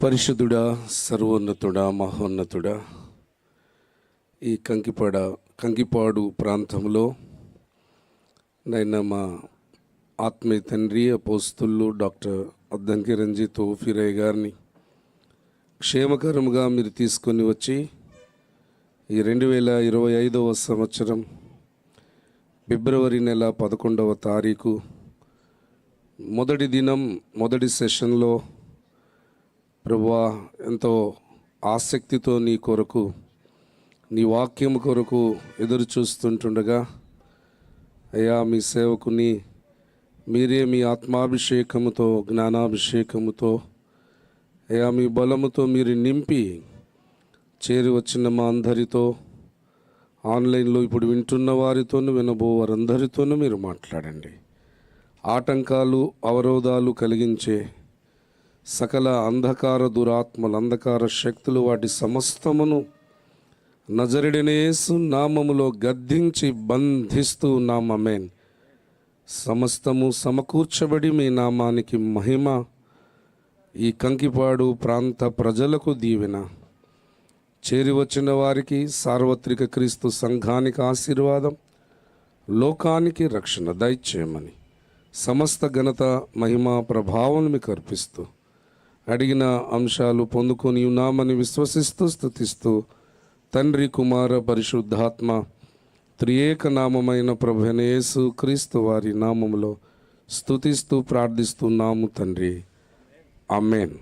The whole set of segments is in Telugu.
పరిశుద్ధుడా, సర్వోన్నతుడా, మహోన్నతుడా, ఈ కంకిపాడు ప్రాంతంలో నైనా మా ఆత్మీయ తండ్రి అపోస్తులు డాక్టర్ అద్దంకి రంజిత్ ఓఫిరయ్య గారిని క్షేమకరముగా మీరు తీసుకొని వచ్చి ఈ 2025వ సంవత్సరం ఫిబ్రవరి నెల 11వ తారీఖు మొదటి దినం మొదటి సెషన్లో ప్రభువా ఎంతో ఆసక్తితో నీ కొరకు నీ వాక్యం కొరకు ఎదురు చూస్తుంటుండగా అయ్యా మీ సేవకుని మీరే మీ ఆత్మాభిషేకముతో జ్ఞానాభిషేకముతో అయ్యా మీ బలముతో మీరు నింపి చేరి వచ్చిన మా అందరితో ఆన్లైన్లో ఇప్పుడు వింటున్న వారితోనూ వినబో వారందరితోనూ మీరు మాట్లాడండి. ఆటంకాలు అవరోధాలు కలిగించే సకల అంధకార దురాత్మలు అంధకార శక్తులు వాటి సమస్తమును నజరుడైన యేసు నామములో గద్దించి బంధిస్తూ ఉన్నాం. ఆమేన్. సమస్తము సమకూర్చబడి మీ నామానికి మహిమ, ఈ కంకిపాడు ప్రాంత ప్రజలకు దీవెన, చేరి వచ్చిన వారికి సార్వత్రిక క్రీస్తు సంఘానికి ఆశీర్వాదం, లోకానికి రక్షణ దయచేయమని సమస్త ఘనత మహిమ ప్రభావం మీకు అర్పిస్తూ అడిగిన అంశాలు పొందుకొని ఉన్నామని విశ్వసిస్తూ స్తుతిస్తూ తండ్రి కుమార పరిశుద్ధాత్మ త్రియేక నామమైన ప్రభువైన యేసు క్రీస్తు వారి నామములో స్తుతిస్తూ ప్రార్థిస్తున్నాము తండ్రి. ఆమేన్.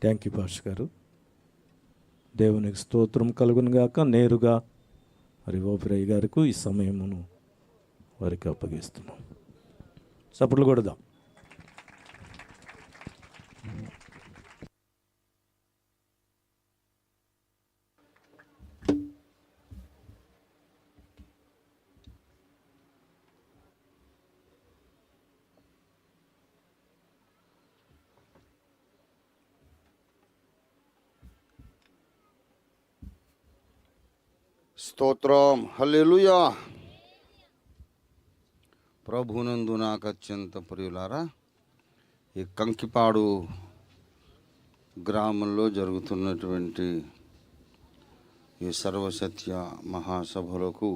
థ్యాంక్ యూ పాస్టర్ గారు. దేవునికి స్తోత్రం కలుగును గాక. నేరుగా మరి ఓఫిరయ్య గారికి ఈ సమయమును వారికి అప్పగిస్తున్నాం. చప్పట్లు కొడదాం. స్తోత్రం. హల్లెలూయా. ప్రభునందు నాకు అత్యంత ప్రియులారా, ఈ కంకిపాడు గ్రామంలో జరుగుతున్నటువంటి ఈ సర్వసత్య మహాసభలకు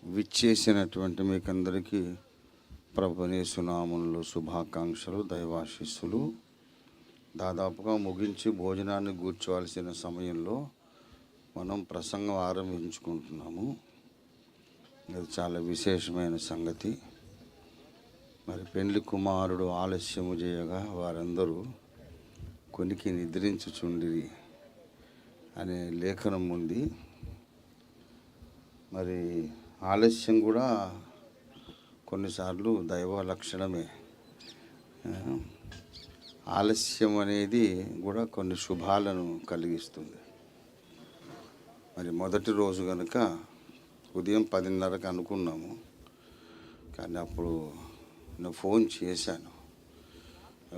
విచ్చేసినటువంటి మీకందరికీ ప్రభువైన యేసు నామములో శుభాకాంక్షలు, దైవాశీస్సులు. దాదాపుగా ముగించి భోజనాన్ని కూర్చోవలసిన సమయంలో మనం ప్రసంగం ఆరంభించుకుంటున్నాము. ఇది చాలా విశేషమైన సంగతి. మరి పెండ్లి కుమారుడు ఆలస్యము చేయగా వారందరూ కొనికి నిద్రించుచుండిరి అనే లేఖనం ఉంది. మరి ఆలస్యం కూడా కొన్నిసార్లు దైవ లక్షణమే. ఆలస్యం అనేది కూడా కొన్ని శుభాలను కలిగిస్తుంది. మరి మొదటి రోజు కనుక ఉదయం 10:30కి అనుకున్నాము, కానీ అప్పుడు నేను ఫోన్ చేశాను.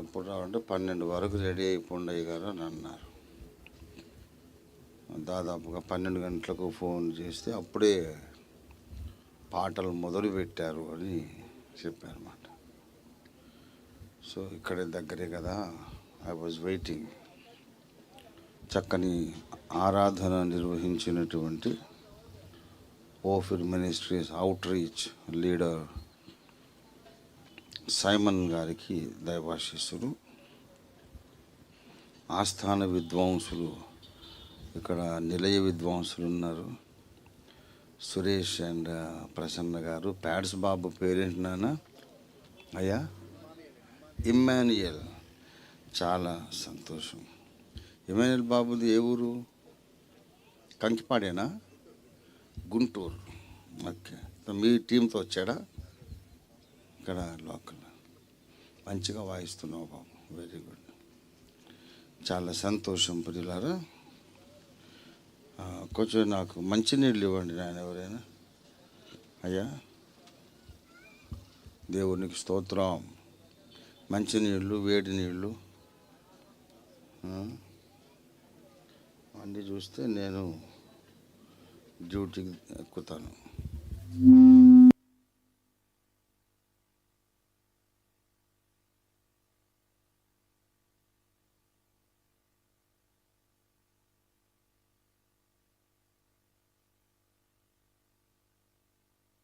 ఎప్పుడు రావంటే 12 వరకు రెడీ అయిపోండి గారు అని అన్నారు. దాదాపుగా 12 గంటలకు ఫోన్ చేస్తే అప్పుడే పాటలు మొదలు పెట్టారు అని చెప్పారన్నమాట. సో ఇక్కడే దగ్గరే కదా, ఐ వాజ్ వెయిటింగ్. చక్కని ఆరాధన నిర్వహించినటువంటి Ophir ministries out reach leader Simon గారికి దైవాశీస్సులు. ఆస్థాన విద్వాంసులు, ఇక్కడ నిలయ విద్వాంసులు ఉన్నారు, సురేష్ అండ్ ప్రసన్న గారు. ప్యాడ్స్ బాబు పేరేంటి నాన్న? అయ్యా ఇమ్మాన్యుయల్. చాలా సంతోషం. ఇమ్మాన్యుయల్ బాబుది ఏ ఊరు? కంకిపాడేనా? గుంటూరు. ఓకే. మీ టీంతో వచ్చాడా? ఇక్కడ లోకల్. మంచిగా వాయిస్తున్నావు బాబు, వెరీ గుడ్. చాలా సంతోషం ప్రియులారా. కొంచెం నాకు మంచినీళ్ళు ఇవ్వండి నాయన ఎవరైనా. అయ్యా దేవునికి స్తోత్రం. మంచినీళ్ళు, వేడి నీళ్ళు అన్నీ చూస్తే నేను డ్యూటీకి ఎక్కుతాను.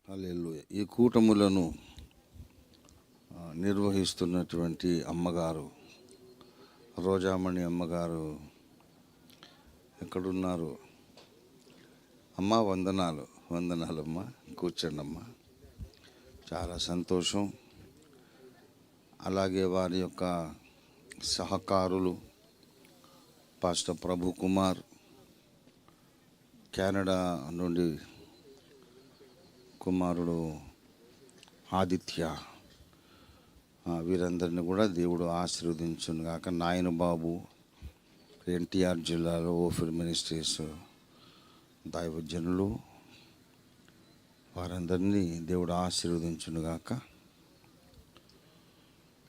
హల్లెలూయా. ఈ కూటములను నిర్వహిస్తున్నటువంటి అమ్మగారు, రోజామణి అమ్మగారు ఎక్కడున్నారు? అమ్మ వందనాలు, వందనాలమ్మా. కూర్చోండి అమ్మా. చాలా సంతోషం. అలాగే వారి యొక్క సహకారులు పాస్టర్ ప్రభు కుమార్, కెనడా నుండి కుమారుడు ఆదిత్య, వీరందరినీ కూడా దేవుడు ఆశీర్వదించును గాక. నాయన బాబు, ఎన్టీఆర్ జిల్లాలో ఓఫిర్ మినిస్ట్రీస్ దైవజనులు, వారందరినీ దేవుడు ఆశీర్వదించును గాక.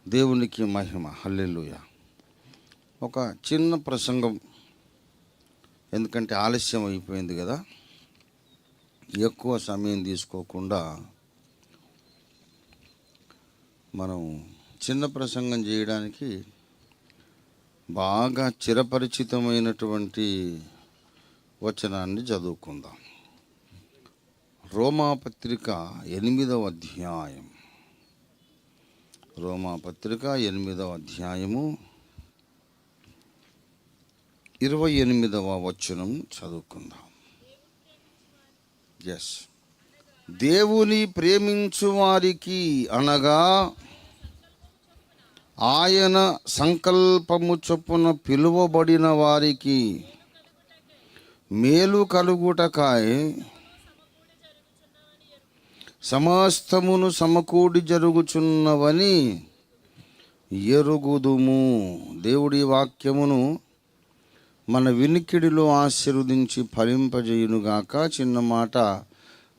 దేవునికి మహిమ. హల్లెలూయా. ఒక చిన్న ప్రసంగం, ఎందుకంటే ఆలస్యం అయిపోయింది కదా, ఎక్కువ సమయం తీసుకోకుండా మనం చిన్న ప్రసంగం చేయడానికి బాగా చిరపరిచితమైనటువంటి వచనాన్ని చదువుకుందాం. రోమాపత్రిక 8వ అధ్యాయం. రోమాపత్రిక 8వ అధ్యాయము 28వ వచనం చదువుకుందాం. ఎస్. దేవుని ప్రేమించు వారికి, అనగా ఆయన సంకల్పము చొప్పున పిలువబడిన వారికి మేలు కలుగుటకాయ సమస్తమును సమకూడి జరుగుచున్నవని ఎరుగుదుము. దేవుడి వాక్యమును మన వినికిడిలో ఆశీర్వదించి ఫలింపజేయునుగాక. చిన్న మాట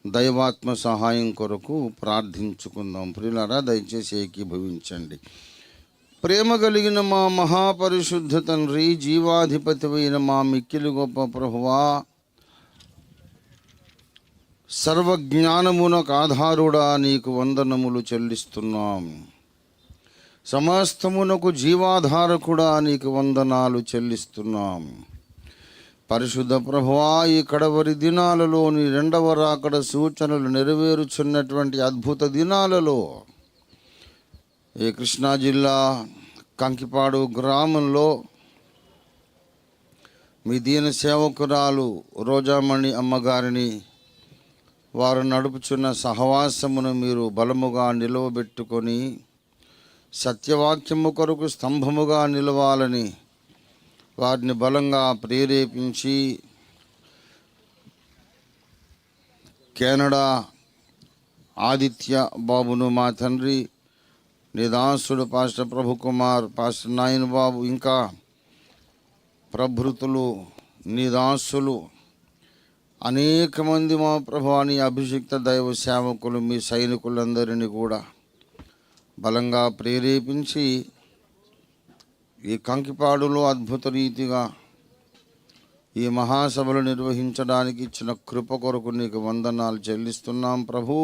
దైవాత్మ సహాయం కొరకు ప్రార్థించుకుందాం. ప్రియులారా, దయచేసి ఏకీభవించండి. ప్రేమ కలిగిన మా మహాపరిశుద్ధ తండ్రి, జీవాధిపతి అయిన మా మిక్కిలి గొప్ప ప్రభువా, సర్వజ్ఞానమునకు ఆధారుడా, నీకు వందనములు చెల్లిస్తున్నాం. సమస్తమునకు జీవాధారకుడా, నీకు వందనాలు చెల్లిస్తున్నాం. పరిశుద్ధ ప్రభువా, ఈ కడవరి దినాలలో నీ రెండవ రాకడ సూచనలు నెరవేరుచున్నటువంటి అద్భుత దినాలలో ఈ కృష్ణా జిల్లా కంకిపాడు గ్రామంలో మీ దీన సేవకురాలు రోజామణి అమ్మగారిని, వారు నడుపుచున్న సహవాసమును మీరు బలముగా నిలవబెట్టుకొని సత్యవాక్యము కొరకు స్తంభముగా నిలవాలని వారిని బలంగా ప్రేరేపించి, కెనడా ఆదిత్య బాబును మా తండ్రి, నీ దాసుడు పాస్టర్ ప్రభు కుమార్, పాస్టర్ నాయన బాబు, ఇంకా ప్రభృతులు నీ దాసులు అనేక మంది మా ప్రభువా, నీ అభిషిక్త దైవ సేవకులు, మీ సైనికులందరినీ కూడా బలంగా ప్రేరేపించి ఈ కంకిపాడులో అద్భుత రీతిగా ఈ మహాసభలు నిర్వహించడానికి ఇచ్చిన కృప కొరకు నీకు వందనాలు చెల్లిస్తున్నాం ప్రభు.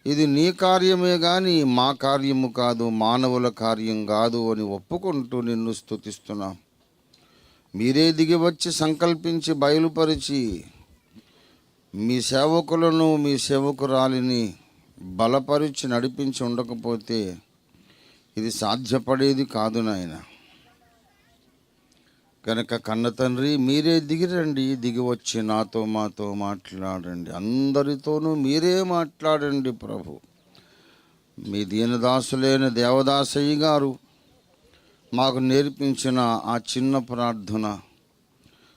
ఇది నీ కార్యమే కానీ మా కార్యము కాదు, మానవుల కార్యం కాదు అని ఒప్పుకుంటూ నిన్ను స్తుతిస్తున్నాం. మీరే దిగి వచ్చి సంకల్పించి బయలుపరిచి మీ సేవకులను, మీ సేవకురాలిని బలపరిచి నడిపించి ఉండకపోతే ఇది సాధ్యపడేది కాదు నాయన. కనుక కన్న తండ్రి, మీరే దిగిరండి, దిగి వచ్చి నాతో మాతో మాట్లాడండి, అందరితోనూ మీరే మాట్లాడండి ప్రభు. మీ దీనదాసులైన దేవదాసయ్య గారు మాకు నేర్పించిన ఆ చిన్న ప్రార్థన,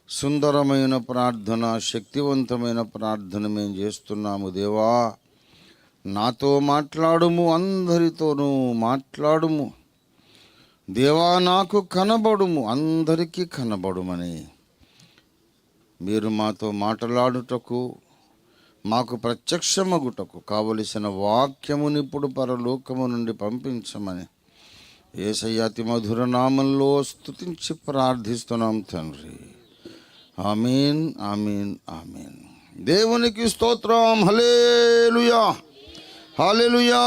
సుందరమైన ప్రార్థన, శక్తివంతమైన ప్రార్థన మేము చేస్తున్నాము. దేవా, నాతో మాట్లాడుము, అందరితోనూ మాట్లాడుము. దేవా, నాకు కనబడుము, అందరికీ కనబడుమని మీరు మాతో మాట్లాడుటకు, మాకు ప్రత్యక్షమగుటకు కావలసిన వాక్యముని ఇప్పుడు పరలోకము నుండి పంపించమని యేసయ్య అతి మధుర నామంలో స్తుతించి ప్రార్థిస్తున్నాం తండ్రి. ఆమీన్, ఆమీన్, ఆమీన్. దేవునికి స్తోత్రం. హల్లెలూయా, హల్లెలూయా.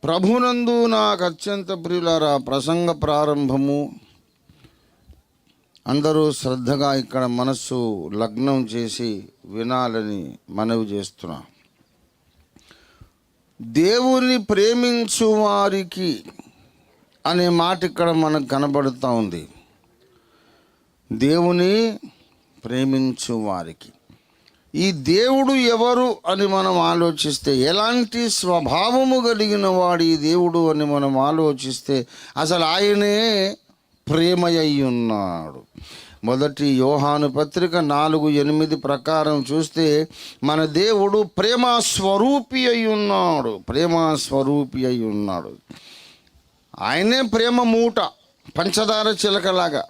ప్రభునందు నాకు అత్యంత ప్రియులారా, ప్రసంగ ప్రారంభము అందరూ శ్రద్ధగా ఇక్కడ మనస్సు లగ్నం చేసి వినాలని మనవి చేస్తున్నా. దేవుని ప్రేమించు వారికి అనే మాట ఇక్కడ మనకు కనబడుతూ ఉంది. దేవుని ప్రేమించు వారికి, ఈ దేవుడు ఎవరు అని మనం ఆలోచిస్తే, ఎలాంటి స్వభావము కలిగిన వాడు ఈ దేవుడు అని మనం ఆలోచిస్తే, అసలు ఆయనే ప్రేమయ్యి ఉన్నాడు. మొదటి యోహాను పత్రిక 4:8 ప్రకారం చూస్తే మన దేవుడు ప్రేమ స్వరూపి అయి ఉన్నాడు. ప్రేమ స్వరూపి అయి ఉన్నాడు. ఆయనే ప్రేమ మూట, పంచదార చిలకలాగా.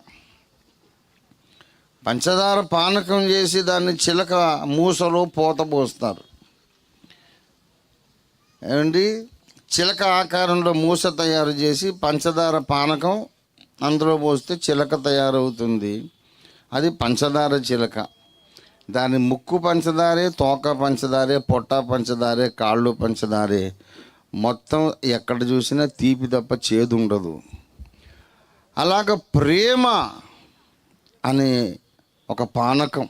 పంచదార పానకం చేసి దాన్ని చిలక మూసలో పోత పోస్తారు. ఏమండి, చిలక ఆకారంలో మూస తయారు చేసి పంచదార పానకం అందులో పోస్తే చిలక తయారవుతుంది. అది పంచదార చిలక. దాని ముక్కు పంచదారే, తోక పంచదారే, పొట్ట పంచదారే, కాళ్ళు పంచదారే. మొత్తం ఎక్కడ చూసినా తీపి తప్ప చేదు ఉండదు. అలాగ ప్రేమ అనే ఒక పానకం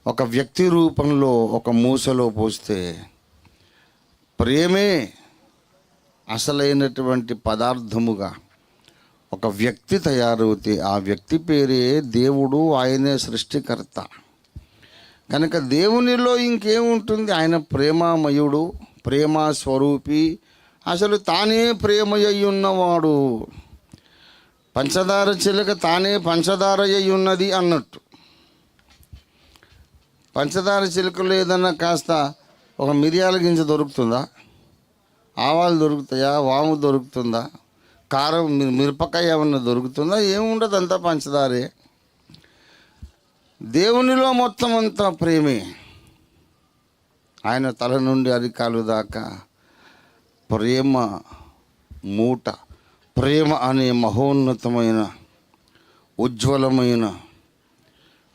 ఒక వ్యక్తి రూపంలో ఒక మూసలో పోస్తే, ప్రేమే అసలైనటువంటి పదార్థముగా ఒక వ్యక్తి తయారవుతే ఆ వ్యక్తి పేరే దేవుడు. ఆయనే సృష్టికర్త. కనుక దేవునిలో ఇంకేముంటుంది? ఆయన ప్రేమామయుడు, ప్రేమ స్వరూపి. అసలు తానే ప్రేమయ్యి ఉన్నవాడు. పంచదార చిలక తానే పంచదార అయి ఉన్నది అన్నట్టు. పంచదార చిలుకలో ఏదన్నా కాస్త ఒక మిరియాల గింజ దొరుకుతుందా? ఆవాలు దొరుకుతాయా? వాము దొరుకుతుందా? కారం, మిరపకాయ ఏమన్నా దొరుకుతుందా? ఏముండదు, అంతా పంచదారే. దేవునిలో మొత్తం అంతా ప్రేమే. ఆయన తల నుండి అరికాలు దాకా ప్రేమ మూట. ప్రేమ అనే మహోన్నతమైన, ఉజ్వలమైన,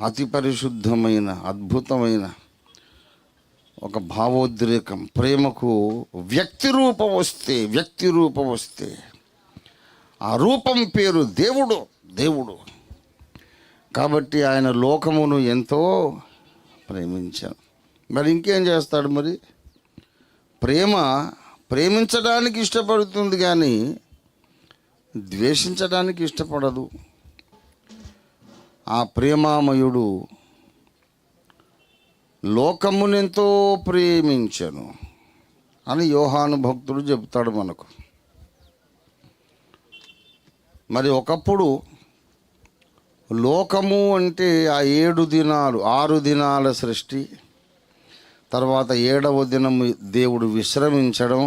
అతి పరిశుద్ధమైన, అద్భుతమైన ఒక భావోద్రేకం. ప్రేమకు వ్యక్తి రూపం వస్తే ఆ రూపం పేరు దేవుడు. దేవుడు కాబట్టి ఆయన లోకమును ఎంతో ప్రేమించాడు. మరి ఇంకేం చేస్తాడు? మరి ప్రేమించడానికి ఇష్టపడుతుంది కానీ ద్వేషించడానికి ఇష్టపడదు. ఆ ప్రేమామయుడు లోకమునెంతో ప్రేమించెను అని యోహాను భక్తుడు చెబుతాడు మనకు. మరి ఒకప్పుడు లోకము అంటే ఆ 7 దినాలు, 6 దినాల సృష్టి, తర్వాత 7వ దినము దేవుడు విశ్రమించడం,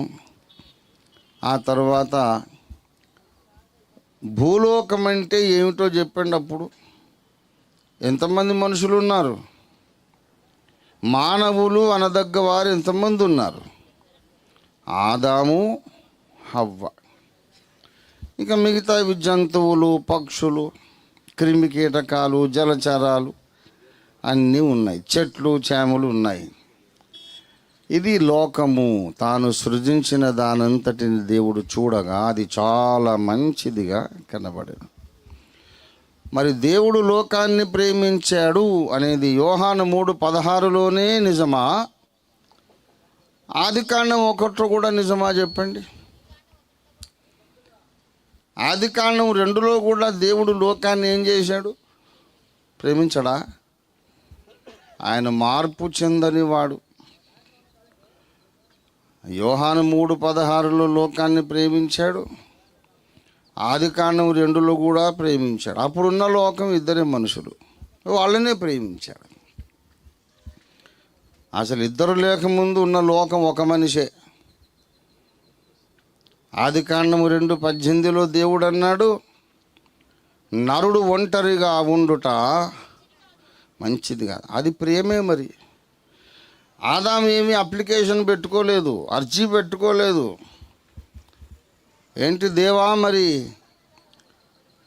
ఆ తర్వాత భూలోకం అంటే ఏమిటో చెప్పండి. అప్పుడు ఎంతమంది మనుషులు ఉన్నారు? మానవులు అనదగ్గ వారు ఎంతమంది ఉన్నారు? ఆదాము, హవ్వ. ఇక మిగతా జంతువులు, పక్షులు, క్రిమి కీటకాలు, జలచరాలు అన్నీ ఉన్నాయి. చెట్లు, చేమలు ఉన్నాయి. ఇది లోకము. తాను సృజించిన దానంతటిని దేవుడు చూడగా అది చాలా మంచిదిగా కనబడేది. మరి దేవుడు లోకాన్ని ప్రేమించాడు అనేది యోహాను 3:16లోనే నిజమా? ఆదికాండం 1 కూడా నిజమా చెప్పండి? ఆదికాండం 2లో కూడా దేవుడు లోకాన్ని ఏం చేశాడు? ప్రేమించడా? ఆయన మార్పు చెందని వాడు. యోహాను 3:16లో లోకాన్ని ప్రేమించాడు. ఆదికాండం 2లో కూడా ప్రేమించాడు. అప్పుడున్న లోకం 2 మనుషులు, వాళ్ళనే ప్రేమించాడు. అసలు 2 లేకముందు ఉన్న లోకం ఒక మనిషే. ఆదికాండం 2:18లో దేవుడు అన్నాడు, నరుడు ఒంటరిగా ఉండుట మంచిది కాదు. అది ప్రేమే. మరి ఆదాము ఏమీ అప్లికేషన్ పెట్టుకోలేదు, అర్జీ పెట్టుకోలేదు. ఏంటి దేవా, మరి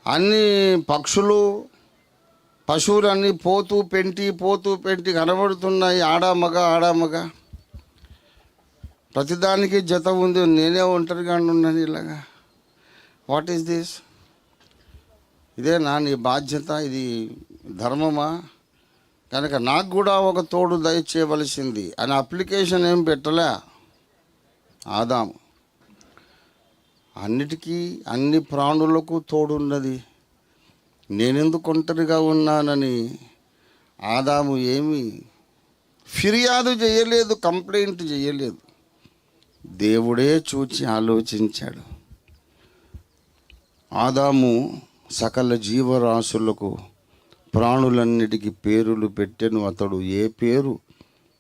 అన్ని పక్షులు, పశువులు అన్నీ పోతూ పెంటి కనబడుతున్నాయి, ఆడామగ ప్రతిదానికి జత ఉంది, నేనే ఒంటరిగా ఉన్నాను ఇలాగా. What is this? ఇదేనా నీ బాధ్యత, ఇది ధర్మమా, కనుక నాకు కూడా ఒక తోడు దయచేయవలసింది అని అప్లికేషన్ ఏం పెట్టలే ఆదాము. అన్నిటికీ అన్ని ప్రాణులకు తోడున్నది, నేనెందుకు ఒంటరిగా ఉన్నానని ఆదాము ఏమి ఫిర్యాదు చేయలేదు, కంప్లైంట్ చేయలేదు. దేవుడే చూచి ఆలోచించాడు. ఆదాము సకల జీవరాశులకు ప్రాణులన్నిటికీ పేరులు పెట్టెను. అతడు ఏ పేరు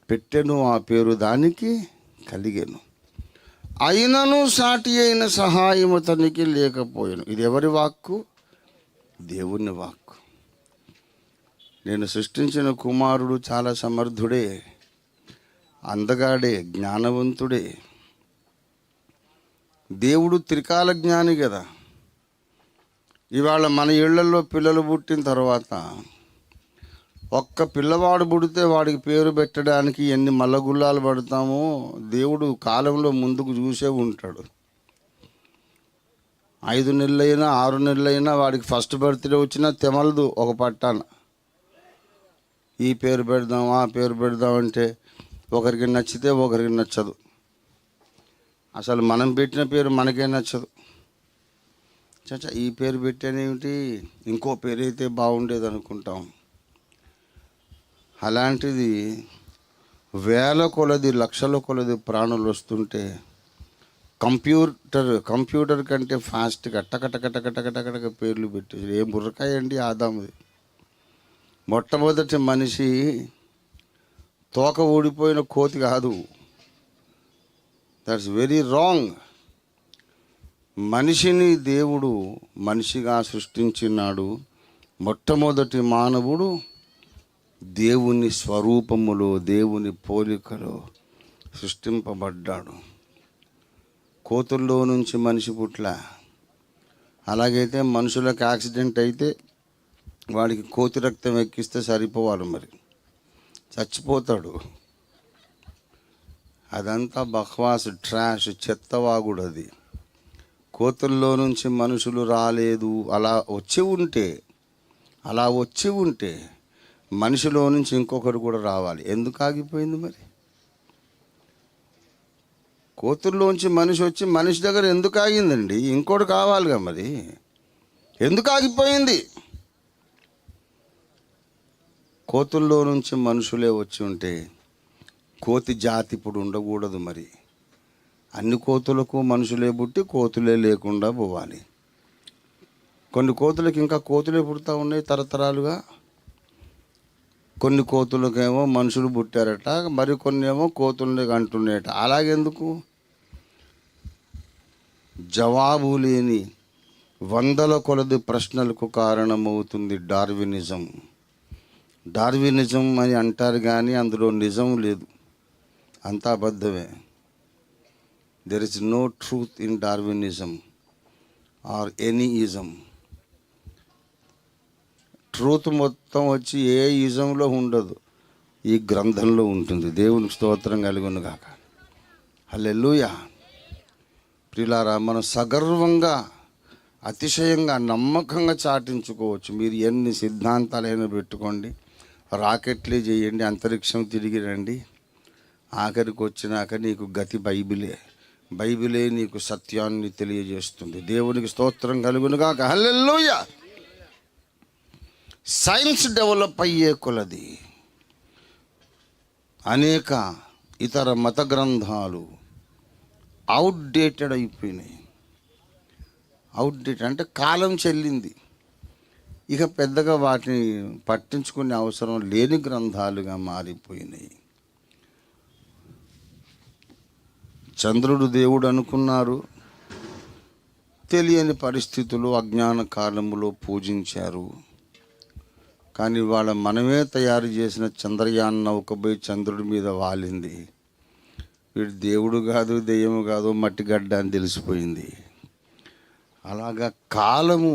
పెట్టెను ఆ పేరు దానికి కలిగెను. అయినను సాటి అయిన సహాయం అతనికి లేకపోయాను. ఇది ఎవరి వాక్కు? దేవుని వాక్కు. నేను సృష్టించిన కుమారుడు చాలా సమర్థుడే, అందగాడే, జ్ఞానవంతుడే. దేవుడు త్రికాల జ్ఞాని కదా. ఇవాళ మన ఇళ్లలో పిల్లలు పుట్టిన తర్వాత ఒక్క పిల్లవాడు పుడితే వాడికి పేరు పెట్టడానికి ఎన్ని మల్లగుల్లాలు పడతామో దేవుడు కాలంలో ముందుకు చూసే ఉంటాడు. 5 నెలలైనా 6 నెలలైనా వాడికి ఫస్ట్ బర్త్డే వచ్చినా తెమలదు ఒక పట్టాన. ఈ పేరు పెడదాం ఆ పేరు పెడదాం అంటే ఒకరికి నచ్చితే ఒకరికి నచ్చదు. అసలు మనం పెట్టిన పేరు మనకే నచ్చదు. చచ్చా ఈ పేరు పెట్టానేమిటి, ఇంకో పేరు అయితే బాగుండేది అనుకుంటాం. అలాంటిది వేల కొలది లక్షల కొలది ప్రాణులు వస్తుంటే కంప్యూటర్ కంటే ఫాస్ట్గా టకటక పేర్లు పెట్టేసి ఏం బుర్రకాయ అండి ఆదాముది. మొట్టమొదటి మనిషి తోక ఊడిపోయిన కోతి కాదు. That's very wrong. మనిషిని దేవుడు మనిషిగా సృష్టించినాడు. మొట్టమొదటి మానవుడు దేవుని స్వరూపములో దేవుని పోలికలో సృష్టింపబడ్డాడు. కోతుల్లో నుంచి మనిషి పుట్ల. అలాగైతే మనుషులకు యాక్సిడెంట్ అయితే వాడికి కోతి రక్తం ఎక్కిస్తే సరిపోవాలి, మరి చచ్చిపోతాడు. అదంతా బక్వాస్, ట్రాష్, చెత్తవాగుడు. అది కోతుల్లో నుంచి మనుషులు రాలేదు. అలా వచ్చి ఉంటే మనిషిలో నుంచి ఇంకొకరు కూడా రావాలి. ఎందుకు ఆగిపోయింది మరి? కోతుల్లోంచి మనిషి వచ్చి మనిషి దగ్గర ఎందుకు ఆగిందండి? ఇంకోటి కావాలిగా, మరి ఎందుకు ఆగిపోయింది? కోతుల్లో నుంచి మనుషులే వచ్చి ఉంటే కోతి జాతి ఇప్పుడు ఉండకూడదు. మరి అన్ని కోతులకు మనుషులే పుట్టి కోతులే లేకుండా పోవాలి. కొన్ని కోతులకు ఇంకా కోతులే పుడతా ఉన్నాయి తరతరాలుగా. కొన్ని కోతులకేమో మనుషులు పుట్టారట, మరి కొన్ని ఏమో కోతుల్ని అంటున్నాయట. అలాగెందుకు? జవాబు లేని వందల కొలది ప్రశ్నలకు కారణమవుతుంది డార్వినిజం. డార్వినిజం అని అంటారు కానీ అందులో నిజం లేదు, అంతా అబద్ధమే. There is no truth in Darwinism or any ism. Truth మొత్తం వచ్చి ఏ ఇజంలో ఉండదు, ఈ గ్రంథంలో ఉంటుంది. దేవునికి స్తోత్రం కలుగును గాక. హల్లెలూయా. ప్రియులారా, మనం సగర్వంగా అతిశయంగా నమ్మకంగా చాటించుకోవచ్చు. మీరు ఎన్ని సిద్ధాంతాలైనా పెట్టుకోండి, రాకెట్లే చేయండి, అంతరిక్షం తిరిగి రండి, ఆఖరికి వచ్చినాక నీకు గతి బైబిలే నీకు సత్యాన్ని తెలియజేస్తుంది. దేవునికి స్తోత్రం కలుగును గాక. హల్లెలూయా. సైన్స్ డెవలప్ అయ్యే కొలది అనేక ఇతర మత గ్రంథాలు అవుట్డేటెడ్ అయిపోయినాయి. అవుట్డేటెడ్ అంటే కాలం చెల్లింది. ఇక పెద్దగా వాటిని పట్టించుకునే అవసరం లేని గ్రంథాలుగా మారిపోయినాయి. చంద్రుడు దేవుడు అనుకున్నారు, తెలియని పరిస్థితులు అజ్ఞాన కాలములో పూజించారు. కానీ వాళ్ళ మనమే తయారు చేసిన చంద్రయాన్ నౌకబోయి చంద్రుడి మీద వాలింది. వీడు దేవుడు కాదు, దెయ్యము కాదు, మట్టిగడ్డ అని తెలిసిపోయింది. అలాగా కాలము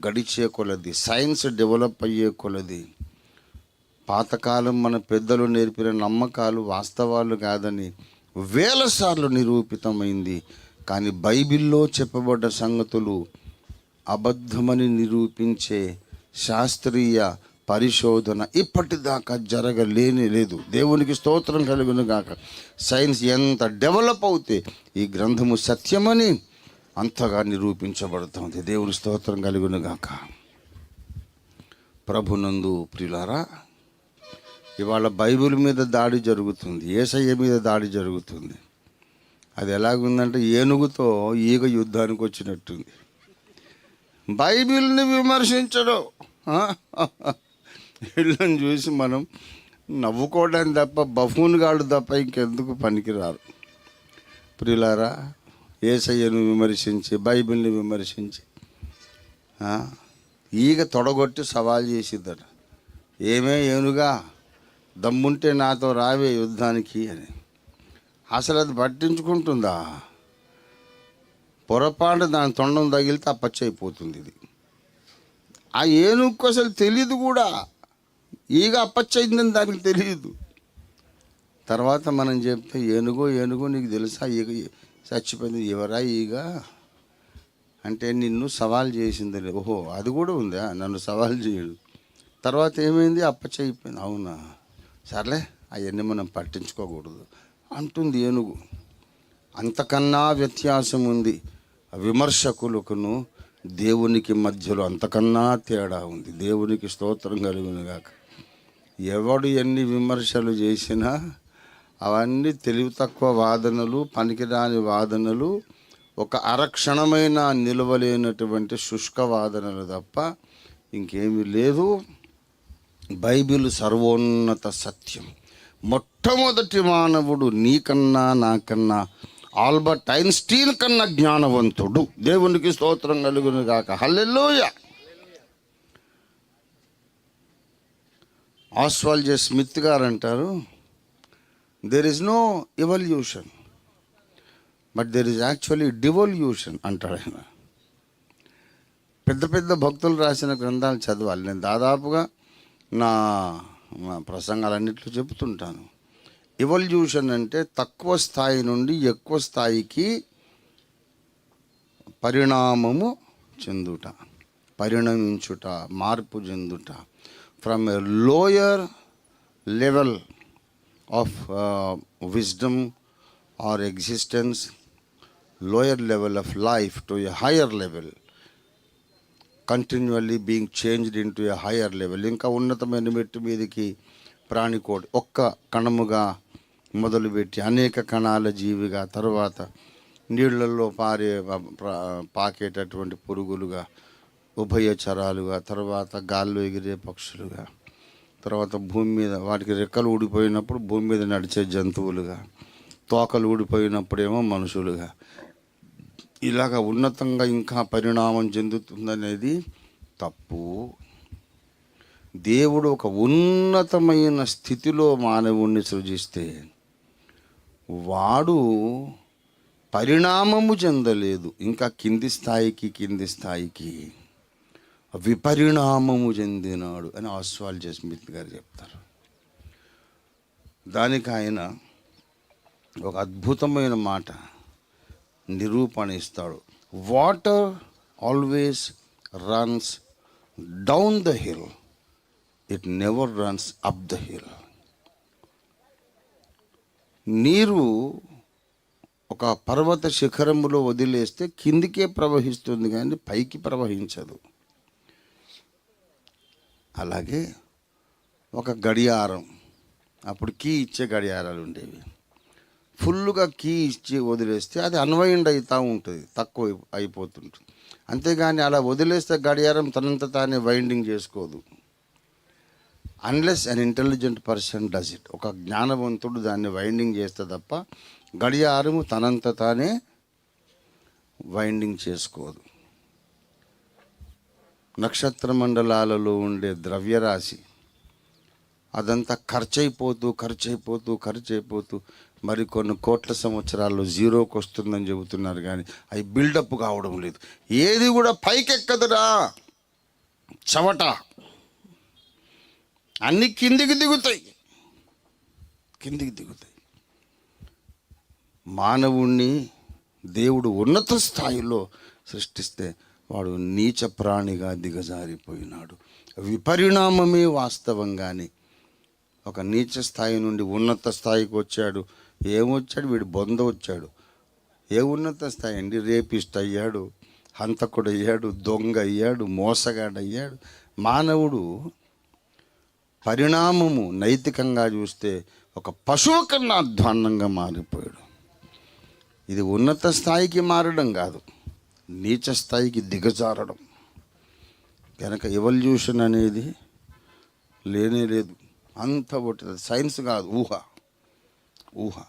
గడిచే కొలది, సైన్స్ డెవలప్ అయ్యే కొలది, పాతకాలం మన పెద్దలు నేర్పిన నమ్మకాలు వాస్తవాలు కాదని వేల సార్లు నిరూపితమైంది. కానీ బైబిల్లో చెప్పబడ్డ సంగతులు అబద్ధమని నిరూపించే శాస్త్రీయ పరిశోధన ఇప్పటిదాకా జరగలేని లేదు. దేవునికి స్తోత్రం కలుగును గాక. సైన్స్ ఎంత డెవలప్ అవుతే ఈ గ్రంథము సత్యమని అంతగా నిరూపించబడుతుంది. దేవుని స్తోత్రం కలుగును గాక. ప్రభునందు ప్రియులారా, ఇవాళ బైబిల్ మీద దాడి జరుగుతుంది, యేసయ్య మీద దాడి జరుగుతుంది. అది ఎలాగుందంటే ఏనుగుతో ఈగ యుద్ధానికి వచ్చినట్టుంది. బైబిల్ని విమర్శించడం, వీళ్ళని చూసి మనం నవ్వుకోవడానికి తప్ప, బఫూన్ గాడు తప్ప ఇంకెందుకు పనికిరారు. ప్రియులారా, యేసయ్యను విమర్శించి బైబిల్ని విమర్శించి ఈగ తొడగొట్టి సవాల్ చేసిద్దట. ఏమే ఏనుగా, దమ్ముంటే నాతో రావే యుద్ధానికి అని. అసలు అది పట్టించుకుంటుందా? పొరపాటు దాని తొండం తగిలితే అప్పచ్చైపోతుంది. ఇది ఆ ఏనుగుకు అసలు తెలియదు కూడా, ఈగ అప్పచ్చయిందని దానికి తెలియదు. తర్వాత మనం చెప్తే ఏనుగు నీకు తెలుసా ఈగ చచ్చిపోయింది? ఎవరా ఈగ అంటే నిన్ను సవాల్ చేసింది. ఓహో, అది కూడా ఉందా, నన్ను సవాల్ చేయడు. తర్వాత ఏమైంది? అప్పచ్చయిపోయింది. అవునా, సర్లే అవన్నీ మనం పట్టించుకోకూడదు అంటుంది ఏనుగు. అంతకన్నా వ్యత్యాసం ఉంది విమర్శకులకును దేవునికి మధ్యలో, అంతకన్నా తేడా ఉంది. దేవునికి స్తోత్రం కలుగును గాక. ఎవడు ఎన్ని విమర్శలు చేసినా అవన్నీ తెలివి తక్కువ వాదనలు, పనికిరాని వాదనలు, ఒక అరక్షణమైన నిలవలేనటువంటి శుష్క వాదనలు తప్ప ఇంకేమీ లేదు. బైబిల్ సర్వోన్నత సత్యం. మొట్టమొదటి మానవుడు నీకన్నా నాకన్నా ఆల్బర్ట్ ఐన్స్టీన్ కన్నా జ్ఞానవంతుడు. దేవునికి స్తోత్రం కలుగును గాక. హల్లెలూయా. ఆస్వాల్డ్ జే స్మిత్ గారు అంటారు, there is no evolution but there is actually devolution అంటాడు ఆయన. పెద్ద పెద్ద భక్తులు రాసిన గ్రంథాలు చదవాలి. నేను దాదాపుగా నా ప్రసంగాలన్నింటిలో చెబుతుంటాను. ఎవల్యూషన్ అంటే తక్కువ స్థాయి నుండి ఎక్కువ స్థాయికి పరిణామము చెందుట, పరిణమించుట, మార్పు చెందుట. From a lower level of wisdom or existence, lower level of life to a higher level, continually being changed into a higher level. ఇంకా ఉన్నతమైన మెట్టు మీదకి ప్రాణికోటి ఒక్క కణముగా మొదలుపెట్టి అనేక కణాల జీవిగా, తర్వాత నీళ్లలో పాకేటటువంటి పురుగులుగా, ఉభయచరాలుగా, తర్వాత గాల్లో ఎగిరే పక్షులుగా, తర్వాత భూమి మీద వాటికి రెక్కలు ఊడిపోయినప్పుడు భూమి మీద నడిచే జంతువులుగా, తోకలు ఊడిపోయినప్పుడేమో మనుషులుగా, ఇలాగ ఉన్నతంగా ఇంకా పరిణామం చెందుతుందనేది తప్పు. దేవుడు ఒక ఉన్నతమైన స్థితిలో మానవుణ్ణి సృజిస్తే వాడు పరిణామము చెందలేదు, ఇంకా కింది స్థాయికి విపరిణామము చెందినాడు అని ఆస్వాల్డ్ జే స్మిత్ గారు చెప్తారు. దానికి ఆయన ఒక అద్భుతమైన మాట నిరూపణ ఇస్తాడు. Water always runs down the hill, it never runs up the hill. నీరు ఒక పర్వత శిఖరములో వదిలేస్తే కిందికే ప్రవహిస్తుంది కానీ పైకి ప్రవహించదు. అలాగే ఒక గడియారం, అప్పుడు కీ ఇచ్చే గడియారాలు ఉండేవి, ఫుల్గా కీ ఇచ్చి వదిలేస్తే అది అన్వైండ్ అవుతూ ఉంటుంది, తక్కువ అయిపోతుంటుంది. అంతేగాని అలా వదిలేస్తే గడియారం తనంత తానే వైండింగ్ చేసుకోదు. Unless an intelligent person does it. ఒక జ్ఞానవంతుడు దాన్ని వైండింగ్ చేస్తే తప్ప గడియారము తనంత తానే వైండింగ్ చేసుకోదు. నక్షత్ర మండలాలలో ఉండే ద్రవ్యరాశి అదంతా ఖర్చయిపోతూ మరి కొన్ని కోట్ల సంవత్సరాల్లో జీరోకి వస్తుందని చెబుతున్నారు, కానీ అవి బిల్డప్ కావడం లేదు. ఏది కూడా పైకెక్కదురా, చవట, అన్నీ కిందికి దిగుతాయి. మానవుణ్ణి దేవుడు ఉన్నత స్థాయిలో సృష్టిస్తే వాడు నీచ ప్రాణిగా దిగజారిపోయినాడు. విపరిణామమే వాస్తవంగానే. ఒక నీచ స్థాయి నుండి ఉన్నత స్థాయికి వచ్చాడు. ఏమొచ్చాడు? వీడు బొంద వచ్చాడు. ఏ ఉన్నత స్థాయి అండి? రేపిస్ట్ అయ్యాడు, హంతకుడు అయ్యాడు, దొంగ అయ్యాడు, మోసగాడయ్యాడు. మానవుడు పరిణామము నైతికంగా చూస్తే ఒక పశువు కన్నా అధ్వాన్నంగా మారిపోయాడు. ఇది ఉన్నత స్థాయికి మారడం కాదు, నీచ స్థాయికి దిగజారడం. కనుక ఎవల్యూషన్ అనేది లేనే లేదు. అంత ఒకటి సైన్స్ కాదు, ఊహ.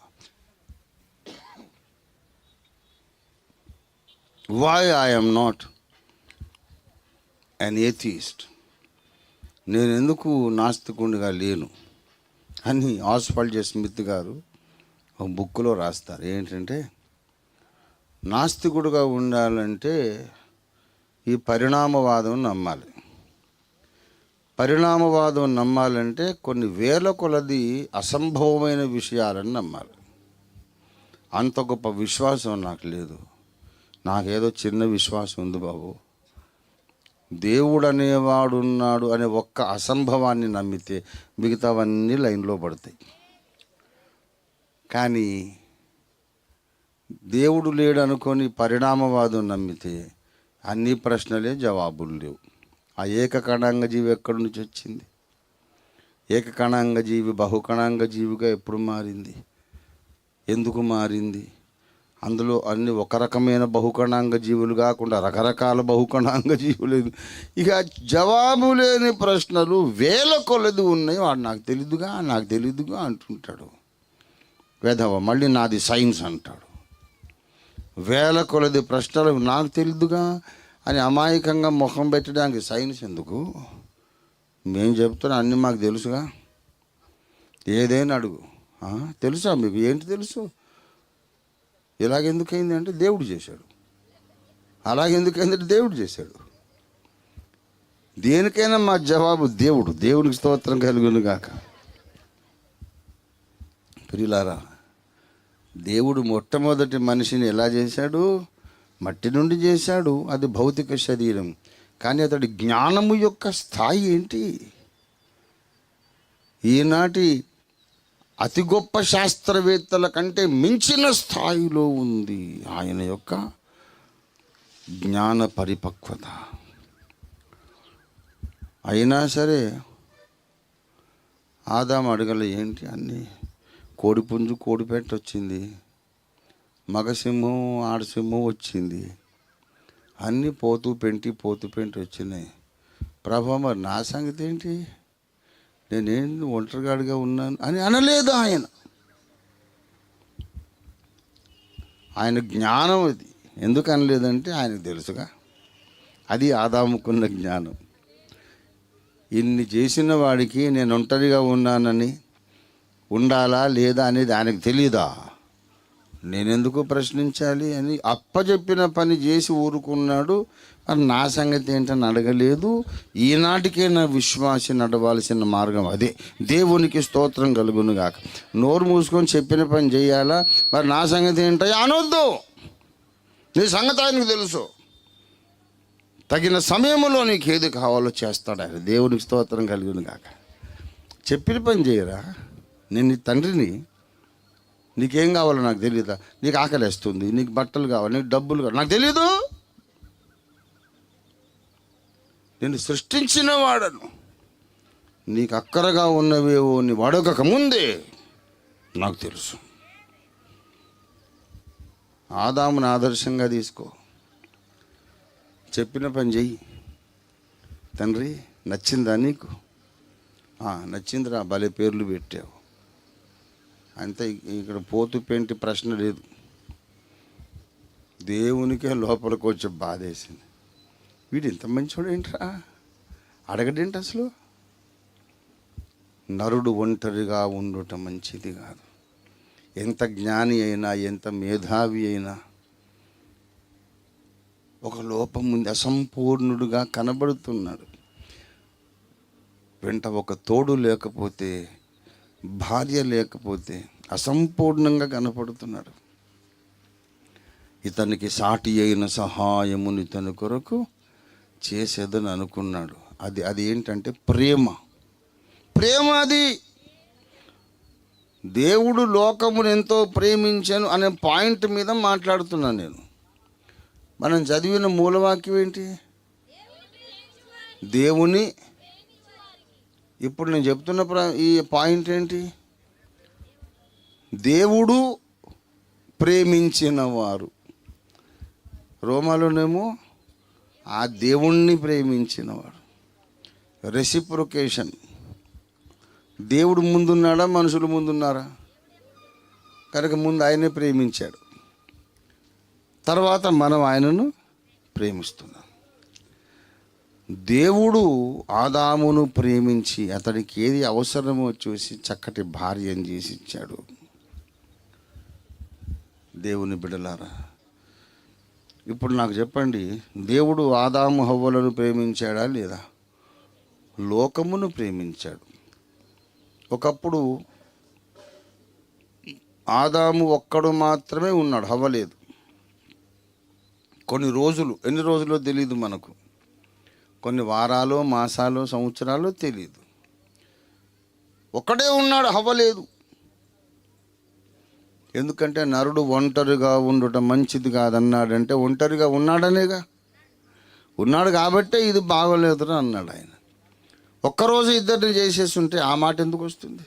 వై ఐఎమ్ నాట్ అన్ ఏథియిస్ట్, నేను ఎందుకు నాస్తికుడిగా లేను అని ఆస్వాల్డ్ స్మిత్ గారు ఒక బుక్లో రాస్తారు. ఏంటంటే, నాస్తికుడుగా ఉండాలంటే ఈ పరిణామవాదం నమ్మాలి. పరిణామవాదం నమ్మాలంటే కొన్ని వేల కొలది అసంభవమైన విషయాలను నమ్మాలి. అంత గొప్ప విశ్వాసం నాకు లేదు. నాకేదో చిన్న విశ్వాసం ఉంది బాబు. దేవుడు అనేవాడు ఉన్నాడు అనే ఒక్క అసంభవాన్ని నమ్మితే మిగతావన్నీ లైన్లో పడతాయి. కానీ దేవుడు లేడు అనుకొని పరిణామవాదం నమ్మితే అన్ని ప్రశ్నలే జవాబులు లేవు. ఆ ఏకకణాంగ జీవి ఎక్కడి నుంచి వచ్చింది? ఏకకణాంగ జీవి బహుకణాంగ జీవిగా ఎప్పుడు మారింది? ఎందుకు మారింది? అందులో అన్ని ఒక రకమైన బహుకణాంగ జీవులు కాకుండా రకరకాల బహుకణాంగ జీవులు. ఇక జవాబు లేని ప్రశ్నలు వేల కొలది ఉన్నాయి. వాడు నాకు తెలీదుగా అంటుంటాడు. వేధవ మళ్ళీ నాది సైన్స్ అంటాడు. వేల కొలది ప్రశ్నలు నాకు తెలీదుగా అని అమాయకంగా ముఖం పెట్టడానికి సైన్స్ ఎందుకు? మేము చెప్తున్నా అన్నీ మాకు తెలుసుగా. ఏదైనా అడుగు, తెలుసా మీకు? ఏంటి తెలుసు? ఇలాగెందుకైంది అంటే దేవుడు చేశాడు, అలాగెందుకైందంటే దేవుడు చేశాడు. దేనికైనా మా జవాబు దేవుడు. దేవునికి స్తోత్రం కలుగును గాక. ప్రియులారా, దేవుడు మొట్టమొదటి మనిషిని ఎలా చేశాడు? మట్టి నుండి చేశాడు. అది భౌతిక శరీరం. కానీ అతడి జ్ఞానము యొక్క స్థాయి ఏంటి? ఈనాటి అతి గొప్ప శాస్త్రవేత్తల కంటే మించిన స్థాయిలో ఉంది ఆయన యొక్క జ్ఞాన పరిపక్వత. అయినా సరే ఆదాము అడగల ఏంటి? అన్నీ కోడిపుంజు కోడిపెట్ట వచ్చింది, మగసింహం ఆడసింహం వచ్చింది, అన్నీ పోతూ పెంటి వచ్చినాయి. ప్రభా మరి నా సంగతి ఏంటి? నేనేం ఒంటరిగాడిగా ఉన్నాను అని అనలేదు ఆయన. ఆయన జ్ఞానం అది. ఎందుకు అనలేదంటే ఆయనకు తెలుసుగా. అది ఆదాముకున్న జ్ఞానం. ఇన్ని చేసిన వాడికి నేను ఒంటరిగా ఉన్నానని, ఉండాలా లేదా అనేది ఆయనకు తెలీదా? నేనెందుకు ప్రశ్నించాలి అని అప్పచెప్పిన పని చేసి ఊరుకున్నాడు. అని నా సంగతి ఏంటని అడగలేదు. ఈనాటికే నా విశ్వాసి నడవాల్సిన మార్గం అదే. దేవునికి స్తోత్రం కలుగును గాక. నోరు మూసుకొని చెప్పిన పని చేయాలా? మరి నా సంగతి ఏంటో అనొద్దు. నీ సంగతి ఆయనకు తెలుసు. తగిన సమయంలో నీకు ఏది కావాలో చేస్తాడు ఆయన. దేవునికి స్తోత్రం కలుగును గాక. చెప్పిన పని చేయరా? నేను నీ తండ్రిని, నీకేం కావాలో నాకు తెలియదా? నీకు ఆకలి వేస్తుంది, నీకు బట్టలు కావాలి, నీకు డబ్బులు కావాలి, నాకు తెలీదు? నేను సృష్టించిన వాడను. నీకు అక్కరగా ఉన్నవేవో నీవు అడగక ముందే నాకు తెలుసు. ఆదాముని ఆదర్శంగా తీసుకో. చెప్పిన పని చెయ్యి. తండ్రి నచ్చిందా నీకు? నచ్చిందిరా, భలే పేర్లు పెట్టావు. అంతే. ఇక్కడ పోతు పెంటి ప్రశ్న లేదు. దేవునికే లోపలికి వచ్చి బాధేసింది. వీడు ఇంత మంచివాడు ఏంట్రా, అడగడేంటి అసలు? నరుడు ఒంటరిగా ఉండటం మంచిది కాదు. ఎంత జ్ఞాని అయినా, ఎంత మేధావి అయినా ఒక లోపం ఉంది. అసంపూర్ణుడుగా కనబడుతున్నాడు. వెంట ఒక తోడు లేకపోతే, భార్య లేకపోతే అసంపూర్ణంగా కనపడుతున్నాడు. ఇతనికి సాటి అయిన సహాయముని ఇతని కొరకు చేసేదని అనుకున్నాడు. అది ఏంటంటే ప్రేమ. అది దేవుడు లోకమును ఎంతో ప్రేమించాను అనే పాయింట్ మీద మాట్లాడుతున్నాను నేను. మనం చదివిన మూలవాక్యం ఏంటి? దేవుని. ఇప్పుడు నేను చెప్తున్న ఈ పాయింట్ ఏంటి? దేవుడు ప్రేమించిన వారు. రోమాలోనేమో ఆ దేవుణ్ణి ప్రేమించినవాడు. రెసిప్రొకేషన్. దేవుడు ముందున్నాడా, మనుషులు ముందున్నారా? కనుక ముందు ఆయనే ప్రేమించాడు, తర్వాత మనం ఆయనను ప్రేమిస్తున్నాం. దేవుడు ఆదామును ప్రేమించి అతడికి ఏది అవసరమో చూసి చక్కటి భార్యను చేసి ఇచ్చాడు. దేవుని బిడ్డలారా, ఇప్పుడు నాకు చెప్పండి, దేవుడు ఆదాము హవ్వలను ప్రేమించాడా లేదా? లోకమును ప్రేమించాడు. ఒకప్పుడు ఆదాము ఒక్కడు మాత్రమే ఉన్నాడు, హవ్వ లేదు. కొన్ని రోజులు, ఎన్ని రోజులో తెలియదు మనకు, కొన్ని వారాలు, మాసాలు, సంవత్సరాలు తెలియదు. ఒక్కడే ఉన్నాడు, హవ్వ లేదు. ఎందుకంటే నరుడు ఒంటరిగా ఉండటం మంచిది కాదన్నాడంటే ఒంటరిగా ఉన్నాడనేగా. ఉన్నాడు కాబట్టే ఇది బాగోలేదురా అన్నాడు ఆయన. ఒక్కరోజు ఇద్దరిని చేసేసి ఉంటే ఆ మాట ఎందుకు వస్తుంది?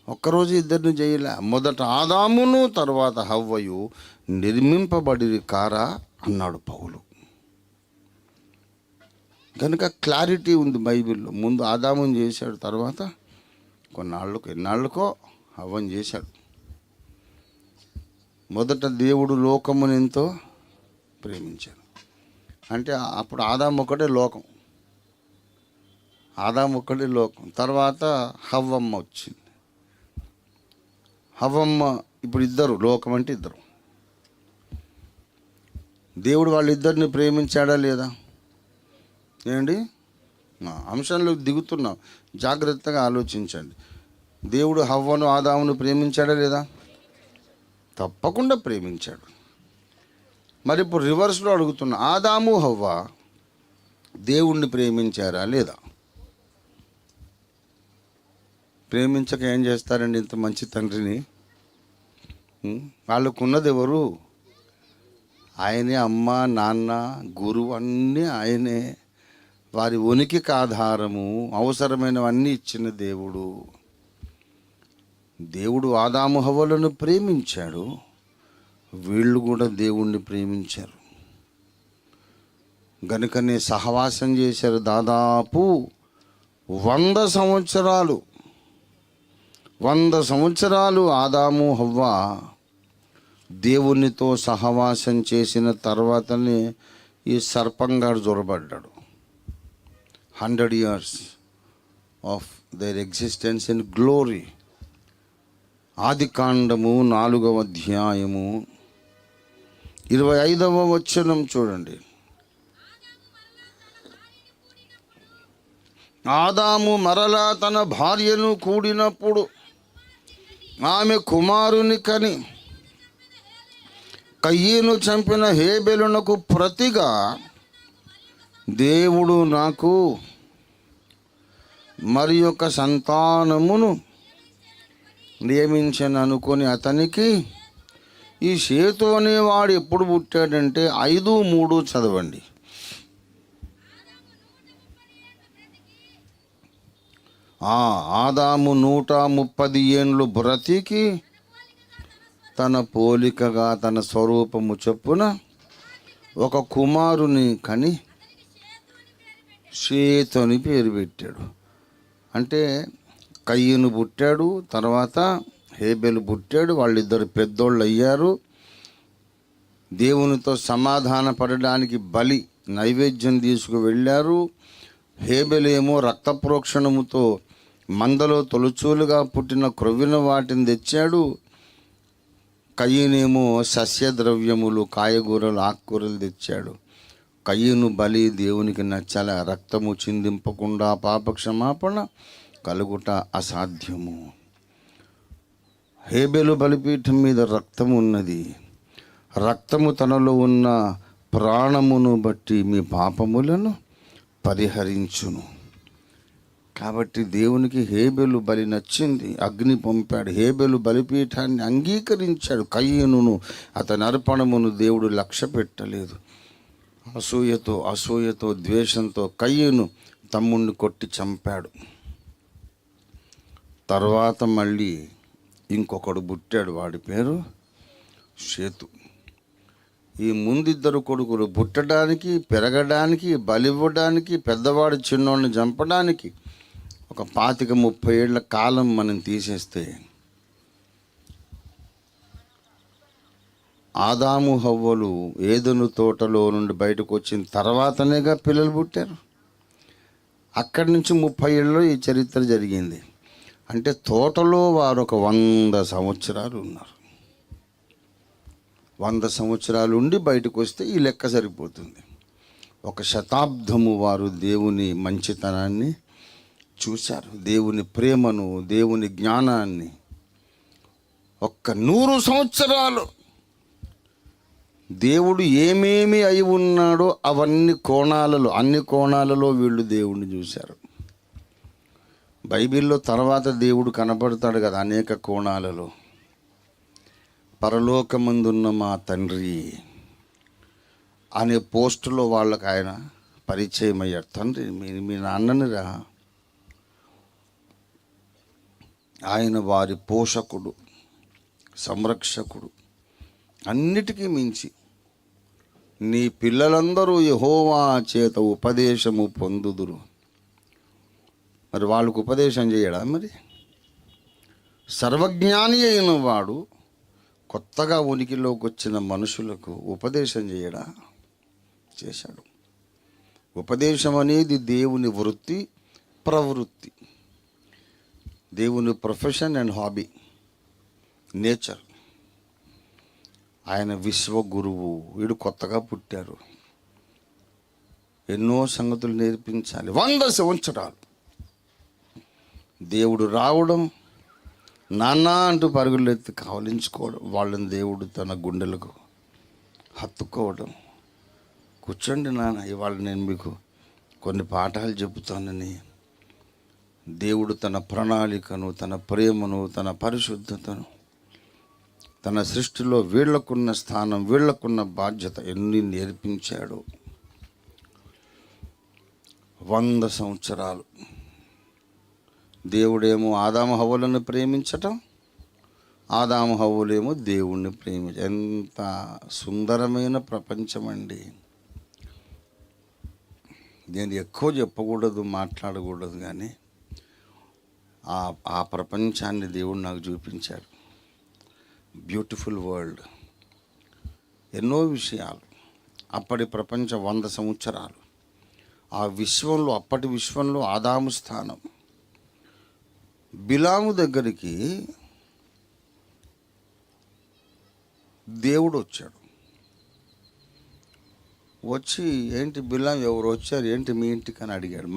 ఒక్కరోజు ఇద్దరిని చేయలే. మొదట ఆదామును తర్వాత హవ్వయు నిర్మింపబడి కారా అన్నాడు పౌలు. కనుక క్లారిటీ ఉంది బైబిల్లో. ముందు ఆదాముని చేశాడు, తర్వాత ఎన్నాళ్ళకో హవ్వని చేశాడు. మొదట దేవుడు లోకమును ఎంతో ప్రేమించాడు. అంటే అప్పుడు ఆదాము ఒక్కడే లోకం, తర్వాత హవ్వమ్మ వచ్చింది. హవ్వమ్మ ఇప్పుడు ఇద్దరు, లోకం అంటే ఇద్దరు. దేవుడు వాళ్ళిద్దరిని ప్రేమించాడా లేదా? ఏంటి అంశంలో దిగుతున్నాం, జాగ్రత్తగా ఆలోచించండి. దేవుడు హవ్వను ఆదామును ప్రేమించాడా లేదా? తప్పకుండా ప్రేమించాడు. మరి ఇప్పుడు రివర్స్లో అడుగుతున్నా, ఆదాము హవ్వ దేవుణ్ణి ప్రేమించారా లేదా? ప్రేమించక ఏం చేస్తారండి ఇంత మంచి తండ్రిని? వాళ్ళకున్నది ఎవరు? ఆయనే. అమ్మ, నాన్న, గురువు అన్నీ ఆయనే. వారి ఉనికికి ఆధారము, అవసరమైనవన్నీ ఇచ్చిన దేవుడు. దేవుడు ఆదాము హవ్వలను ప్రేమించాడు, వీళ్ళు కూడా దేవుణ్ణి ప్రేమించారు. గనుకనే సహవాసం చేశారు. దాదాపు 100 సంవత్సరాలు ఆదాము హవ్వ దేవునితో సహవాసం చేసిన తర్వాతనే ఈ సర్పంగాడు జొరబడ్డాడు. 100 years of their existence in glory. ఆదికాండము 4వ అధ్యాయము 25వ వచనం చూడండి. ఆదాము మరలా తన భార్యను కూడినప్పుడు ఆమె కుమారుని కని కయ్యను చంపిన హేబెలునకు ప్రతిగా దేవుడు నాకు మరి యొక్క సంతానమును నియమించను అనుకొని అతనికి ఈ షేతు అనేవాడు ఎప్పుడు పుట్టాడంటే 5:3 చదవండి. ఆదాము 130 ఏండ్లు బ్రతికి తన పోలికగా తన స్వరూపము చొప్పున ఒక కుమారుని కని షేతు అని పేరు పెట్టాడు. అంటే కయ్యను పుట్టాడు, తర్వాత హేబెలు పుట్టాడు. వాళ్ళిద్దరు పెద్దోళ్ళు అయ్యారు. దేవునితో సమాధాన పడడానికి బలి నైవేద్యం తీసుకువెళ్ళారు. హేబెలేమో రక్త ప్రోక్షణముతో మందలో తొలుచూలుగా పుట్టిన క్రొవ్విన వాటిని తెచ్చాడు. కయ్యనేమో సస్యద్రవ్యములు, కాయగూరలు, ఆకుకూరలు తెచ్చాడు. కయ్యను బలి దేవునికి నచ్చాల. రక్తము చిందింపకుండా పాపక్షమాపణ కలుగుట అసాధ్యము. హేబెలు బలిపీఠం మీద రక్తం ఉన్నది, రక్తము తనలో ఉన్న ప్రాణమును బట్టి మీ పాపములను పరిహరించును. కాబట్టి దేవునికి హేబెలు బలి నచ్చింది, అగ్ని పంపాడు. హేబెలు బలిపీఠాన్ని అంగీకరించాడు. కయ్యనును అతని అర్పణమును దేవుడు లక్ష్య పెట్టలేదు. అసూయతో ద్వేషంతో కయ్యను తమ్ముడిని కొట్టి చంపాడు. తర్వాత మళ్ళీ ఇంకొకడు పుట్టాడు, వాడి పేరు షేతు. ఈ ముందిద్దరు కొడుకులు పుట్టడానికి, పెరగడానికి, బలివ్వడానికి, పెద్దవాడు చిన్నోడిని చంపడానికి ఒక 25-30 ఏళ్ల కాలం మనం తీసేస్తే ఆదాము హవ్వలు ఏదెను తోటలో నుండి బయటకు వచ్చిన తర్వాతనేగా పిల్లలు పుట్టారు. అక్కడి నుంచి 30 ఏళ్ళలో ఈ చరిత్ర జరిగింది. అంటే తోటలో వారు ఒక 100 సంవత్సరాలు ఉన్నారు. 100 సంవత్సరాలు ఉండి బయటకు వస్తే ఈ లెక్క సరిపోతుంది. 1 శతాబ్దము వారు దేవుని మంచితనాన్ని చూశారు, దేవుని ప్రేమను, దేవుని జ్ఞానాన్ని. 100 సంవత్సరాలు దేవుడు ఏమేమి అయి ఉన్నాడో అవన్నీ అన్ని కోణాలలో వీళ్ళు దేవుణ్ణి చూశారు. బైబిల్లో తర్వాత దేవుడు కనపడతాడు కదా అనేక కోణాలలో. పరలోకమందున్న మా తండ్రి అనే పోస్టులో వాళ్ళకి ఆయన పరిచయం అయ్యాడు. తండ్రి మీ నాన్నని రా. ఆయన వారి పోషకుడు, సంరక్షకుడు. అన్నిటికీ మించి నీ పిల్లలందరూ యెహోవా చేత ఉపదేశము పొందుదురు. మరి వాళ్ళకు ఉపదేశం చేయడా? మరి సర్వజ్ఞాని అయిన వాడు కొత్తగా ఉనికిలోకి వచ్చిన మనుషులకు ఉపదేశం చేయడా? చేశాడు. ఉపదేశం అనేది దేవుని వృత్తి, ప్రవృత్తి, దేవుని ప్రొఫెషన్ అండ్ హాబీ, నేచర్. ఆయన విశ్వగురువు. వీడు కొత్తగా పుట్టారు, ఎన్నో సంగతులు నేర్పించాలి. 100 సంవత్సరాలు దేవుడు రావడం, నాన్న అంటూ పరుగులు ఎత్తి కావలించుకోవడం, వాళ్ళని దేవుడు తన గుండెలకు హత్తుకోవడం. కూర్చోండి నాన్న, ఇవాళ నేను మీకు కొన్ని పాఠాలు చెబుతానని దేవుడు తన ప్రణాళికను, తన ప్రేమను, తన పరిశుద్ధతను, తన సృష్టిలో వీళ్లకున్న స్థానం, వీళ్లకున్న బాధ్యత ఎన్ని నేర్పించాడు. 100 సంవత్సరాలు దేవుడేమో ఆదాము హవ్వలను ప్రేమించటం, ఆదాము హవ్వలేమో దేవుణ్ణి ప్రేమించడం. ఎంత సుందరమైన ప్రపంచం అండి. నేను ఎక్కువ చెప్పకూడదు, మాట్లాడకూడదు, కానీ ఆ ప్రపంచాన్ని దేవుడు నాకు చూపించాడు. Beautiful world. ఎన్నో విషయాలు. అప్పటి ప్రపంచం 100 సంవత్సరాలు. ఆ విశ్వంలో, అప్పటి విశ్వంలో ఆదాము స్థానం. బిలాము దగ్గరికి దేవుడు వచ్చాడు. వచ్చి, ఏంటి బిలాం, ఎవరు వచ్చారు, ఏంటి మీ ఇంటికి అని అడిగాడు.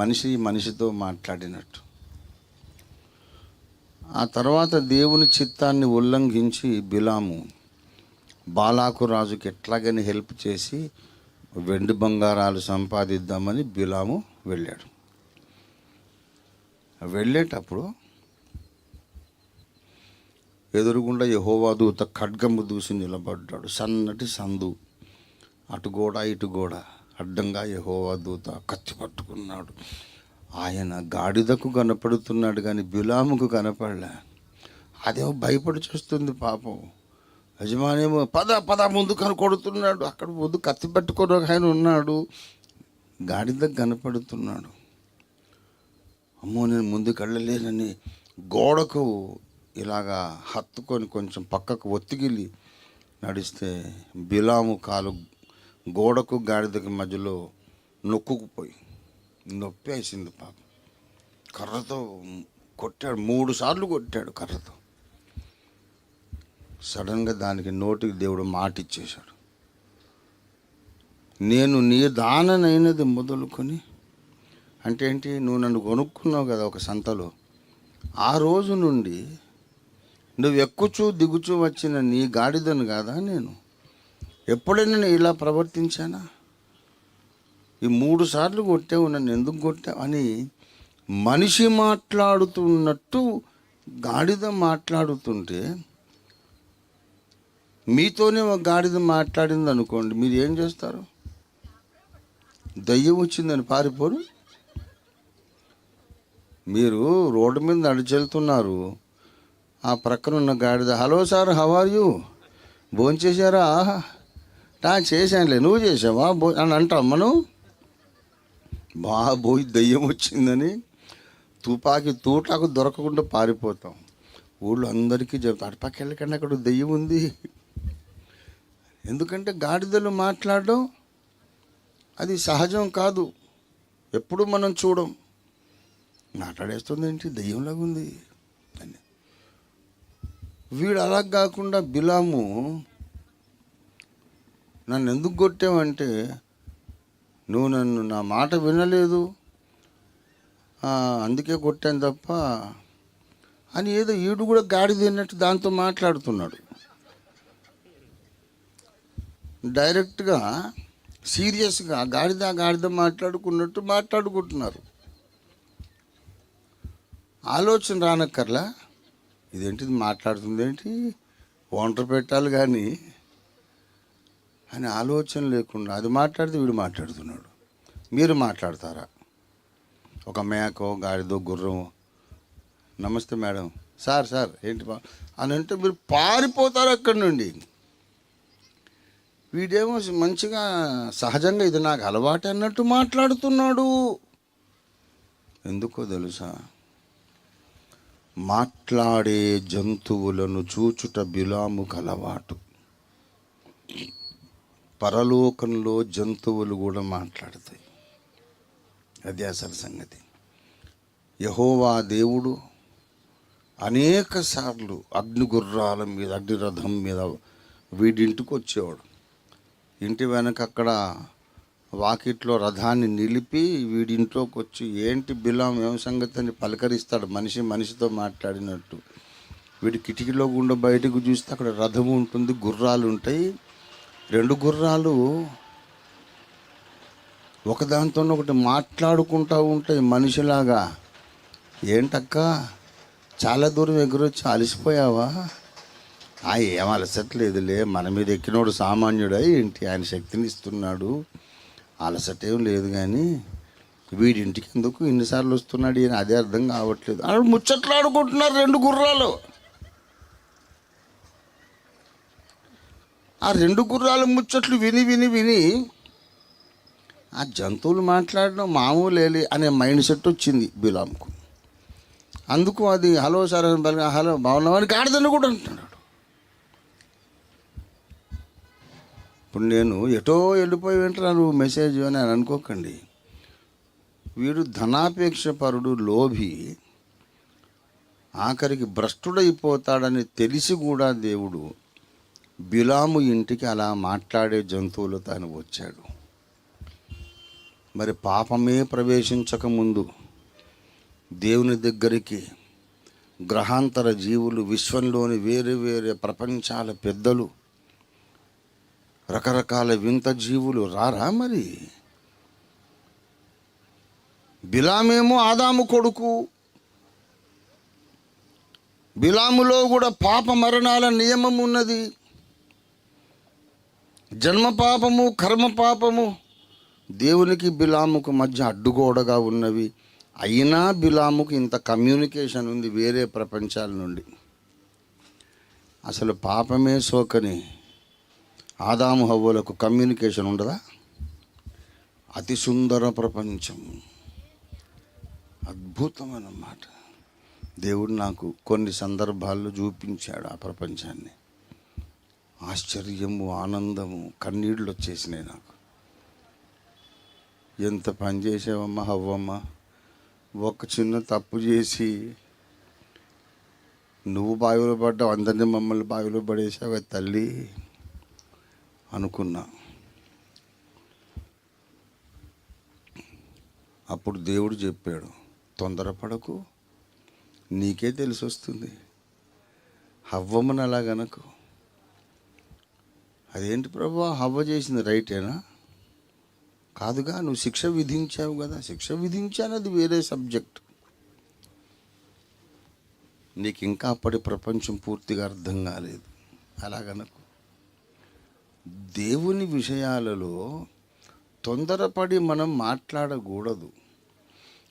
మనిషితో మాట్లాడినట్టు. ఆ తర్వాత దేవుని చిత్తాన్ని ఉల్లంఘించి బిలాము బాలాకు రాజుకి ఎట్లాగని హెల్ప్ చేసి వెండి బంగారాలు సంపాదిద్దామని బిలాము వెళ్ళాడు. వెళ్ళేటప్పుడు ఎదురుగుండా యెహోవా దూత ఖడ్గము దూసి నిలబడ్డాడు. సన్నటి సందు, అటు గోడ ఇటు గోడ, అడ్డంగా యెహోవా దూత కత్తి పట్టుకున్నాడు. ఆయన గాడిదకు కనపడుతున్నాడు కానీ బిలాముకు కనపడలే. అదేమో భయపడి చూస్తుంది పాపం. యజమానేమో పద ముందు కొడుతున్నాడు. అక్కడ ముందు కత్తి పట్టుకొని ఒక ఆయన ఉన్నాడు, గాడిదకు కనపడుతున్నాడు. అమ్మో, నేను ముందుకు వెళ్ళలేనని గోడకు ఇలాగా హత్తుకొని కొంచెం పక్కకు ఒత్తిగిలి నడిస్తే బిలాము కాలు గోడకు గాడిదకి మధ్యలో నొక్కుకుపోయి నొప్పి వేసింది పాపం. కర్రతో కొట్టాడు, 3 సార్లు కొట్టాడు కర్రతో. సడన్గా దానికి నోటికి దేవుడు మాట ఇచ్చేశాడు. నేను నీ దాననైనది మొదలుకొని, అంటే ఏంటి, నువ్వు నన్ను కొనుక్కున్నావు కదా ఒక సంతలో, ఆ రోజు నుండి నువ్వు ఎక్కుచూ దిగుచూ వచ్చిన నీ గాడిదను కాదా నేను, ఎప్పుడైనా నేను ఇలా ప్రవర్తించానా? ఈ 3 సార్లు కొట్టావు, నన్ను ఎందుకు కొట్టావు అని మనిషి మాట్లాడుతున్నట్టు గాడిద మాట్లాడుతుంటే, మీతోనే ఒక గాడిద మాట్లాడింది అనుకోండి, మీరు ఏం చేస్తారు? దయ్యం వచ్చిందని పారిపోరు? మీరు రోడ్డు మీద నడిచెళ్తున్నారు, ఆ ప్రక్కన ఉన్న గాడిద, hello sir how are you, భోంచేశారా? చేశానులే, నువ్వు చేసావా అని అంటాం మనం. బాబోయ్ దయ్యం వచ్చిందని తుపాకి తూటాకు దొరకకుండా పారిపోతాం. ఊళ్ళో అందరికీ చెప్తాం, అటుపక్క వెళ్ళకండి అక్కడ దెయ్యం ఉంది. ఎందుకంటే గాడిదలు మాట్లాడడం అది సహజం కాదు, ఎప్పుడు మనం చూడం. మాట్లాడేస్తుంది ఏంటి, దెయ్యంలాగా ఉంది అని. వీడు అలా కాకుండా బిలాము, నన్ను ఎందుకు కొట్టావంటే, నువ్వు నా మాట వినలేదు అందుకే కొట్టాను తప్ప అని ఏదో ఈడు కూడా గాడిద తిన్నట్టు దాంతో మాట్లాడుతున్నాడు. డైరెక్ట్గా సీరియస్గా గాడిద మాట్లాడుకున్నట్టు మాట్లాడుకుంటున్నారు. ఆలోచన రానక్కర్లా, ఇదేంటిది మాట్లాడుతుంది ఏంటి, ఒంటరి పెట్టాలి కానీ అని ఆలోచన లేకుండా అది మాట్లాడితే వీడు మాట్లాడుతున్నాడు. మీరు మాట్లాడతారా? ఒక మేకో గాడిదో గుర్రం, నమస్తే మేడం, సార్ ఏంటి అని అంటే మీరు పారిపోతారు అక్కడి నుండి. వీడేమో మంచిగా సహజంగా ఇది నాకు అలవాటు అన్నట్టు మాట్లాడుతున్నాడు. ఎందుకో తెలుసా? మాట్లాడే జంతువులను చూచుట బిలాముకు అలవాటు. పరలోకంలో జంతువులు కూడా మాట్లాడతాయి, అది అసలు సంగతి. యెహోవా దేవుడు అనేక సార్లు అగ్నిగుర్రాల మీద, అగ్నిరథం మీద వీడింటికి వచ్చేవాడు. ఇంటి వెనక అక్కడ వాకిట్లో రథాన్ని నిలిపి వీడింట్లోకి వచ్చి, ఏంటి బిలాం ఏం సంగతి అని పలకరిస్తాడు, మనిషితో మాట్లాడినట్టు. వీడి కిటికీలో గుండా బయటకు చూస్తే అక్కడ రథం ఉంటుంది, గుర్రాలు ఉంటాయి. 2 గుర్రాలు ఒకదాంతో ఒకటి మాట్లాడుకుంటూ ఉంటాయి మనిషిలాగా. ఏంటక్క చాలా దూరం ఎగురొచ్చి అలసిపోయావా? ఏం అలసట్లేదులే, మన మీద ఎక్కినోడు సామాన్యుడా ఏంటి, ఆయన శక్తిని ఇస్తున్నాడు, అలసటేం లేదు. కానీ వీడింటికి ఎందుకు ఇన్నిసార్లు వస్తున్నాడు అని అదే అర్థం కావట్లేదు. అక్కడ ముచ్చట్లాడుకుంటున్నారు 2 గుర్రాలు. ఆ 2 గుర్రాల ముచ్చట్లు విని ఆ జంతువులు మాట్లాడడం మామూలేలి అనే మైండ్ సెట్ వచ్చింది బిలాంకు. అందుకు అది హలో సార్ అని హలో బాగున్నామని గాడిదని కూడా అంటున్నాడు. ఇప్పుడు నేను ఎటో వెళ్ళిపోయి వింటున్నాను మెసేజ్ అని అనుకోకండి. వీడు ధనాపేక్ష పరుడు, లోభి, ఆఖరికి భ్రష్టుడైపోతాడని తెలిసి కూడా దేవుడు బిలాము ఇంటికి అలా మాట్లాడే జంతువులతో ఆయన వచ్చాడు. మరి పాపమే ప్రవేశించకముందు దేవుని దగ్గరికి గ్రహాంతర జీవులు, విశ్వంలోని వేరే ప్రపంచాల పెద్దలు, రకరకాల వింత జీవులు రారా? మరి బిలామేమో ఆదాము కొడుకు. బిలాములో కూడా పాప మరణాల నియమం ఉన్నది. జన్మ పాపము, కర్మ పాపము దేవునికి బిలాముకు మధ్య అడ్డుగోడగా ఉన్నవి. అయినా బిలాముకు ఇంత కమ్యూనికేషన్ ఉంది వేరే ప్రపంచాల నుండి. అసలు పాపమే సోకని ఆదాము హవ్వలకు కమ్యూనికేషన్ ఉండదా? అతి సుందర ప్రపంచం, అద్భుతమైన మాట. దేవుడు నాకు కొన్ని సందర్భాల్లో చూపించాడు ఆ ప్రపంచాన్ని. ఆశ్చర్యము, ఆనందము, కన్నీళ్ళు వచ్చేసినాయి నాకు. ఎంత పని చేసావమ్మా హవ్వమ్మ, ఒక చిన్న తప్పు చేసి నువ్వు బావిలో పడ్డావు, అందరినీ మమ్మల్ని బావిలో పడేసావు తల్లి అనుకున్నా. అప్పుడు దేవుడు చెప్పాడు, తొందరపడకు, నీకే తెలిసి వస్తుంది, హవ్వమ్మను అలాగనకు అదేంటి ప్రభు, హవ్వ చేసింది రైటేనా? కాదుగా, నువ్వు శిక్ష విధించావు కదా. శిక్ష విధించాను, అది వేరే సబ్జెక్ట్. నీకు ఇంకా అప్పటి ప్రపంచం పూర్తిగా అర్థం కాలేదు. అలాగనకు. దేవుని విషయాలలో తొందరపడి మనం మాట్లాడకూడదు.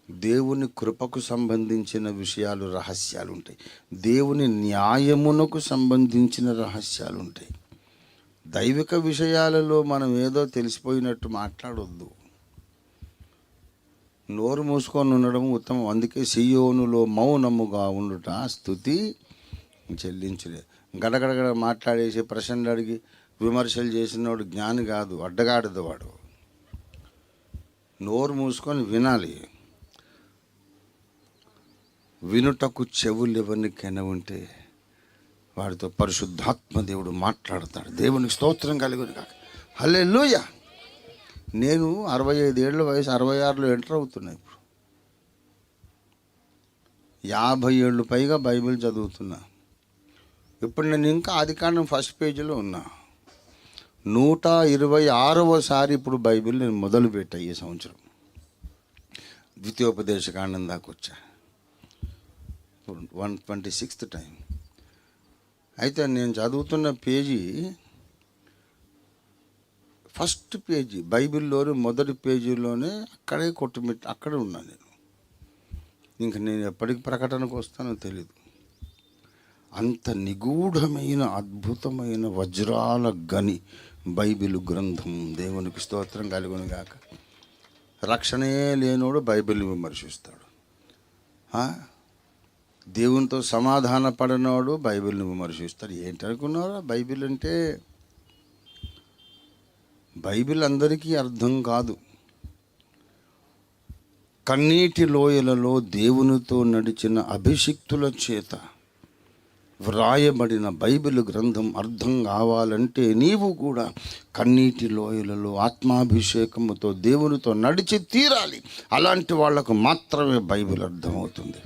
దేవుని కృపకు సంబంధించిన విషయాలు, రహస్యాలు ఉంటాయి. దేవుని న్యాయమునకు సంబంధించిన రహస్యాలు ఉంటాయి. దైవిక విషయాలలో మనం ఏదో తెలిసిపోయినట్టు మాట్లాడొద్దు. నోరు మూసుకొని ఉండడం ఉత్తమం. అందుకే సియోనులో మౌనముగా ఉండుట స్తుతి చెల్లించులే. గడగడగడ మాట్లాడేసి ప్రశ్నలు అడిగి విమర్శలు చేసినవాడు జ్ఞాని కాదు, అడ్డగాడిద వాడు. నోరు మూసుకొని వినాలి. వినుటకు చెవులు ఎవరికైనా ఉంటే వాడితో పరిశుద్ధాత్మ దేవుడు మాట్లాడతాడు. దేవునికి స్తోత్రం కలుగును కాక. హల్లెలూయా. నేను 65 ఏళ్ళ వయసు, 66లో ఎంటర్ అవుతున్నా. ఇప్పుడు 50 ఏళ్ళు పైగా బైబిల్ చదువుతున్నా. ఇప్పుడు నేను ఇంకా ఆదికాండం ఫస్ట్ పేజీలో ఉన్నా. 126వ ఇప్పుడు బైబిల్ నేను మొదలుపెట్టా ఈ సంవత్సరం. ద్వితీయోపదేశకాండం దాకా వచ్చా. 126th time. అయితే నేను చదువుతున్న పేజీ ఫస్ట్ పేజీ, బైబిల్లోని మొదటి పేజీలోనే అక్కడే అక్కడే ఉన్నాను నేను. ఇంక నేను ఎప్పటికి ప్రకటనకు వస్తానో తెలీదు. అంత నిగూఢమైన అద్భుతమైన వజ్రాల గని బైబిల్ గ్రంథం. దేవునికి స్తోత్రం కలుగును గాక. రక్షణే లేనోడు బైబిల్ని విమర్శిస్తాడు. దేవునితో సమాధాన పడినోడు బైబిల్ని విమర్శిస్తాడు. ఏంటనుకున్నారా బైబిల్ అంటే? బైబిల్ అందరికీ అర్థం కాదు. కన్నీటి లోయలలో దేవునితో నడిచిన అభిషిక్తుల చేత వ్రాయబడిన బైబిల్ గ్రంథం అర్థం కావాలంటే నీవు కూడా కన్నీటి లోయలలో ఆత్మాభిషేకముతో దేవునితో నడిచి తీరాలి. అలాంటి వాళ్లకు మాత్రమే బైబిల్ అర్థమవుతుంది.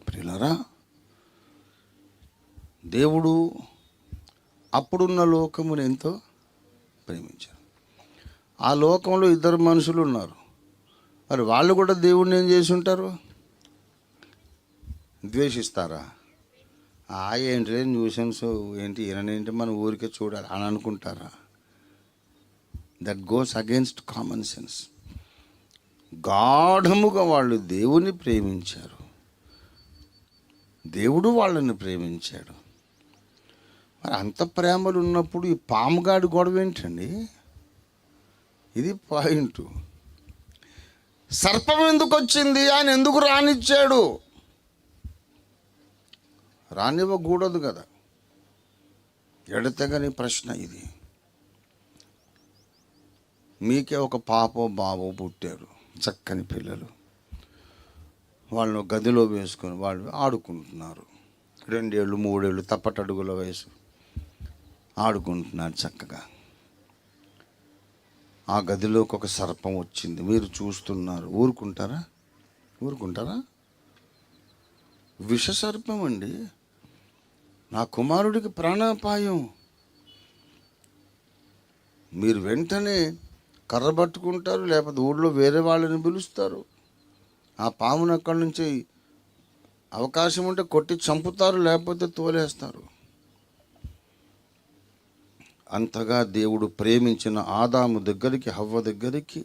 ప్రియులారా, దేవుడు అప్పుడున్న లోకమును ఎంతో ప్రేమించారు. ఆ లోకంలో 2 మనుషులు ఉన్నారు. మరి వాళ్ళు కూడా దేవుడిని ఏం చేసి ఉంటారు? ద్వేషిస్తారా? ఏంటి న్యూసెన్స్, ఏంటి ఈయనేంటి మన ఊరికే చూడాలి అని అనుకుంటారా? That goes against common sense. గాఢముగా వాళ్ళు దేవుని ప్రేమించారు. దేవుడు వాళ్ళని ప్రేమించాడు. మరి అంత ప్రేమలు ఉన్నప్పుడు ఈ పాముగాడి గొడవ ఏంటండి? ఇది పాయింట్. సర్పం ఎందుకు వచ్చింది? ఆయన ఎందుకు రానిచ్చాడు? రానివ్వకూడదు కదా. ఎడతెగని ప్రశ్న ఇది. మీకే ఒక పాపో బాబో పుట్టారు, చక్కని పిల్లలు. వాళ్ళను గదిలో వేసుకొని వాళ్ళు ఆడుకుంటున్నారు. 2 ఏళ్ళు 3 ఏళ్ళు తప్పటడుగుల వయసు ఆడుకుంటున్నారు చక్కగా. ఆ గదిలోకి ఒక సర్పం వచ్చింది. మీరు చూస్తున్నారు. ఊరుకుంటారా? విష సర్పం అండి. నా కుమారుడికి ప్రాణాపాయం. మీరు వెంటనే కర్ర పట్టుకుంటారు, లేకపోతే ఊళ్ళో వేరే వాళ్ళని పిలుస్తారు. ఆ పామును అక్కడి నుంచి అవకాశం ఉంటే కొట్టి చంపుతారు, లేకపోతే తోలేస్తారు. అంతగా దేవుడు ప్రేమించిన ఆదాము దగ్గరికి, హవ్వ దగ్గరికి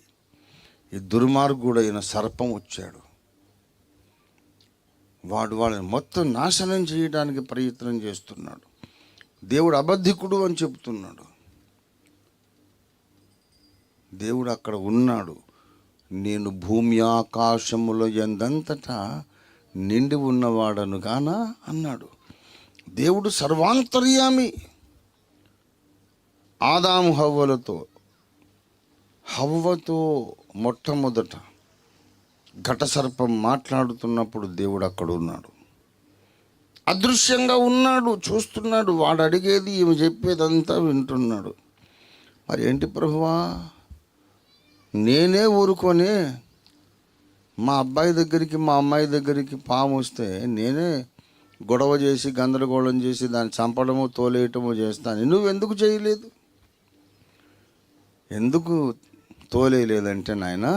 ఈ దుర్మార్గుడైన సర్పం వచ్చాడు. వాడు వాళ్ళని మొత్తం నాశనం చేయడానికి ప్రయత్నం చేస్తున్నాడు. దేవుడు అబద్ధికుడు అని చెప్తున్నాడు. దేవుడు అక్కడ ఉన్నాడు. నేను భూమి ఆకాశముల యందంతటా నిండి ఉన్నవాడను గానా అన్నాడు. దేవుడు సర్వాంతర్యామి. ఆదాము హవ్వతో మొట్టమొదట ఘటసర్పం మాట్లాడుతున్నప్పుడు దేవుడు అక్కడ ఉన్నాడు. అదృశ్యంగా ఉన్నాడు, చూస్తున్నాడు. వాడు అడిగేది ఈమె చెప్పేదంతా వింటున్నాడు. మరి ఏంటి ప్రభువా, నేనే ఊరుకొని మా అబ్బాయి దగ్గరికి మా అమ్మాయి దగ్గరికి పాము వస్తే నేనే గొడవ చేసి గందరగోళం చేసి దాన్ని చంపడము తోలేయటము చేస్తాను. నువ్వెందుకు చేయలేదు? ఎందుకు తోలేయలేదంటే, నాయన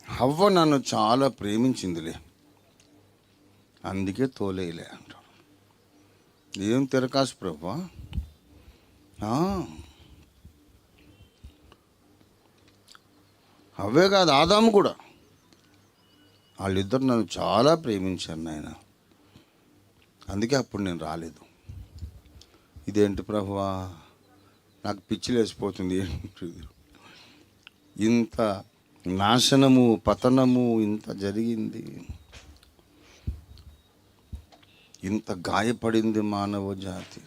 హవ్వ నన్ను చాలా ప్రేమించిందిలే, అందుకే తోలేయలే అంటాడు. ఏం తిరకాసు ప్రభా? హవ్వే కాదు, ఆదాము కూడా, వాళ్ళిద్దరు నన్ను చాలా ప్రేమించారు నాయన, అందుకే అప్పుడు నేను రాలేదు. ఇదేంటి ప్రభువా, నాకు పిచ్చిలేసిపోతుంది. ఇంత నాశనము, పతనము ఇంత జరిగింది, ఇంత గాయపడింది మానవ జాతి,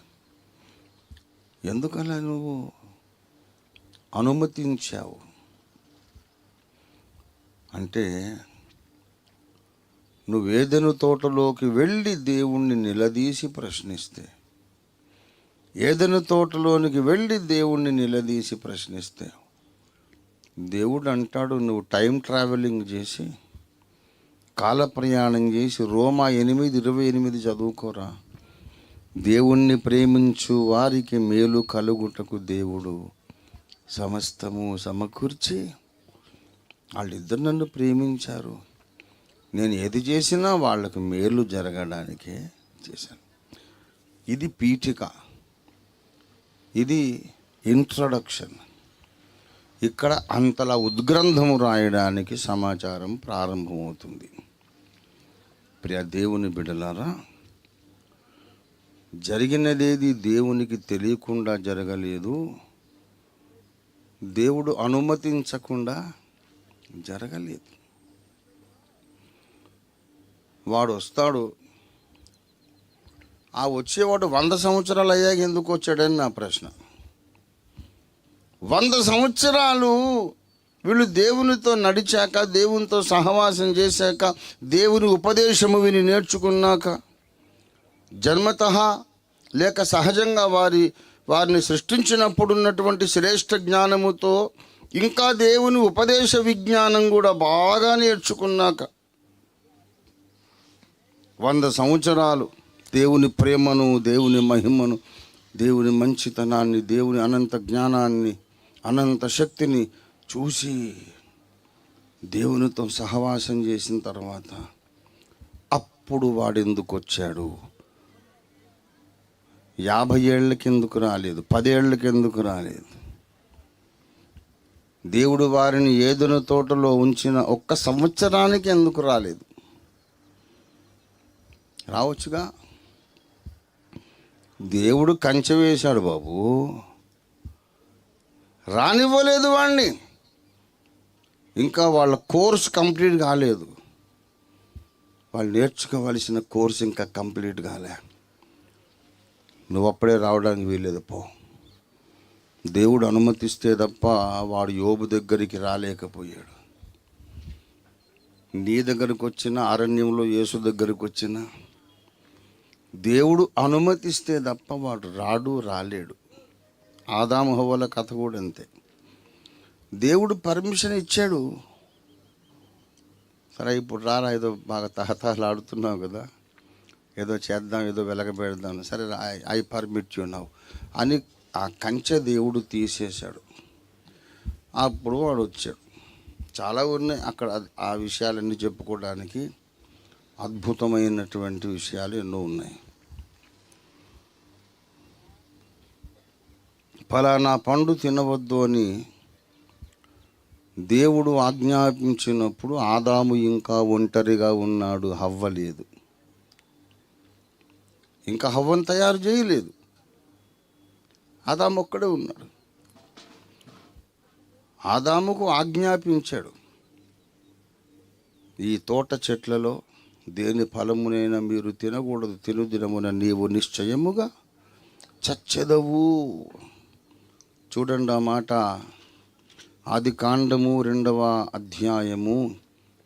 ఎందుకలా నువ్వు అనుమతించావు అంటే, నువ్వు ఏదెను తోటలోకి వెళ్ళి దేవుణ్ణి నిలదీసి ప్రశ్నిస్తే, ఏదెను తోటలోనికి వెళ్ళి దేవుణ్ణి నిలదీసి ప్రశ్నిస్తే, దేవుడు అంటాడు, నువ్వు టైం ట్రావెలింగ్ చేసి, కాల ప్రయాణం చేసి రోమా 8:28 చదువుకోరా. దేవుణ్ణి ప్రేమించు వారికి మేలు కలుగుటకు దేవుడు సమస్తము సమకూర్చి, వాళ్ళిద్దరు నన్ను ప్రేమించారు, నేను ఏది చేసినా వాళ్ళకు మేలు జరగడానికే చేశాను. ఇది పీఠిక, ఇది ఇంట్రడక్షన్. ఇక్కడ అంతలా ఉద్గ్రంథము రాయడానికి సమాచారం ప్రారంభమవుతుంది. ప్రియ దేవుని బిడ్డలారా, జరిగినదేది దేవునికి తెలియకుండా జరగలేదు, దేవుడు అనుమతించకుండా జరగలేదు. వాడు వస్తాడు, ఆ వచ్చేవాడు 100 సంవత్సరాలు అయ్యాక ఎందుకు వచ్చాడని నా ప్రశ్న. 100 సంవత్సరాలు వీళ్ళు దేవునితో నడిచాక, దేవునితో సహవాసం చేశాక, దేవుని ఉపదేశము విని నేర్చుకున్నాక, జన్మతః లేక సహజంగా వారిని సృష్టించినప్పుడు ఉన్నటువంటి శ్రేష్ఠ జ్ఞానముతో, ఇంకా దేవుని ఉపదేశ విజ్ఞానం కూడా బాగా నేర్చుకున్నాక, 100 సంవత్సరాలు దేవుని ప్రేమను, దేవుని మహిమను, దేవుని మంచితనాన్ని, దేవుని అనంత జ్ఞానాన్ని, అనంత శక్తిని చూసి దేవునితో సహవాసం చేసిన తర్వాత అప్పుడు వాడెందుకు వచ్చాడు? 50 ఏళ్ళకి ఎందుకు రాలేదు? 10 ఏళ్ళకి ఎందుకు రాలేదు? దేవుడు వారిని ఏదెను తోటలో ఉంచిన 1 సంవత్సరానికి ఎందుకు రాలేదు? రావచ్చుగా. దేవుడు కంచె వేశాడు బాబు, రానివ్వలేదు వాడిని. ఇంకా వాళ్ళ కోర్స్ కంప్లీట్ కాలేదు, వాళ్ళు నేర్చుకోవలసిన కోర్స్ ఇంకా కంప్లీట్ కాలే. నువ్వు అప్పుడే రావడానికి వీల్లేదు, పో. దేవుడు అనుమతిస్తే తప్ప వాడు యోబు దగ్గరికి రాలేకపోయాడు. నీ దగ్గరకు వచ్చిన, అరణ్యంలో యేసు దగ్గరకు వచ్చిన, దేవుడు అనుమతిస్తే తప్ప వాడు రాలేడు. ఆదాము హవ్వల కథ కూడా అంతే. దేవుడు పర్మిషన్ ఇచ్చాడు, సరే ఇప్పుడు రారా, ఏదో బాగా తహతహలాడుతున్నావు కదా, ఏదో చేద్దాం, ఏదో వెలగబెడదాం, సరే ఐ పర్మిట్ యు నౌ అని ఆ కంచె దేవుడు తీసేశాడు. అప్పుడు వాడు వచ్చాడు. చాలా ఉన్నాయి అక్కడ, ఆ విషయాలన్నీ చెప్పుకోవడానికి అద్భుతమైనటువంటి విషయాలు ఎన్నో ఉన్నాయి. ఫలానా పండు తినవద్దు అని దేవుడు ఆజ్ఞాపించినప్పుడు ఆదాము ఇంకా ఒంటరిగా ఉన్నాడు, హవ్వ లేదు. ఇంకా హవ్వను తయారు చేయలేదు, ఆదాము ఒక్కడే ఉన్నాడు. ఆదాముకు ఆజ్ఞాపించాడు, ఈ తోట చెట్లలో దేని ఫలమునైనా మీరు తినకూడదు, తినుదినమున నీవు నిశ్చయముగా చచ్చెదవు. చూడండి ఆ మాట, ఆదికాండము 2వ అధ్యాయము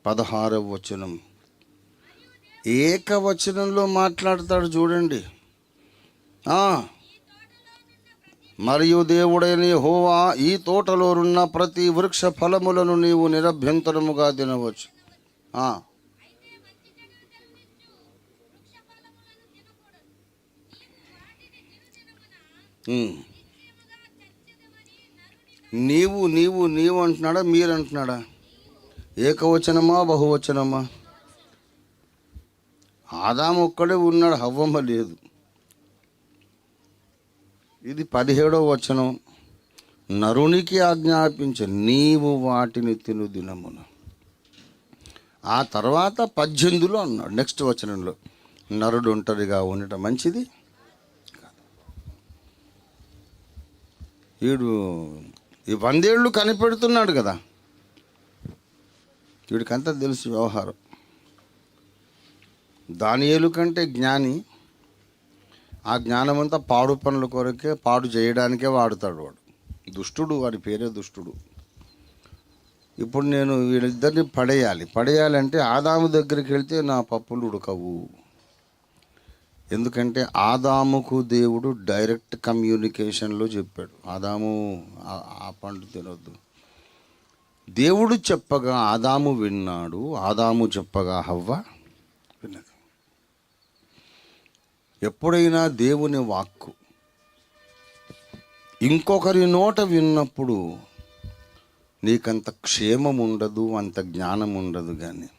16వ వచనం. ఏకవచనంలో మాట్లాడతాడు చూడండి. మరియు దేవుడైన యెహోవా, ఈ తోటలో ఉన్న ప్రతి వృక్ష ఫలములను నీవు నిరభ్యంతరముగా తినవచ్చు. నీవు నీవు నీవు అంటున్నాడా, మీరు అంటున్నాడా? ఏకవచనమా బహువచనమా? ఆదాము ఒక్కడే ఉన్నాడు, హవ్వమ్మ లేదు. ఇది 17వ వచనం. నరునికి ఆజ్ఞాపించ నీవు వాటిని తిను దినమున. ఆ తర్వాత 18లో అన్నాడు, నెక్స్ట్ వచనంలో, నరుడు ఒంటరిగా ఉండటం మంచిది. వీడు ఈ 100 ఏళ్ళు కనిపెడుతున్నాడు కదా, వీడికంతా తెలుసు వ్యవహారం. దానియేలు కంటే జ్ఞాని. ఆ జ్ఞానమంతా పాడు పనుల కొరకే, పాడు చేయడానికే వాడుతాడు వాడు. దుష్టుడు, వాడి పేరే దుష్టుడు. ఇప్పుడు నేను వీళ్ళిద్దరిని పడేయాలంటే ఆదాము దగ్గరికి వెళ్తే నా పప్పులు ఉడకవు. ఎందుకంటే ఆదాముకు దేవుడు డైరెక్ట్ కమ్యూనికేషన్లో చెప్పాడు, ఆదాము ఆ పండు తినొద్దు. దేవుడు చెప్పగా ఆదాము విన్నాడు, ఆదాము చెప్పగా హవ్వ విన్నది. ఎప్పుడైనా దేవుని వాక్కు ఇంకొకరి నోట విన్నప్పుడు నీకంత క్షేమం ఉండదు, అంత జ్ఞానం ఉండదు. కానీ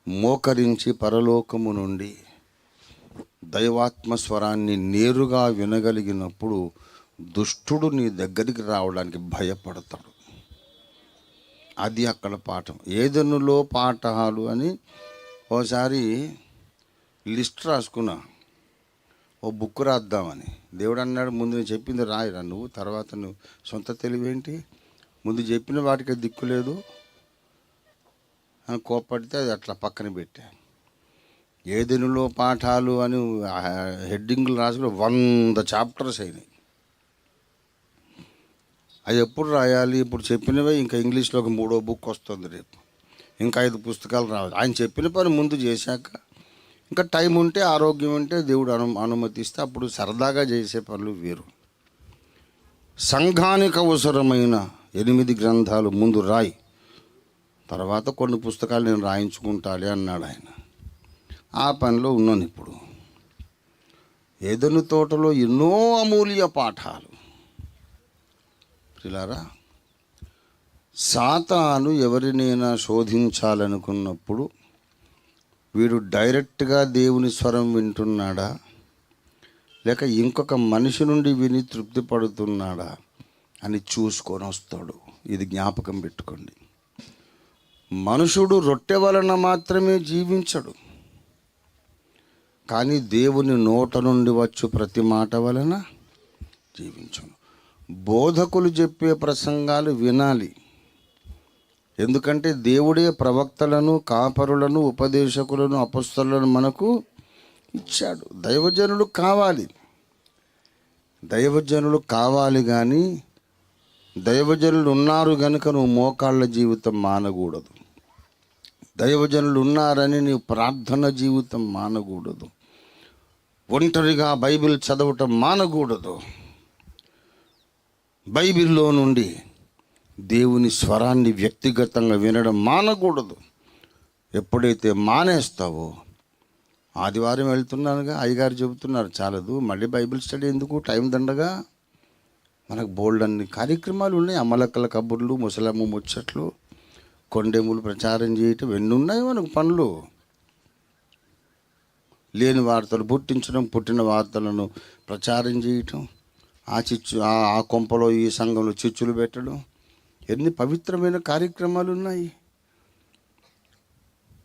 మోకరించి పరలోకము నుండి దైవాత్మస్వరాన్ని నేరుగా వినగలిగినప్పుడు దుష్టుడు నీ దగ్గరికి రావడానికి భయపడతాడు. అది అక్కడ పాఠం. ఏదెనులో పాఠాలు అని ఓసారి లిస్ట్ రాసుకున్నా, ఓ బుక్ రాద్దామని. దేవుడు అన్నాడు, ముందు నేను చెప్పింది రాయిరా నువ్వు, తర్వాత నువ్వు సొంత తెలివేంటి, ముందు చెప్పిన వాటికి దిక్కు లేదు అని కోప్పడితే అది అట్లా పక్కన పెట్టా. ఏదెనులో పాఠాలు అని హెడ్డింగ్లు రాసుకుని 100 చాప్టర్స్ అయినాయి. అది ఎప్పుడు రాయాలి? ఇప్పుడు చెప్పినవే ఇంకా ఇంగ్లీష్లో ఒక 3వ బుక్ వస్తుంది, రేపు ఇంకా 5 పుస్తకాలు రావాలి. ఆయన చెప్పిన పని ముందు చేశాక ఇంకా టైం ఉంటే, ఆరోగ్యం ఉంటే, దేవుడు అనుమతిస్తే అప్పుడు సరదాగా చేసే పనులు వేరు. సంఘానికి అవసరమైన 8 గ్రంథాలు ముందు రాయి, తర్వాత కొన్ని పుస్తకాలు నేను రాయించుకుంటాలే అన్నాడు ఆయన. ఆ పనిలో ఉన్నాను ఇప్పుడు. ఏదెను తోటలో ఎన్నో అమూల్య పాఠాలు. పిల్లారా, సాతాను ఎవరినైనా శోధించాలనుకున్నప్పుడు వీడు డైరెక్ట్గా దేవుని స్వరం వింటున్నాడా, లేక ఇంకొక మనిషి నుండి విని తృప్తి పడుతున్నాడా అని చూసుకొని వస్తాడు. ఇది జ్ఞాపకం పెట్టుకోండి. మనుషుడు రొట్టె వలన మాత్రమే జీవించడు, కానీ దేవుని నోట నుండి వచ్చు ప్రతి మాట వలన జీవించును. బోధకులు చెప్పే ప్రసంగాలు వినాలి. ఎందుకంటే దేవుడే ప్రవక్తలను, కాపరులను, ఉపదేశకులను, అపొస్తలులను మనకు ఇచ్చాడు. దైవజనులు కావాలి కానీ దైవజనులు ఉన్నారు కనుక నువ్వు మోకాళ్ళ జీవితం మానకూడదు. దైవజనులు ఉన్నారని నీవు ప్రార్థన జీవితం మానకూడదు. ఒంటరిగా బైబిల్ చదవటం మానకూడదు. బైబిల్లో నుండి దేవుని స్వరాన్ని వ్యక్తిగతంగా వినడం మానకూడదు. ఎప్పుడైతే మానేస్తావో, ఆదివారం వెళ్తున్నానుగా, అయ్యగారు చెబుతున్నారు చాలదు, మళ్ళీ బైబిల్ స్టడీ ఎందుకు, టైం దండగా, మనకు బోల్డ్ అన్ని కార్యక్రమాలు ఉన్నాయి. అమలక్కల కబుర్లు, ముసలమ్మ ముచ్చట్లు, కొండెములు ప్రచారం చేయటం, ఎన్ని ఉన్నాయి మనకు పనులు. లేని వార్తలు పుట్టించడం, పుట్టిన వార్తలను ప్రచారం చేయటం, ఆ కొంపలో ఈ సంఘంలో చిచ్చులు పెట్టడం, ఎన్ని పవిత్రమైన కార్యక్రమాలు ఉన్నాయి.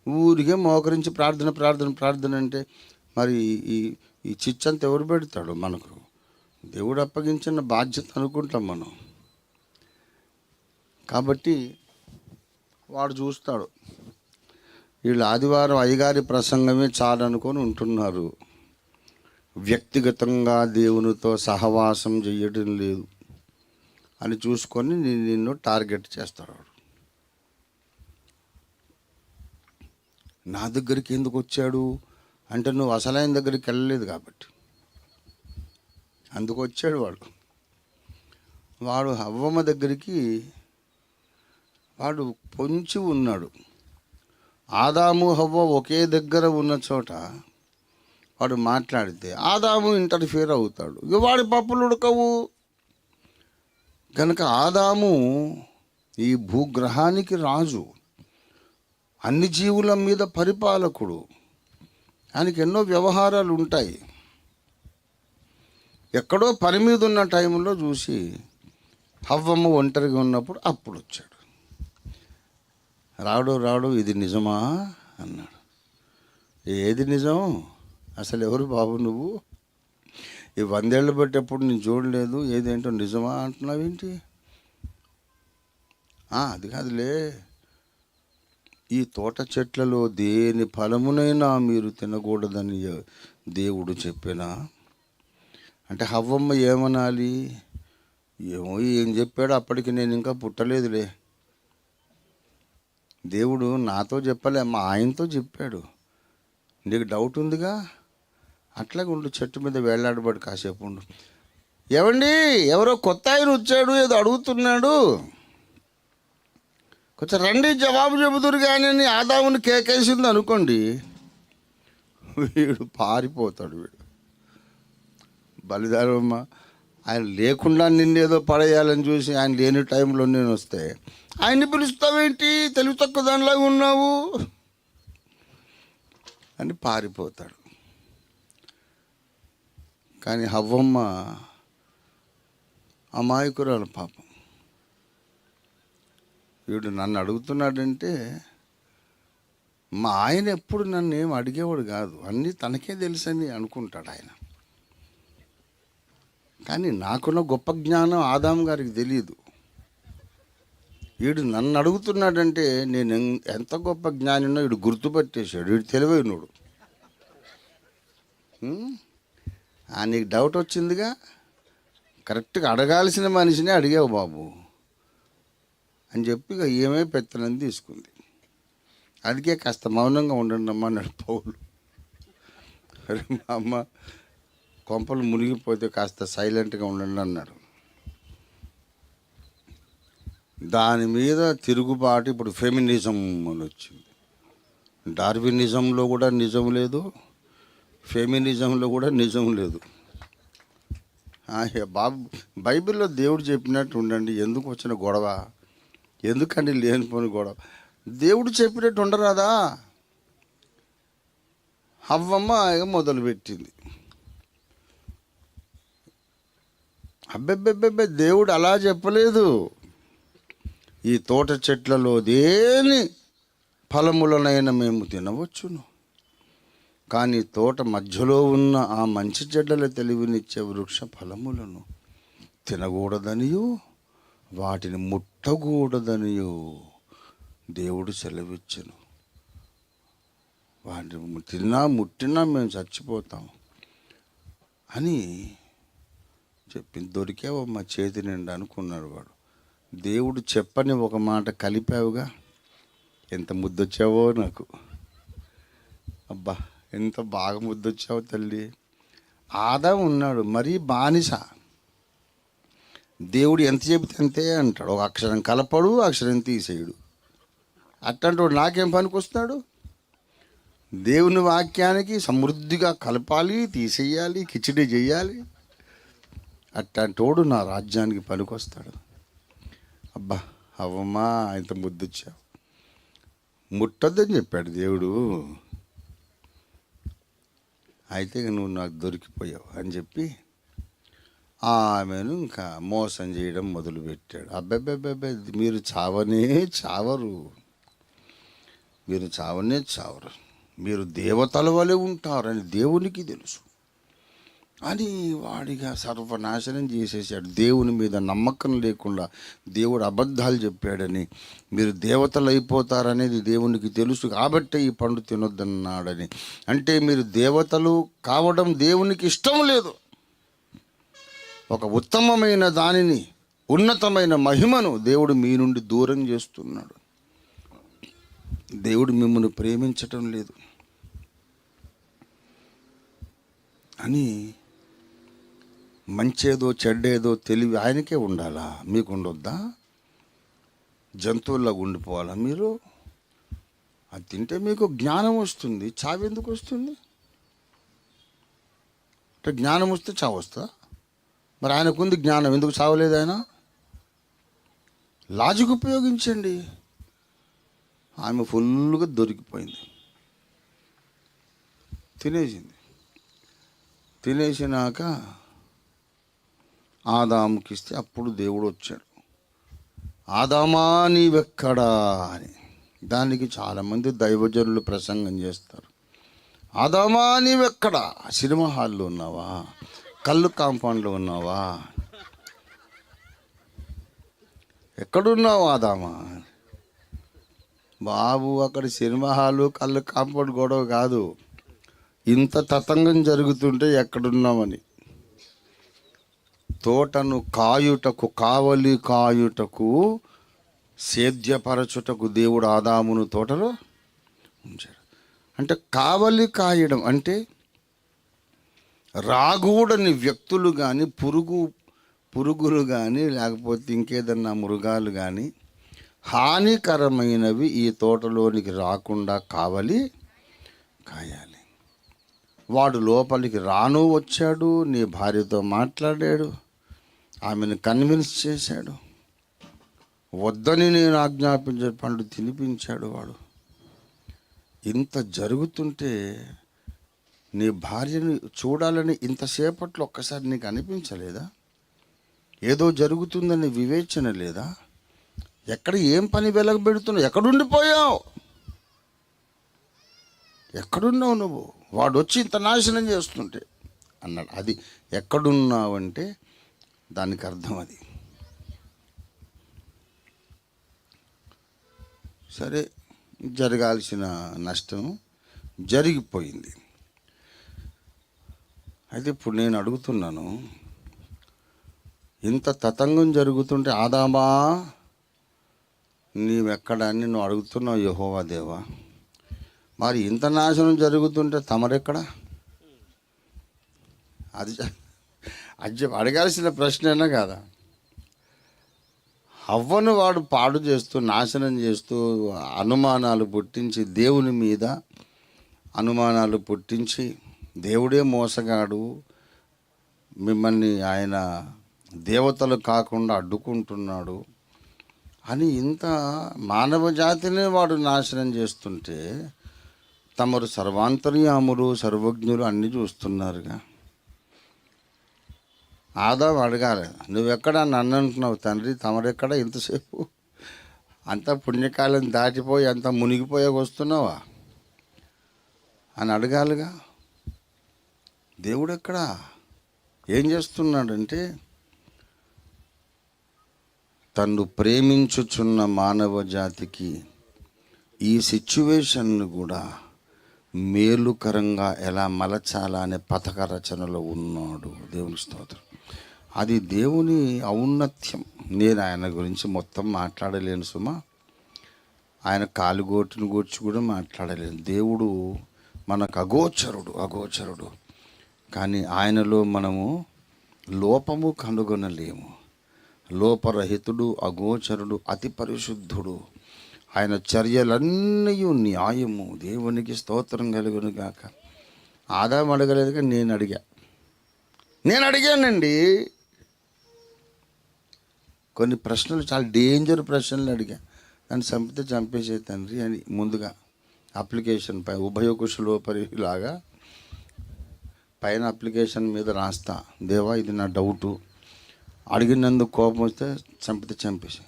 ఊరికే మోకరించి ప్రార్థన అంటే మరి ఈ చిచ్చంతా ఎవరు పెడతాడు? మనకు దేవుడు అప్పగించిన బాధ్యత అనుకుంటాం మనం. కాబట్టి వాడు చూస్తాడు, వీళ్ళు ఆదివారం అయ్యగారి ప్రసంగమే చాలనుకొని ఉంటున్నారు, వ్యక్తిగతంగా దేవునితో సహవాసం చేయడం లేదు అని చూసుకొని నిన్ను టార్గెట్ చేస్తాడు. నా దగ్గరికి ఎందుకు వచ్చాడు అంటే నువ్వు అసలైన దగ్గరికి వెళ్ళలేదు కాబట్టి అందుకు వచ్చాడు వాడు హవ్వమ్మ దగ్గరికి వాడు పొంచి ఉన్నాడు. ఆదాము హవ్వ ఒకే దగ్గర ఉన్న చోట వాడు మాట్లాడితే ఆదాము ఇంటర్ఫియర్ అవుతాడు, ఇక వాడి పప్పులు ఉడకవు. కనుక ఆదాము ఈ భూగ్రహానికి రాజు, అన్ని జీవుల మీద పరిపాలకుడు, ఆయనకి ఎన్నో వ్యవహారాలు ఉంటాయి. ఎక్కడో పని మీద ఉన్న టైంలో చూసి హవ్వమ్మ ఒంటరిగా ఉన్నప్పుడు అప్పుడు వచ్చాడు. రాడు ఇది నిజమా అన్నాడు. ఏది నిజం? అసలు ఎవరు బాబు నువ్వు? ఈ 100 ఏళ్ళు పెట్టేప్పుడు నేను చూడలేదు, ఏదేంటో నిజమా అంటున్నావేంటి? అది కాదులే, ఈ తోట చెట్లలో దేని ఫలమునైనా మీరు తినకూడదని దేవుడు చెప్పినా అంటే హవ్వమ్మ ఏమనాలి? ఏమో ఏం చెప్పాడు, అప్పటికి నేను ఇంకా పుట్టలేదులే. దేవుడు నాతో చెప్పలే, మా ఆయనతో చెప్పాడు. నీకు డౌట్ ఉందిగా, అట్లాగే ఉండు, చెట్టు మీద వేలాడబడి కాసేపు ఉండు. ఏమండి, ఎవరో కొత్త ఆయన వచ్చాడు, ఏదో అడుగుతున్నాడు, కొంచెం రండి జవాబు చెబుతురు కానీ ఆదాముని కేకేసింది అనుకోండి, వీడు పారిపోతాడు. వీడు బలిదానమ్మ, ఆయన లేకుండా నిన్నేదో పడేయాలని చూసి ఆయన లేని టైంలో నేను వస్తే ఆయన్ని పిలుస్తావేంటి, తెలివి తక్కువ దానిలాగా ఉన్నావు అని పారిపోతాడు. కానీ హవ్వమ్మ అమాయకురాలు పాపం. వీడు నన్ను అడుగుతున్నాడంటే, మా ఆయన ఎప్పుడు నన్ను ఏం అడిగేవాడు కాదు, అన్నీ తనకే తెలుసని అనుకుంటాడు ఆయన. కానీ నాకున్న గొప్ప జ్ఞానం ఆదాము గారికి తెలియదు. వీడు నన్ను అడుగుతున్నాడంటే నేను ఎంత గొప్ప జ్ఞానినో వీడు గుర్తుపట్టేశాడు. వీడు తెలివైనడు. నీకు డౌట్ వచ్చిందిగా, కరెక్ట్గా అడగాల్సిన మనిషినే అడిగావు బాబు అని చెప్పి ఇక ఏమే పెత్తనని తీసుకుంది. అందుకే కాస్త మౌనంగా ఉండండి అమ్మ అన్నాడు పౌలు. అరే మా అమ్మ కొంపలు మునిగిపోతే కాస్త సైలెంట్గా ఉండండి అన్నాడు. దాని మీద తిరుగుబాటు ఇప్పుడు ఫెమినిజం అని వచ్చింది. డార్వినిజంలో కూడా నిజం లేదు, ఫెమినిజంలో కూడా నిజం లేదు. బాబు, బైబిల్లో దేవుడు చెప్పినట్టు ఉండండి. ఎందుకు వచ్చిన గొడవ? ఎందుకండి లేనిపోని గొడవ? దేవుడు చెప్పినట్టు ఉండరాదా? హవ్వమ్మ మొదలుపెట్టింది. అబ్బెబ్బెబ్బెబ్బే, దేవుడు అలా చెప్పలేదు. ఈ తోట చెట్లలో దేని ఫలములనైనా మేము తినవచ్చును, కానీ తోట మధ్యలో ఉన్న ఆ మంచి చెడ్డల తెలివినిచ్చే వృక్ష ఫలములను తినకూడదనియు వాటిని ముట్టకూడదనియు దేవుడు సెలవిచ్చెను. వాటిని తిన్నా ముట్టినా మేము చచ్చిపోతాం అని చెప్పింది. దొరికావమ్మా చేతి నిండా అనుకున్నాడు వాడు. దేవుడు చెప్పని ఒక మాట కలిపావుగా, ఎంత ముద్దొచ్చావో నాకు. అబ్బా, ఎంత బాగా ముద్దొచ్చావు తల్లి. ఆదాము ఉన్నాడు మరీ బానిస. దేవుడు ఎంత చెబితే అంతే అంటాడు. ఒక అక్షరం కలపడు, అక్షరం తీసేయడు. అట్లాంటి నాకేం పనికి వస్తాడు? దేవుని వాక్యానికి సమృద్ధిగా కలపాలి, తీసేయాలి, కిచిడి చేయాలి. అట్లాంటోడు నా రాజ్యానికి పనికొస్తాడు. అబ్బా అవ్వమ్మా, ఇంత ముద్దొచ్చావు, ముట్టొద్దని చెప్పాడు దేవుడు. అయితే నువ్వు నాకు దొరికిపోయావు అని చెప్పి ఆమెను ఇంకా మోసం చేయడం మొదలుపెట్టాడు. అబ్బాబ్బాబ్బాబ్బా, మీరు చావనే చావరు, మీరు చావనే చావరు, మీరు దేవతల వలె ఉంటారని దేవునికి తెలుసు అని వాడిగా సర్వనాశనం చేసేసాడు. దేవుని మీద నమ్మకం లేకుండా దేవుడు అబద్ధాలు చెప్పాడని, మీరు దేవతలు అయిపోతారనేది దేవునికి తెలుసు కాబట్టి ఈ పండు తినొద్దన్నాడని. అంటే మీరు దేవతలు కావడం దేవునికి ఇష్టం లేదు. ఒక ఉత్తమమైన దానిని, ఉన్నతమైన మహిమను దేవుడు మీ నుండి దూరం చేస్తున్నాడు. దేవుడు మిమ్మల్ని ప్రేమించటం లేదు అని మంచేదో చెడ్డేదో తెలివి ఆయనకే ఉండాలా, మీకు ఉండొద్దా? జంతువుల్లాగా ఉండిపోవాలా మీరు? అది తింటే మీకు జ్ఞానం వస్తుంది. చావు ఎందుకు వస్తుంది? అంటే జ్ఞానం వస్తే చావు వస్తా? మరి ఆయనకుంది జ్ఞానం, ఎందుకు చావలేదు ఆయన? లాజిక్ ఉపయోగించండి. ఆమె ఫుల్గా దొరికిపోయింది, తినేసింది. తినేసినాక ఆదాముకి ఇస్తే అప్పుడు దేవుడు వచ్చాడు. ఆదామా నీవెక్కడా అని. దానికి చాలామంది దైవజనులు ప్రసంగం చేస్తారు. ఆదామా నీవెక్కడా? సినిమా హాల్లో ఉన్నావా? కళ్ళు కాంపౌండ్లో ఉన్నావా? ఎక్కడున్నావు ఆదామా? బాబు, అక్కడ సినిమా హాలు కళ్ళు కాంపౌండ్ గొడవ కాదు, ఇంత తతంగం జరుగుతుంటే ఎక్కడున్నామని. తోటను కాయుటకు, కావలి కాయుటకు, సేద్యపరచుటకు దేవుడు ఆదామును తోటలో ఉంచాడు. అంటే కావలి కాయడం అంటే రాగూడని వ్యక్తులు కానీ, పురుగులు కానీ, లేకపోతే ఇంకేదన్నా మృగాలు కానీ హానికరమైనవి ఈ తోటలోనికి రాకుండా కావలి కాయాలి. వాడు లోపలికి రాను వచ్చాడు, నీ భార్యతో మాట్లాడాడు, ఆమెను కన్విన్స్ చేశాడు, వద్దని నేను ఆజ్ఞాపించే పండు తినిపించాడు వాడు. ఇంత జరుగుతుంటే నీ భార్యను చూడాలని ఇంతసేపట్లో ఒక్కసారి నీకు అనిపించలేదా? ఏదో జరుగుతుందని వివేచన లేదా? ఎక్కడ ఏం పని వెలగబెడుతున్నావు? ఎక్కడుండిపోయావు? ఎక్కడున్నావు నువ్వు? వాడు వచ్చి ఇంత నాశనం చేస్తుంటే అన్నాడు. అది ఎక్కడున్నావంటే దానికి అర్థం అది. సరే, జరగాల్సిన నష్టం జరిగిపోయింది. అయితే ఇప్పుడు నేను అడుగుతున్నాను, ఇంత తతంగం జరుగుతుంటే ఆదామా నీవెక్కడా అని నువ్వు అడుగుతున్నావు యెహోవా దేవా. మరి ఇంత నాశనం జరుగుతుంటే తమరెక్కడా? అది అడగాల్సిన ప్రశ్నేనా కాదా? హవ్వను వాడు పాడు చేస్తూ, నాశనం చేస్తూ, అనుమానాలు పుట్టించి, దేవుని మీద అనుమానాలు పుట్టించి, దేవుడే మోసగాడు, మిమ్మల్ని ఆయన దేవతలు కాకుండా అడ్డుకుంటున్నాడు అని ఇంత మానవ జాతిని వాడు నాశనం చేస్తుంటే తమరు సర్వాంతర్యాములు, సర్వజ్ఞులు అన్నీ చూస్తున్నారుగా. ఆదాము అడగాలి, నువ్వెక్కడ నన్ను అంటున్నావు తండ్రి, తమరెక్కడ ఇంతసేపు? అంతా పుణ్యకాలం దాటిపోయి అంతా మునిగిపోయాక వస్తున్నావా అని అడగాలిగా. దేవుడు ఎక్కడా? ఏం చేస్తున్నాడంటే తన్ను ప్రేమించుచున్న మానవ జాతికి ఈ సిచ్యువేషన్ను కూడా మేలుకరంగా ఎలా మలచాలా అనే పథక రచనలో ఉన్నాడు. దేవుని స్తోత్రం. అది దేవుని ఔన్నత్యం. నేను ఆయన గురించి మొత్తం మాట్లాడలేను సుమా, ఆయన కాలుగోటును గూర్చి కూడా మాట్లాడలేను. దేవుడు మనకు అగోచరుడు. కానీ ఆయనలో మనము లోపము కనుగొనలేము. లోపరహితుడు, అగోచరుడు, అతి పరిశుద్ధుడు. ఆయన చర్యలన్నీ న్యాయము. దేవునికి స్తోత్రం కలుగును గాక. ఆదాము అడగలేదుగా, నేను అడిగానండి. కొన్ని ప్రశ్నలు చాలా డేంజర్ ప్రశ్నలు అడిగా. దాన్ని చంపితే చంపేసే తండ్రి అని ముందుగా అప్లికేషన్ పై ఉభయకుశలోపరి లాగా పైన అప్లికేషన్ మీద రాస్తా, దేవా ఇది నా డౌటు, అడిగినందుకు కోపం వస్తే చంపితే చంపేసి.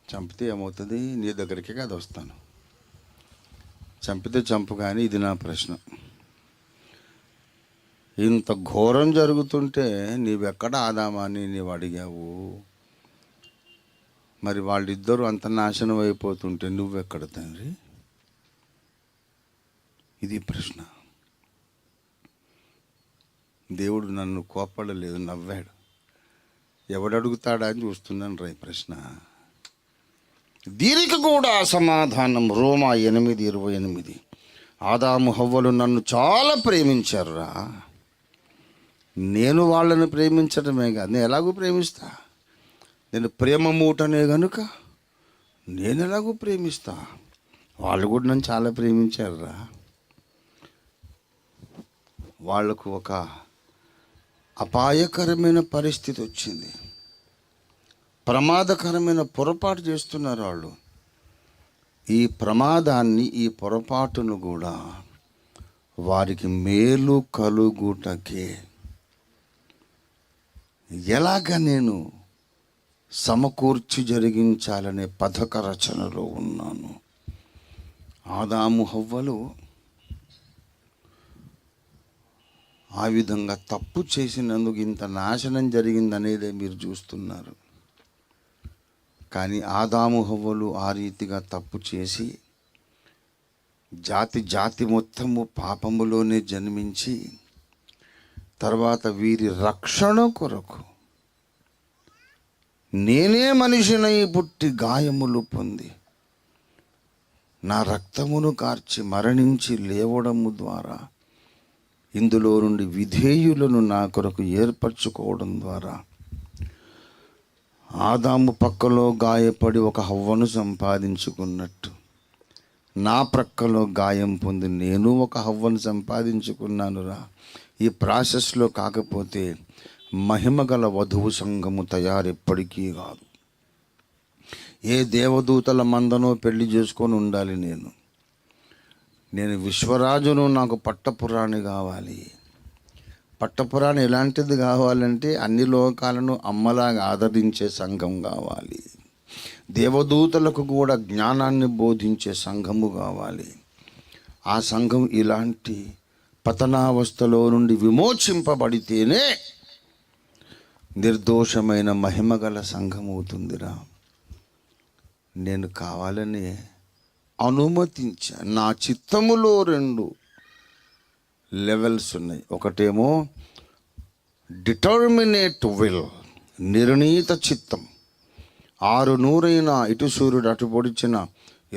చంపితే ఏమవుతుంది? నీ దగ్గరికి కాదు వస్తాను. చంపితే చంపు, కానీ ఇది నా ప్రశ్న. ఇంత ఘోరం జరుగుతుంటే నీవెక్కడ ఆదామా అని నీవు అడిగావు. మరి వాళ్ళిద్దరూ అంత నాశనం అయిపోతుంటే నువ్వెక్కడ తండ్రి? ఇది ప్రశ్న. దేవుడు నన్ను కోపడలేదు, నవ్వాడు. ఎవడడుగుతాడా అని చూస్తున్నాను రా ఈ ప్రశ్న. దీనికి కూడా సమాధానం రోమా 8:28. ఆదాము హవ్వలు నన్ను చాలా ప్రేమించారురా. నేను వాళ్ళని ప్రేమించడమే కాదు, నేను ఎలాగూ ప్రేమిస్తా. నేను ప్రేమ మూటనే గనుక నేను ఎలాగూ ప్రేమిస్తా. వాళ్ళు కూడా నన్ను చాలా ప్రేమించారురా. వాళ్ళకు ఒక అపాయకరమైన పరిస్థితి వచ్చింది, ప్రమాదకరమైన పొరపాటు చేస్తున్నారు వాళ్ళు. ఈ ప్రమాదాన్ని, ఈ పొరపాటును కూడా వారికి మేలు కలుగుటకే ఎలాగ నేను సమకూర్చి జరిగించాలనే పథక రచనలో ఉన్నాను. ఆదాము హవ్వలు ఆ విధంగా తప్పు చేసినందుకు ఇంత నాశనం జరిగిందనేదే మీరు చూస్తున్నారు. కానీ ఆదాము హవ్వలు ఆ రీతిగా తప్పు చేసి జాతి మొత్తము పాపములోనే జన్మించి తర్వాత వీరి రక్షణ కొరకు నేనే మనిషినై పుట్టి గాయములు పొంది నా రక్తమును కార్చి మరణించి లేవడము ద్వారా ఇందులో నుండి విధేయులను నా కొరకు ఏర్పరచుకోవడం ద్వారా ఆదాము పక్కలో గాయపడి ఒక హవ్వను సంపాదించుకున్నట్టు నా ప్రక్కలో గాయం పొంది నేను ఒక హవ్వను సంపాదించుకున్నానురా. ఈ ప్రాసెస్లో కాకపోతే మహిమగల వధువు సంఘము తయారెప్పటికీ కాదు. ఏ దేవదూతల మందనో పెళ్లి చేసుకొని ఉండాలి నేను విశ్వరాజును, నాకు పట్టపురాణి కావాలి. పట్టపురాణి ఎలాంటిది కావాలంటే అన్ని లోకాలను అమ్మలాగా ఆదరించే సంఘం కావాలి. దేవదూతలకు కూడా జ్ఞానాన్ని బోధించే సంఘము కావాలి. ఆ సంఘం ఇలాంటి పతనావస్థలో నుండి విమోచింపబడితేనే నిర్దోషమైన మహిమగల సంఘం అవుతుందిరా. నేను కావాలని అనుమతించా. నా చిత్తములో 2 లెవెల్స్ ఉన్నాయి. ఒకటేమో డిటర్మినేట్ విల్, నిర్ణీత చిత్తం. 600 ఇటు సూర్యుడు అటు పొడిచిన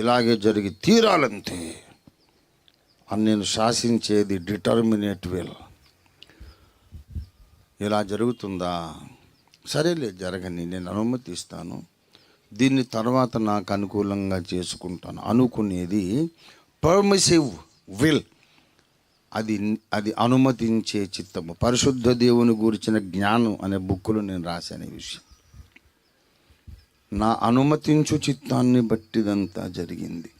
ఇలాగే జరిగి తీరాలంతే అని నేను శాసించేది డిటర్మినేట్ విల్. ఇలా జరుగుతుందా, సరేలే జరగని, నేను అనుమతిస్తాను, దీన్ని తర్వాత నాకు అనుకూలంగా చేసుకుంటాను అనుకునేది పర్మిసివ్ విల్. అది అనుమతించే చిత్తము. పరిశుద్ధ దేవుని గురించిన జ్ఞానం అనే బుక్కులో నేను రాశాను ఈ విషయం. నా అనుమతించు చిత్తాన్ని బట్టిదంతా జరిగింది.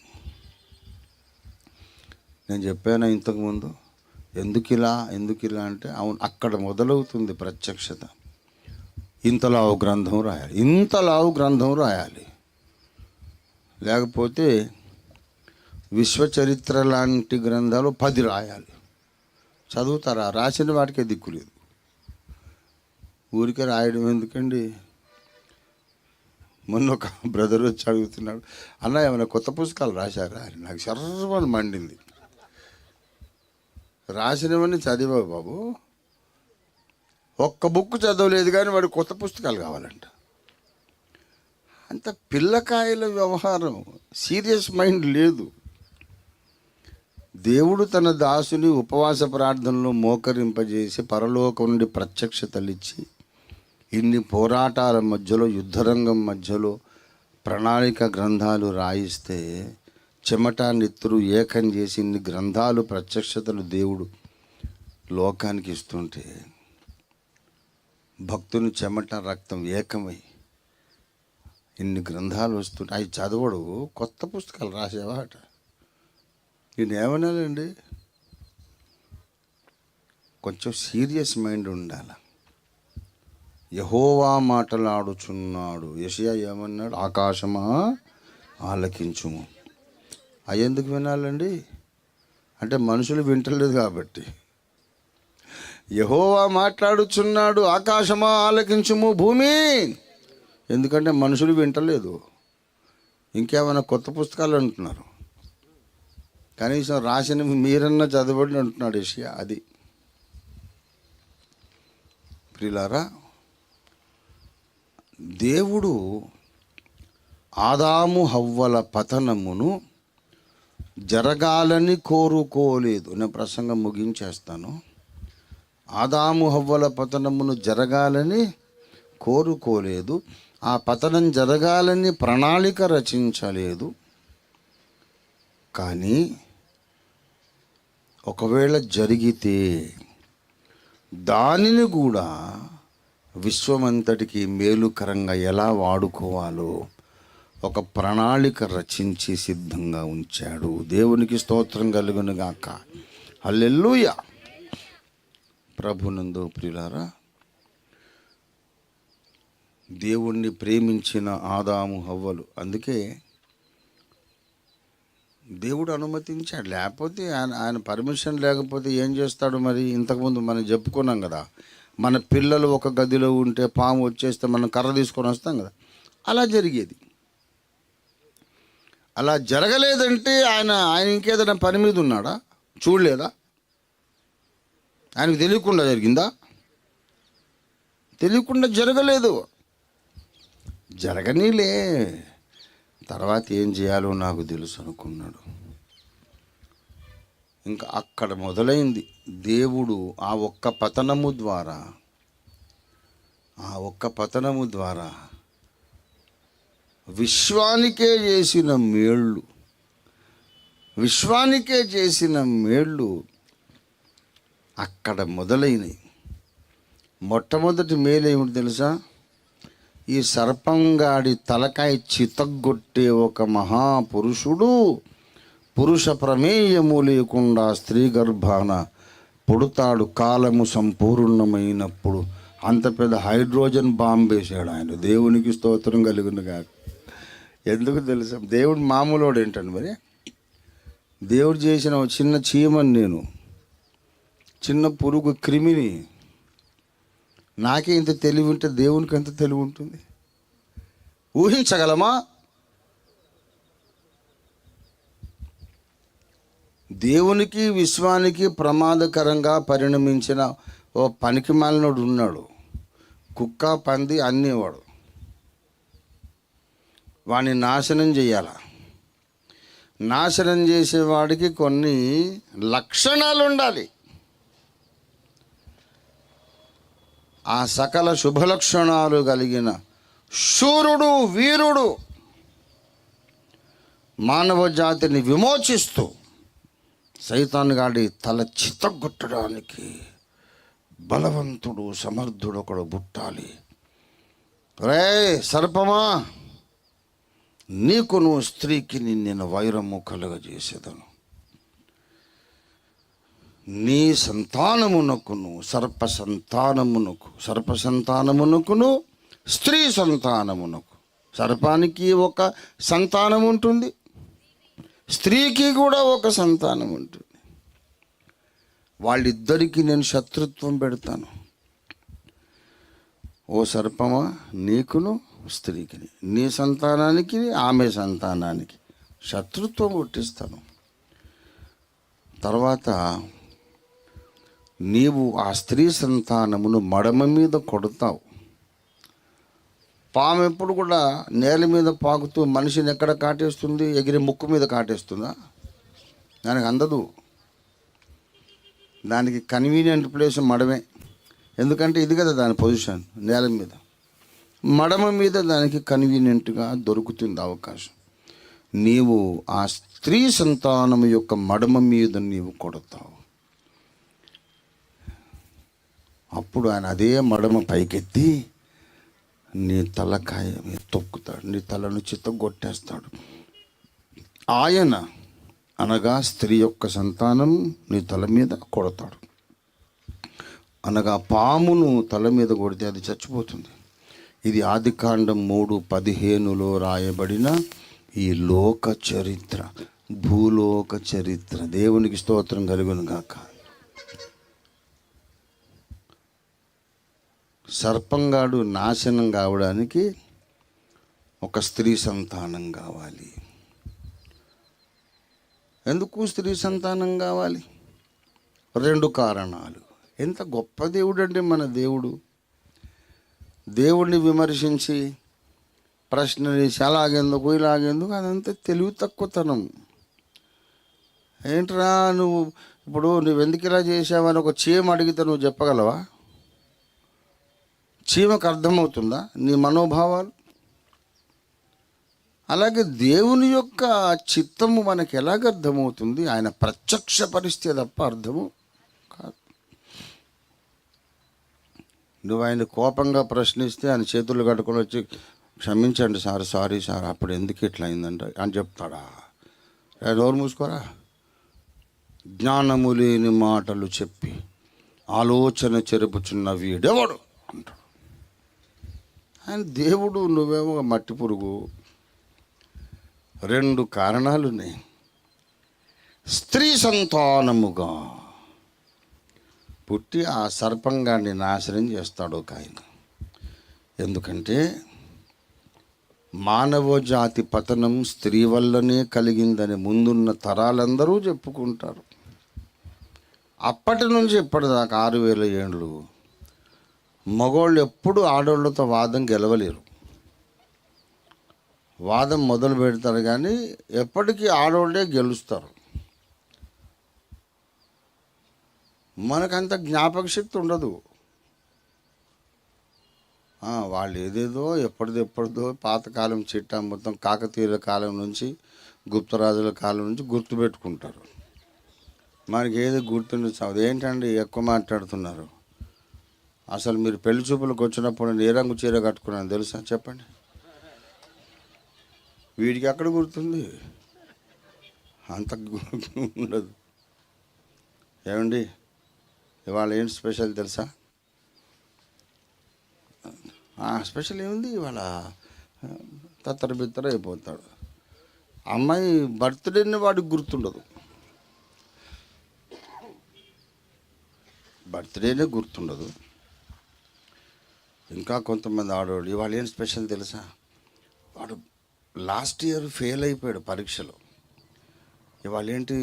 నేను చెప్పాను ఇంతకుముందు, ఎందుకు ఇలా అంటే అవును, అక్కడ మొదలవుతుంది ప్రత్యక్షత. ఇంతలావు గ్రంథం రాయాలి, లేకపోతే విశ్వచరిత్ర లాంటి గ్రంథాలు 10 రాయాలి. చదువుతారా? రాసిన వాటికే దిక్కులేదు. ఊరికే రాయడం ఎందుకండి? మొన్న ఒక బ్రదర్ వచ్చి అడుగుతున్నాడు, అన్న ఏమైనా కొత్త పుస్తకాలు రాశారా అని. నాకు సర్వని మండింది. రాసినవన్నీ చదివావు బాబు, ఒక్క బుక్ చదవలేదు కానీ వాడు కొత్త పుస్తకాలు కావాలంట. అంత పిల్లకాయల వ్యవహారం, సీరియస్ మైండ్ లేదు. దేవుడు తన దాసుని ఉపవాస ప్రార్థనలో మోకరింపజేసి పరలోకం నుండి ప్రత్యక్షతలిచ్చి ఇన్ని పోరాటాల మధ్యలో, యుద్ధరంగం మధ్యలో ప్రణాళిక గ్రంథాలు రాయిస్తే చెమట నెత్తురు ఏకం చేసి ఇన్ని గ్రంథాలు ప్రత్యక్షతలు దేవుడు లోకానికి ఇస్తుంటే భక్తుని చెమట రక్తం ఏకమై ఇన్ని గ్రంథాలు వస్తుంటే అవి చదవడు, కొత్త పుస్తకాలు రాసేవా అట. నేనేమన్నానండి, కొంచెం సీరియస్ మైండ్ ఉండాలి. యెహోవా మాటలాడుచున్నాడు. యెషయా ఏమన్నాడు? ఆకాశమా ఆలకించుము. అవి ఎందుకు వినాలండి అంటే మనుషులు వింటలేదు కాబట్టి. యెహోవా మాట్లాడుచున్నాడు, ఆకాశమా ఆలకించుము, భూమి, ఎందుకంటే మనుషులు వింటలేదు. ఇంకేమైనా కొత్త పుస్తకాలు అంటున్నారు, కనీసం రాసిన మీరన్నా చదవండి అంటున్నాడు యెషయా. అది ప్రియులారా, దేవుడు ఆదాము హవ్వల పతనమును జరగాలని కోరుకోలేదు. నేను ప్రసంగం ముగించేస్తాను. ఆదాము హవ్వల పతనమును జరగాలని కోరుకోలేదు. ఆ పతనం జరగాలని ప్రణాళిక రచించలేదు. కానీ ఒకవేళ జరిగితే దానిని కూడా విశ్వమంతటికి మేలుకరంగా ఎలా వాడుకోవాలో ఒక ప్రణాళిక రచించి సిద్ధంగా ఉంచాడు. దేవునికి స్తోత్రం కలుగును గాక. హల్లెలూయా. ప్రభునందు ప్రియులారా, దేవుణ్ణి ప్రేమించిన ఆదాము హవ్వలు, అందుకే దేవుడు అనుమతించాడు. లేకపోతే ఆయన పర్మిషన్ లేకపోతే ఏం చేస్తాడు మరి? ఇంతకుముందు మనం చెప్పుకున్నాం కదా, మన పిల్లలు ఒక గదిలో ఉంటే పాము వచ్చేస్తే మనం కర్ర తీసుకొని వస్తాం కదా, అలా జరిగేది. అలా జరగలేదంటే ఆయన ఇంకేదైనా పని మీద ఉన్నాడా? చూడలేదా? ఆయనకు తెలియకుండా జరిగిందా? తెలియకుండా జరగలేదు. జరగనీలే, తర్వాత ఏం చేయాలో నాకు తెలుసు అనుకున్నాడు. ఇంకా అక్కడ మొదలైంది. దేవుడు ఆ ఒక్క పతనము ద్వారా విశ్వానికే చేసిన మేళ్ళు అక్కడ మొదలైనవి. మొట్టమొదటి మేలు ఏమిటి తెలుసా? ఈ సర్పంగాడి తలకాయ చితగ్గొట్టే ఒక మహాపురుషుడు పురుష ప్రమేయము లేకుండా స్త్రీ గర్భాన పుడతాడు. కాలము సంపూర్ణమైనప్పుడు అంత పెద్ద హైడ్రోజన్ బాంబు వేసాడు ఆయన. దేవునికి స్తోత్రం కలుగును గాక. ఎందుకు తెలుసా? దేవుడు మామూలుడు ఏంటండి మరి? దేవుడు చేసిన ఒక చిన్న చీమని, నేను చిన్న పురుగు క్రిమిని, నాకే ఇంత తెలివి ఉంటే దేవునికి ఎంత తెలివి ఉంటుంది? ఊహించగలమా? దేవునికి విశ్వానికి ప్రమాదకరంగా పరిణమించిన ఓ పనికి మాలినోడు ఉన్నాడు. కుక్క పంది అన్నేవాడు. వాడిని నాశనం చేయాల. నాశనం చేసేవాడికి కొన్ని లక్షణాలు ఉండాలి. ఆ సకల శుభలక్షణాలు కలిగిన శూరుడు, వీరుడు, మానవ జాతిని విమోచిస్తూ సైతాను గాడి తల చితగొట్టడానికి బలవంతుడు, సమర్థుడు ఒకడు పుట్టాలి. రే సర్పమా, నీకును స్త్రీకి నేను వైరము కలుగజేసేదను, నీ సంతానమునకును సర్ప సంతానమునకును స్త్రీ సంతానమునకు. సర్పానికి ఒక సంతానం ఉంటుంది, స్త్రీకి కూడా ఒక సంతానం ఉంటుంది. వాళ్ళిద్దరికీ నేను శత్రుత్వం పెడతాను. ఓ సర్పమా, నీకును స్త్రీకి, నీ సంతానానికి ఆమె సంతానానికి శత్రుత్వం పుట్టిస్తాను. తర్వాత నీవు ఆ స్త్రీ సంతానమును మడమ మీద కొడతావు. పాము ఎప్పుడు కూడా నేల మీద పాకుతూ మనిషిని ఎక్కడ కాటేస్తుంది? ఎగిరి ముక్కు మీద కాటేస్తుందా? దానికి అందదు. దానికి కన్వీనియంట్ ప్లేస్ మడమే. ఎందుకంటే ఇది కదా దాని పొజిషన్, నేల మీద. మడమ మీద దానికి కన్వీనియంట్గా దొరుకుతుంది అవకాశం. నీవు ఆ స్త్రీ సంతానము యొక్క మడమ మీద నీవు కొడతావు. అప్పుడు ఆయన అదే మడమ పైకెత్తి నీ తలకాయ మీద తొక్కుతాడు, నీ తలను చిత్తగొట్టేస్తాడు. ఆయన అనగా స్త్రీ యొక్క సంతానం నీ తల మీద కొడతాడు. అనగా పామును తల మీద కొడితే అది చచ్చిపోతుంది. ఇది ఆదికాండం 3:15 రాయబడిన ఈ లోక చరిత్ర, భూలోక చరిత్ర. దేవునికి స్తోత్రం కలుగును గాక. సర్పంగాడు నాశనం కావడానికి ఒక స్త్రీ సంతానం కావాలి. ఎందుకు స్త్రీ సంతానం కావాలి? 2 కారణాలు. ఎంత గొప్ప దేవుడు అంటే మన దేవుడు. దేవుడిని విమర్శించి ప్రశ్న వేసి అలాగెందుకు ఇలాగెందుకు, అదంతా తెలివి తక్కువతనం. ఏంట్రా నువ్వు ఎందుకు ఇలా చేసావని ఒక చీమ అడిగితే నువ్వు చెప్పగలవా? చీమకు అర్థమవుతుందా నీ మనోభావాలు? అలాగే దేవుని యొక్క చిత్తము మనకి ఎలాగ అర్థమవుతుంది? ఆయన ప్రత్యక్ష పరిస్థితి తప్ప అర్థము కాదు. నువ్వు ఆయన కోపంగా ప్రశ్నిస్తే ఆయన చేతులు కట్టుకొని వచ్చి క్షమించండి సార్, సారీ సార్, అప్పుడు ఎందుకు ఇట్లా అయిందంట అని చెప్తాడా? నోరు మూసుకోరా. జ్ఞానము లేని మాటలు చెప్పి ఆలోచన చెరుపుచున్న వీడెవడు అంటాడు. ఆయన దేవుడు, నువ్వేమో మట్టి పురుగు. 2 కారణాలు ఉన్నాయి. స్త్రీ సంతానముగా పుట్టి ఆ సర్పంగాన్ని నాశనం చేస్తాడు ఒక ఆయన. ఎందుకంటే మానవ జాతి పతనం స్త్రీ వల్లనే కలిగిందని ముందున్న తరాలందరూ చెప్పుకుంటారు. అప్పటి నుంచి ఇప్పటిదాకా 6000 ఏండ్లు మగోళ్ళు ఎప్పుడు ఆడోళ్ళతో వాదం గెలవలేరు. వాదం మొదలు పెడతారు కానీ ఎప్పటికీ ఆడోళ్ళే గెలుస్తారు. మనకంత జ్ఞాపక శక్తి ఉండదు. వాళ్ళు ఏదేదో ఎప్పటిదో పాతకాలం చిట్టా మొత్తం కాకతీయుల కాలం నుంచి గుప్తరాజుల కాలం నుంచి గుర్తుపెట్టుకుంటారు. మనకి ఏది గుర్తుండదు. ఏంటండి ఎక్కువ మాట్లాడుతున్నారు? అసలు మీరు పెళ్లి చూపులకు వచ్చినప్పుడు నేను ఏ రంగు చీర కట్టుకున్నాను తెలుసా? చెప్పండి. వీడికి ఎక్కడ గుర్తుంది? అంత ఉండదు. ఏమండి ఇవాళ ఏంటి స్పెషల్ తెలుసా? స్పెషల్ ఏముంది ఇవాళ? తత్తర బిత్తర అయిపోతాడు. అమ్మాయి బర్త్డేని వాడికి గుర్తుండదు. బర్త్డేనే గుర్తుండదు. ఇంకా కొంతమంది ఆడవాళ్ళు ఇవాళ ఏం స్పెషల్ తెలుసా? వాడు లాస్ట్ ఇయర్ ఫెయిల్ అయిపోయాడు పరీక్షలో. ఇవాళ ఏంటి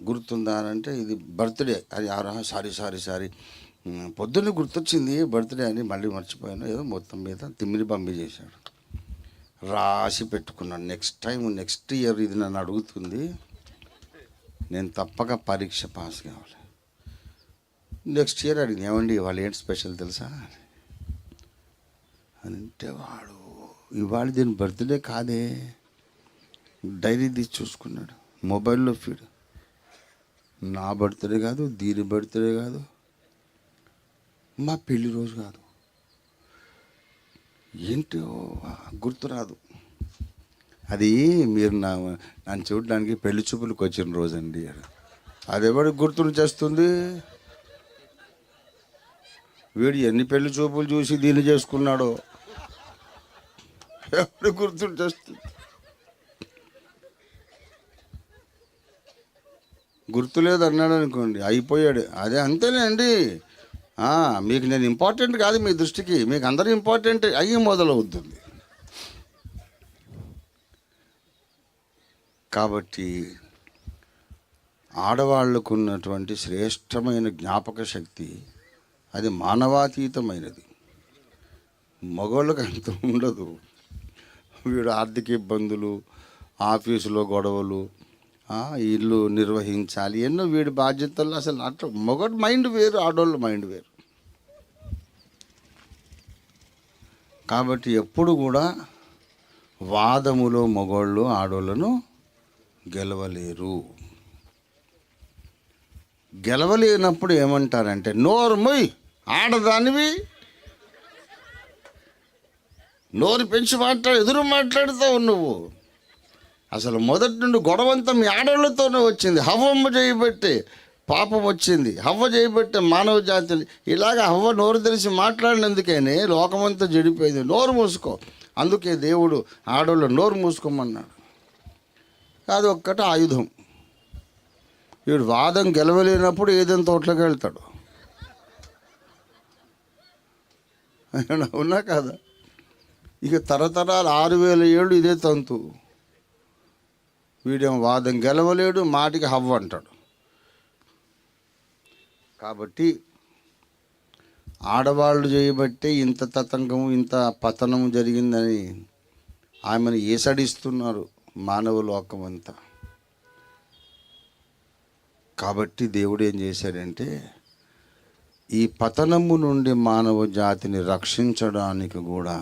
గుర్తుందా అని అంటే ఇది బర్త్డే. అది సారీ పొద్దున్నే గుర్తొచ్చింది బర్త్డే అని, మళ్ళీ మర్చిపోయాను. ఏదో మొత్తం మీద తిమ్మిరి పంపి చేశాడు. రాసి పెట్టుకున్నాను, నెక్స్ట్ ఇయర్ ఇది నన్ను అడుగుతుంది, నేను తప్పక పరీక్ష పాస్ కావాలి. నెక్స్ట్ ఇయర్ అడిగింది, ఏమండి ఇవాళ ఏంటి స్పెషల్ తెలుసా అని అంటే, వాడు ఇవాళ దీని బర్త్డే కాదే, డైరీ తీసి చూసుకున్నాడు, మొబైల్లో ఫీడ్. నా బర్త్డే కాదు, దీని బర్త్డే కాదు, మా పెళ్లి రోజు కాదు, ఏంటో గుర్తురాదు. అది మీరు నన్ను చూడడానికి పెళ్లి చూపులకు వచ్చిన రోజు అండి. అది ఎవరికి గుర్తును చేస్తుంది? వీడు ఎన్ని పెళ్లి చూపులు చూసి దీన్ని చేసుకున్నాడో ఎవరు గుర్తును చేస్తుంది? గుర్తులేదు అన్నాడు అనుకోండి, అయిపోయాడు. అదే అంతేలేండి. మీకు నేను ఇంపార్టెంట్ కాదు మీ దృష్టికి, మీకు అందరూ ఇంపార్టెంట్ అయ్యి మొదలవుతుంది. కాబట్టి ఆడవాళ్లకు ఉన్నటువంటి శ్రేష్టమైన జ్ఞాపక శక్తి అది మానవాతీతమైనది. మగవాళ్ళకి అంత ఉండదు. వీడు ఆర్థిక ఇబ్బందులు, ఆఫీసులో గొడవలు, ఇల్లు నిర్వహించాలి, ఎన్నో వీడి బాధ్యతలు. అసలు అట్లా మగవాడి మైండ్ వేరు, ఆడవాళ్ళ మైండ్ వేరు. కాబట్టి ఎప్పుడు కూడా వాదములో మగవాళ్ళు ఆడవాళ్ళను గెలవలేరు. గెలవలేనప్పుడు ఏమంటారంటే, నోరు మొయ్, ఆడదానివి, నోరు పెంచి ఎదురు మాట్లాడుతావు నువ్వు. అసలు మొదటి నుండి గొడవంతా మీ ఆడవాళ్ళతోనే వచ్చింది. హవ్వమ్మ చేయబట్టే పాపం వచ్చింది, హవ్వ చేయబట్టే మానవ జాతిని. ఇలాగ హవ్వ నోరు తెరిచి మాట్లాడినందుకేనే లోకమంతా చెడిపోయింది. నోరు మూసుకో. అందుకే దేవుడు ఆడవాళ్ళు నోరు మూసుకోమన్నాడు. అది ఒక్కటి ఆయుధం. వీడు వాదం గెలవలేనప్పుడు ఏదైనా తోటలోకి వెళ్తాడు. ఉన్నా కదా? ఇక తరతరాలు 6000 ఏళ్ళు ఇదే తంతు. వీడేమో వాదం గెలవలేడు, మాటికి హవ్వ అంటాడు. కాబట్టి ఆడవాళ్ళు చేయబట్టే ఇంత తతంగము, ఇంత పతనము జరిగిందని ఆమెను ఏసడిస్తున్నారు మానవ లోకమంతా. కాబట్టి దేవుడు ఏం చేశాడంటే, ఈ పతనము నుండి మానవ జాతిని రక్షించడానికి కూడా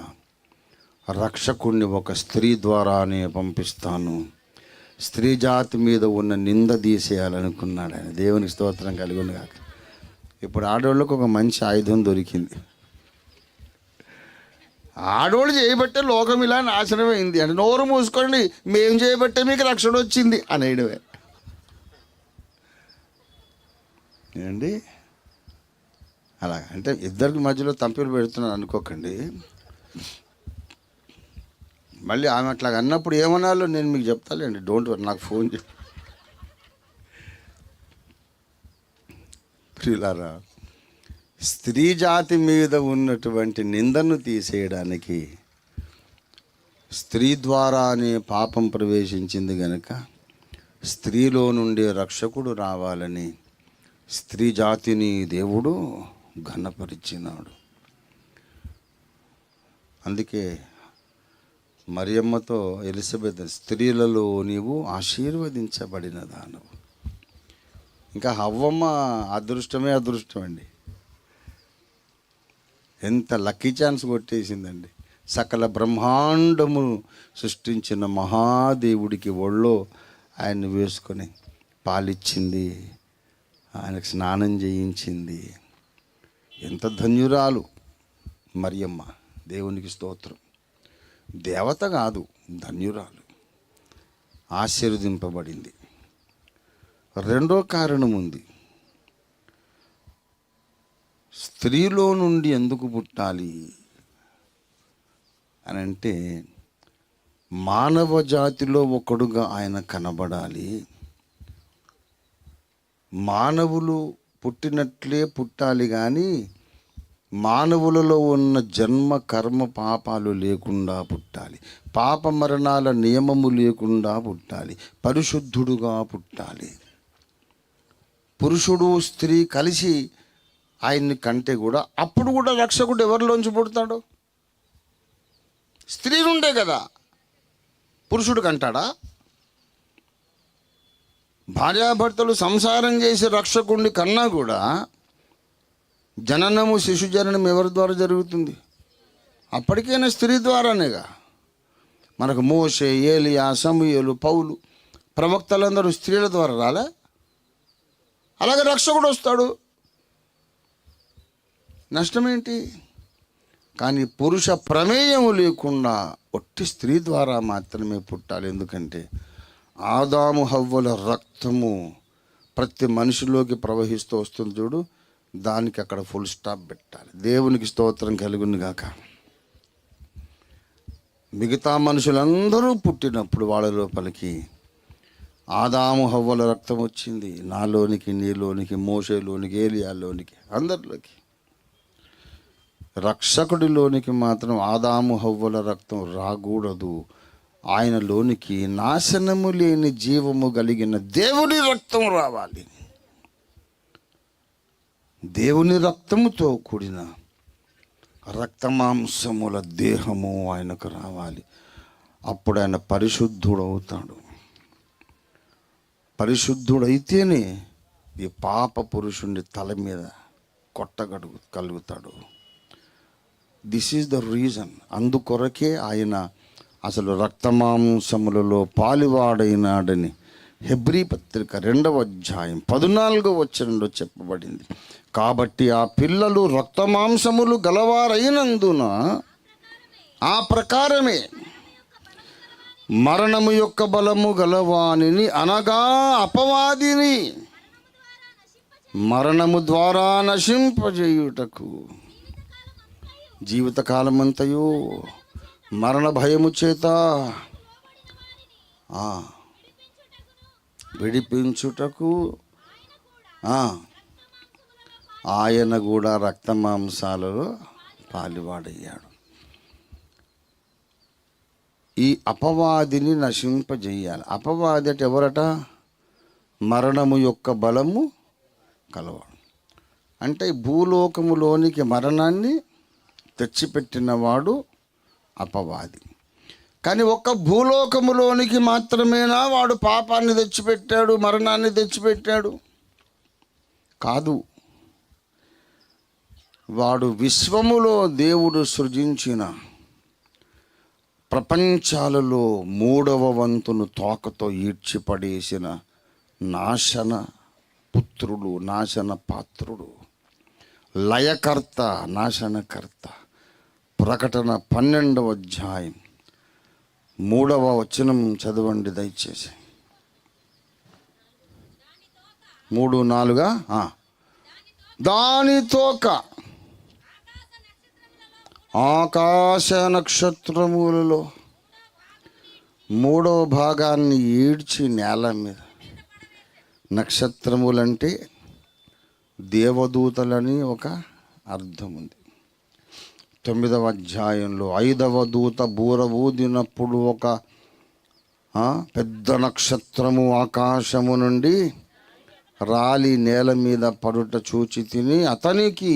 రక్షకుణ్ణి ఒక స్త్రీ ద్వారానే పంపిస్తాను, స్త్రీ జాతి మీద ఉన్న నింద తీసేయాలనుకున్నాడు ఆయన. దేవునికి స్తోత్రం కలుగును గాక. ఇప్పుడు ఆడవాళ్ళకు ఒక మంచి ఆయుధం దొరికింది. ఆడవాళ్ళు చేయబట్టే లోకం ఇలా నాశనమైంది అంటే నోరు మూసుకోండి, మేము చేయబట్టే మీకు రక్షణ వచ్చింది అనేయడమే. ఏండి అలా అంటే ఇద్దరికి మధ్యలో తంపిలు పెడుతున్నాను అనుకోకండి. మళ్ళీ ఆమె అట్లా అన్నప్పుడు ఏమన్నాలో నేను మీకు చెప్తాలేండి, డోంట్ వరీ, నాకు ఫోన్ చేసి. ప్రియులారా, స్త్రీ జాతి మీద ఉన్నటువంటి నిందను తీసేయడానికి స్త్రీ ద్వారానే పాపం ప్రవేశించింది గనుక స్త్రీలో నుండి రక్షకుడు రావాలని స్త్రీ జాతిని దేవుడు ఘనపరిచినాడు. అందుకే మరియమ్మతో ఎలిజబెత్, స్త్రీలలో నీవు ఆశీర్వదించబడిన దానవు. ఇంకా హవ్వమ్మ అదృష్టమే అదృష్టం అండి. ఎంత లక్కీ ఛాన్స్ కొట్టేసిందండి. సకల బ్రహ్మాండము సృష్టించిన మహాదేవుడికి ఒళ్ళో ఆయన్ని వేసుకొని పాలిచ్చింది, ఆయనకు స్నానం చేయించింది. ఎంత ధన్యురాలు మరియమ్మ. దేవునికి స్తోత్రం. దేవత కాదు, ధన్యురాలు, ఆశీర్వదింపబడింది. రెండో కారణం ఉంది. స్త్రీలో నుండి ఎందుకు పుట్టాలి అని అంటే, మానవ జాతిలో ఒకడుగా ఆయన కనబడాలి. మానవులు పుట్టినట్లే పుట్టాలి కానీ మానవులలో ఉన్న జన్మ కర్మ పాపాలు లేకుండా పుట్టాలి. పాప మరణాల నియమము లేకుండా పుట్టాలి. పరిశుద్ధుడుగా పుట్టాలి. పురుషుడు స్త్రీ కలిసి ఆయన్ని కంటే కూడా అప్పుడు కూడా రక్షకుడు ఎవరిలోంచి పుడతాడు? స్త్రీ నుండే కదా. పురుషుడు కంటాడా? భార్యాభర్తలు సంసారం చేసి రక్షకుడిని కన్నా కూడా జననము, శిశు జననం ఎవరి ద్వారా జరుగుతుంది? అప్పటికైనా స్త్రీ ద్వారానేగా. మనకు మోషే, ఏలియా, సమూయేలు, పౌలు, ప్రవక్తలందరూ స్త్రీల ద్వారా రాలే? అలాగే రక్షకుడు వస్తాడు. నష్టమేంటి? కానీ పురుష ప్రమేయము లేకుండా ఒట్టి స్త్రీ ద్వారా మాత్రమే పుట్టాలి. ఎందుకంటే ఆదాము హవ్వల రక్తము ప్రతి మనిషిలోకి ప్రవహిస్తూ వస్తుంది చూడు, దానికి అక్కడ ఫుల్ స్టాప్ పెట్టాలి. దేవునికి స్తోత్రం కలుగును గాక. మిగతా మనుషులందరూ పుట్టినప్పుడు వాళ్ళ లోపలికి ఆదాము హవ్వల రక్తం వచ్చింది. నాలోనికి, నీలోనికి, మోషేలోనికి, ఏలియాలోనికి, అందరిలోకి. రక్షకుడిలోనికి మాత్రం ఆదాము హవ్వల రక్తం రాకూడదు. ఆయనలోనికి నాశనము లేని జీవము కలిగిన దేవుని రక్తం రావాలి. దేవుని రక్తముతో కూడిన రక్తమాంసముల దేహము ఆయనకు రావాలి. అప్పుడు ఆయన పరిశుద్ధుడవుతాడు. పరిశుద్ధుడైతేనే ఈ పాప పురుషుని తల మీద కొట్టగలుగుతాడు. This is the reason. అందుకొరకే ఆయన అసలు రక్తమాంసములలో పాలువాడైనాడని హెబ్రీ పత్రిక 2వ అధ్యాయం 14వ వచనంలో చెప్పబడింది. కాబట్టి ఆ పిల్లలు రక్తమాంసములు గలవారైనందున ఆ ప్రకారమే మరణము యొక్క బలము గలవానిని, అనగా అపవాదిని, మరణము ద్వారా నశింపజేయుటకు జీవితకాలమంతయు మరణ భయము చేత విడిపించుటకు ఆయన కూడా రక్తమాంసాలలో పాలువాడయ్యాడు. ఈ అపవాదిని నశింపజేయాలి. అపవాది అంటే ఎవరట? మరణము యొక్క బలము కలవాడు. అంటే భూలోకములోనికి మరణాన్ని తెచ్చిపెట్టినవాడు అపవాది. కానీ ఒక్క భూలోకములోనికి మాత్రమేనా వాడు పాపాన్ని తెచ్చిపెట్టాడు, మరణాన్ని తెచ్చిపెట్టాడు? కాదు. వాడు విశ్వములో దేవుడు సృజించిన ప్రపంచాలలో 3వ వంతును తోకతో ఈడ్చిపడేసిన నాశన పుత్రుడు, నాశన పాత్రుడు, లయకర్త, నాశనకర్త. ప్రకటన 12వ అధ్యాయం 3వ వచనం చదవండి దయచేసి. 3-4 దాని తోక ఆకాశ నక్షత్రములలో 3వ భాగాన్ని ఈడ్చి నేల మీద. నక్షత్రములంటే దేవదూతలని ఒక అర్థం ఉంది. 9వ అధ్యాయంలో 5వ దూత బూర ఊదినప్పుడు ఒక పెద్ద నక్షత్రము ఆకాశము నుండి రాలి నేల మీద పడుట చూచి తిని, అతనికి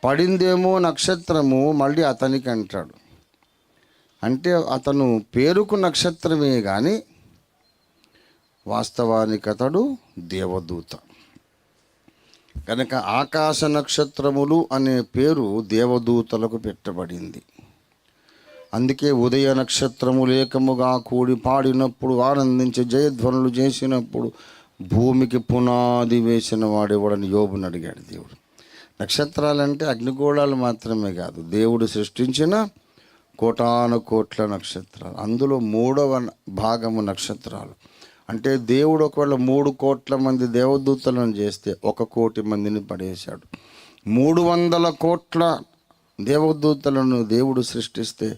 పడిందేమో నక్షత్రము, మళ్ళీ అతనికి అంటాడు. అంటే అతను పేరుకు నక్షత్రమే కానీ వాస్తవానికి అతడు దేవదూత. కనుక ఆకాశ నక్షత్రములు అనే పేరు దేవదూతలకు పెట్టబడింది. అందుకే ఉదయ నక్షత్రములు ఏకముగా కూడి పాడినప్పుడు, ఆనందించి జయధ్వనులు చేసినప్పుడు భూమికి పునాది వేసిన వాడెవడని యోబుని అడిగాడు దేవుడు. నక్షత్రాలంటే అగ్నిగోళాలు మాత్రమే కాదు, దేవుడు సృష్టించిన కోటాను కోట్ల నక్షత్రాలు. అందులో 3వ భాగము నక్షత్రాలు. అంటే దేవుడు ఒకవేళ 3 కోట్ల మంది దేవదూతలను చేస్తే 1 కోటి మందిని పడేశాడు. 300 కోట్ల దేవదూతలను దేవుడు సృష్టిస్తే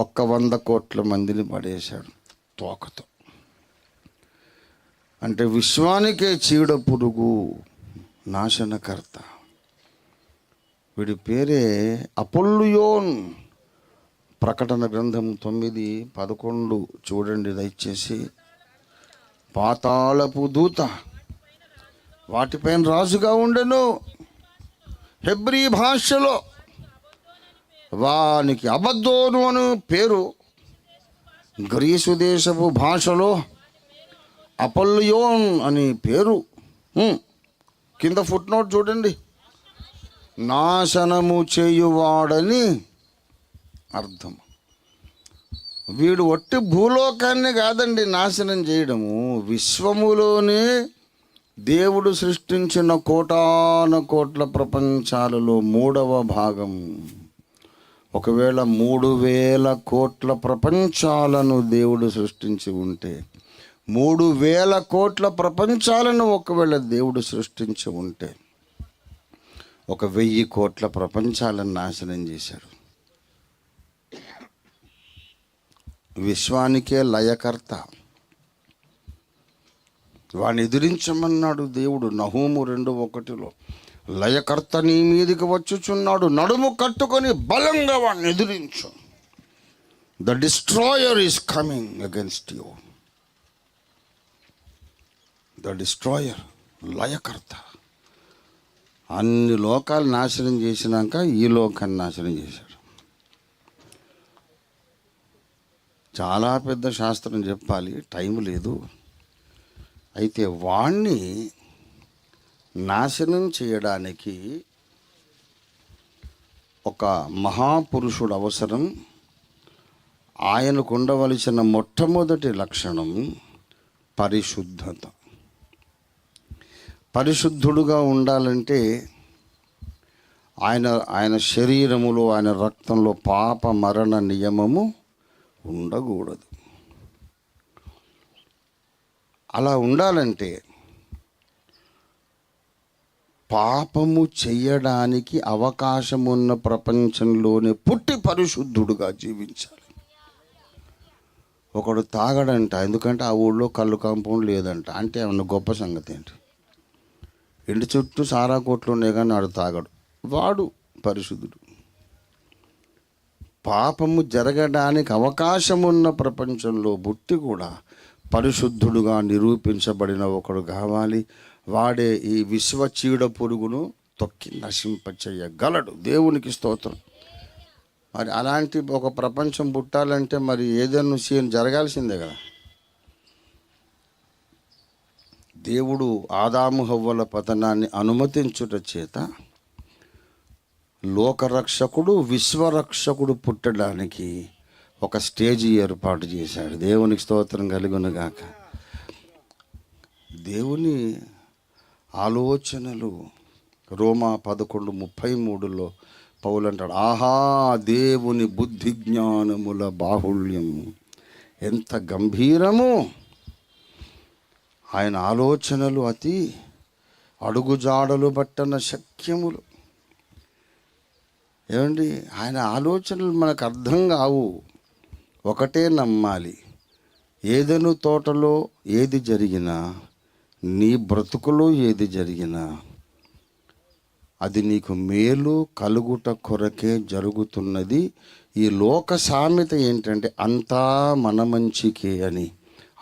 100 కోట్ల మందిని పడేశాడు తోకతో. అంటే విశ్వానికే చీడ పురుగు, నాశనకర్త. వీడి పేరే అపొల్లుయోన్. ప్రకటన గ్రంథం 9:11 చూడండి దయచేసి. పాతాళపు దూత, వాటిపైన రాజుగా ఉండెను. హెబ్రీ భాషలో వానికి అబద్దోను అను పేరు, గ్రీసు దేశపు భాషలో అపొల్లియోన్ అని పేరు. కింద ఫుట్ నోట్ చూడండి. నాశనము చేయువాడని అర్థం. వీడు ఒట్టి భూలోకాన్ని కాదండి నాశనం చేయడము, విశ్వములోనే దేవుడు సృష్టించిన కోటాను కోట్ల ప్రపంచాలలో 3వ భాగం. ఒకవేళ 3,000 కోట్ల ప్రపంచాలను దేవుడు సృష్టించి ఉంటే, 3,000 కోట్ల ప్రపంచాలను ఒకవేళ దేవుడు సృష్టించి ఉంటే, 1,000 కోట్ల ప్రపంచాలను నాశనం చేశాడు. విశ్వానికే లయకర్త. వాడిని ఎదిరించమన్నాడు దేవుడు నహూము 2:1. లయకర్త నీ మీదికి వచ్చుచున్నాడు, నడుము కట్టుకొని బలంగా వాడిని ఎదిరించు. The destroyer is coming against you. The destroyer, లయకర్త. అన్ని లోకాలు నాశనం చేసినాక ఈ లోకాన్ని నాశనం చేశాడు. చాలా పెద్ద శాస్త్రం చెప్పాలి, టైం లేదు. అయితే వాణ్ణి నాశనం చేయడానికి ఒక మహాపురుషుడు అవసరం. ఆయనకు ఉండవలసిన మొట్టమొదటి లక్షణం పరిశుద్ధత. పరిశుద్ధుడుగా ఉండాలంటే ఆయన శరీరములో, ఆయన రక్తంలో పాప మరణ నియమము ఉండకూడదు. అలా ఉండాలంటే పాపము చెయ్యడానికి అవకాశం ఉన్న ప్రపంచంలోనే పుట్టి పరిశుద్ధుడుగా జీవించాలి. ఒకడు తాగడంట, ఎందుకంటే ఆ ఊళ్ళో కళ్ళు కాంపౌండ్ లేదంట. అంటే ఏమన్నా గొప్ప సంగతి ఏంటి? ఇంటి చుట్టూ సారా కోట్లు ఉన్నాయి కానీ వాడు తాగడు, వాడు పరిశుద్ధుడు. పాపము జరగడానికి అవకాశం ఉన్న ప్రపంచంలో పుట్టి కూడా పరిశుద్ధుడుగా నిరూపించబడిన ఒకడు కావాలి. వాడే ఈ విశ్వ చీడ పురుగును తొక్కి నశింపచేయగలడు. దేవునికి స్తోత్రం. మరి అలాంటి ఒక ప్రపంచం పుట్టాలంటే మరి ఏదైనా సీన్ జరగాల్సిందే కదా. దేవుడు ఆదాము హవ్వల పతనాన్ని అనుమతించుట చేత లోకరక్షకుడు, విశ్వరక్షకుడు పుట్టడానికి ఒక స్టేజీ ఏర్పాటు చేశాడు. దేవునికి స్తోత్రం కలుగునుగాక. దేవుని ఆలోచనలు రోమా 11:33 పౌలు అంటాడు, ఆహా దేవుని బుద్ధి జ్ఞానముల బాహుళ్యం ఎంత గంభీరము, ఆయన ఆలోచనలు అతి అడుగుజాడలు పట్టన శక్యములు. ఏమండి, ఆయన ఆలోచనలు మనకు అర్థం కావు. ఒకటే నమ్మాలి, ఏదెను తోటలో ఏది జరిగినా, నీ బ్రతుకులో ఏది జరిగినా అది నీకు మేలు కలుగుట కొరకే జరుగుతున్నది. ఈ లోక సామెత ఏంటంటే అంతా మన మంచికే అని.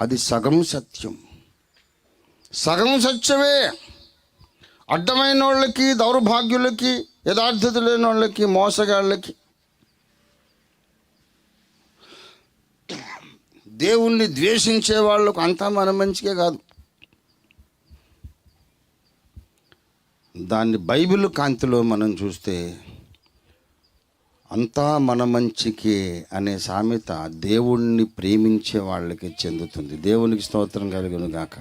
అది సగం సత్యం, సగం సత్యమే. అడ్డమైన వాళ్ళకి, దౌర్భాగ్యులకి, యథార్థత లేని వాళ్ళకి, మోసగాళ్ళకి, దేవుణ్ణి ద్వేషించే వాళ్ళకు అంతా మన మంచికే కాదు. దాన్ని బైబిల్ కాంతిలో మనం చూస్తే అంతా మన మంచికే అనే సామెత దేవుణ్ణి ప్రేమించే వాళ్ళకి చెందుతుంది. దేవునికి స్తోత్రం కలుగును గాక.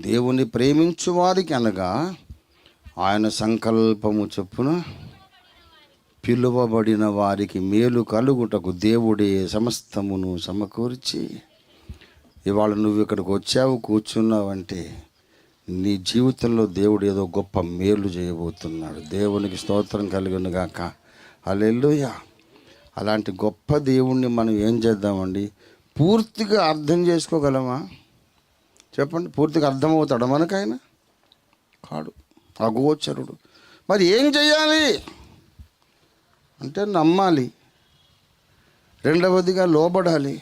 దేవుని ప్రేమించు వారికి అనగా ఆయన సంకల్పము చొప్పున పిలువబడిన వారికి మేలు కలుగుటకు దేవుడే సమస్తమును సమకూర్చి, ఇవాళ నువ్వు ఇక్కడికి వచ్చావు, కూర్చున్నావంటే నీ జీవితంలో దేవుడు ఏదో గొప్ప మేలు చేయబోతున్నాడు. దేవునికి స్తోత్రం కలుగును గాక. హల్లెలూయా. అలాంటి గొప్ప దేవుణ్ణి మనం ఏం చేద్దామండి? పూర్తిగా అర్థం చేసుకోగలమా చెప్పండి? పూర్తిగా అర్థమవుతాడా మనకైనా? కాడు, అగోచరుడు. మరి ఏం చేయాలి అంటే నమ్మాలి, రెండవదిగా లోబడాలి,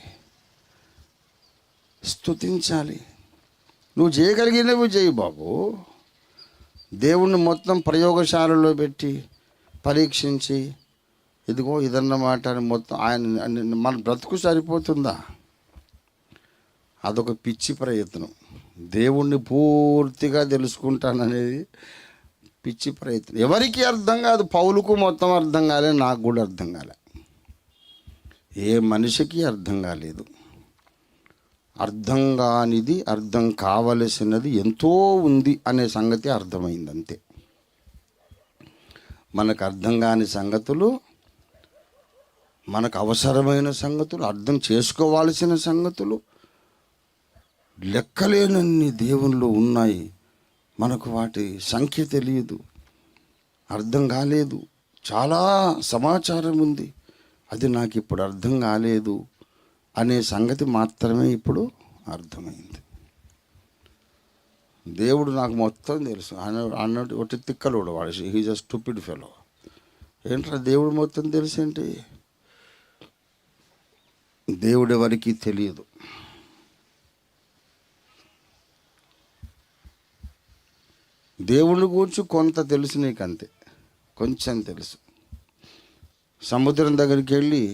స్తుతించాలి. నువ్వు చేయగలిగినవి చేయి బాబు. దేవుణ్ణి మొత్తం ప్రయోగశాలలో పెట్టి పరీక్షించి ఇదిగో ఇదన్నమాట అని మొత్తం ఆయన మన బ్రతుకు సరిపోతుందా? అదొక పిచ్చి ప్రయత్నం. దేవుణ్ణి పూర్తిగా తెలుసుకుంటాననేది పిచ్చి ప్రయత్నం. ఎవరికి అర్థం కాదు. పౌలుకు మొత్తం అర్థం కాలే, నాకు కూడా అర్థం కాలే, ఏ మనిషికి అర్థం కాలేదు. అర్థం కానిది, అర్థం కావలసినది ఎంతో ఉంది అనే సంగతి అర్థమైంది అంతే. మనకు అర్థం కాని సంగతులు, మనకు అవసరమైన సంగతులు, అర్థం చేసుకోవాల్సిన సంగతులు లెక్కలేనన్ని దేవుళ్ళు ఉన్నాయి. మనకు వాటి సంఖ్య తెలియదు, అర్థం కాలేదు. చాలా సమాచారం ఉంది, అది నాకు ఇప్పుడు అర్థం కాలేదు అనే సంగతి మాత్రమే ఇప్పుడు అర్థమైంది. దేవుడు నాకు మొత్తం తెలుసు అన్నట్టు ఒకటి తిక్కలోడు వాడు. He's a stupid fellow. ఏంట్రా దేవుడు మొత్తం తెలుసు ఏంటి? దేవుడు ఎవరికి తెలియదు. దేవుని గురించి కొంత తెలుసు నీకు, అంతే, కొంచెం తెలుసు. సముద్రం దగ్గరికి వెళ్ళి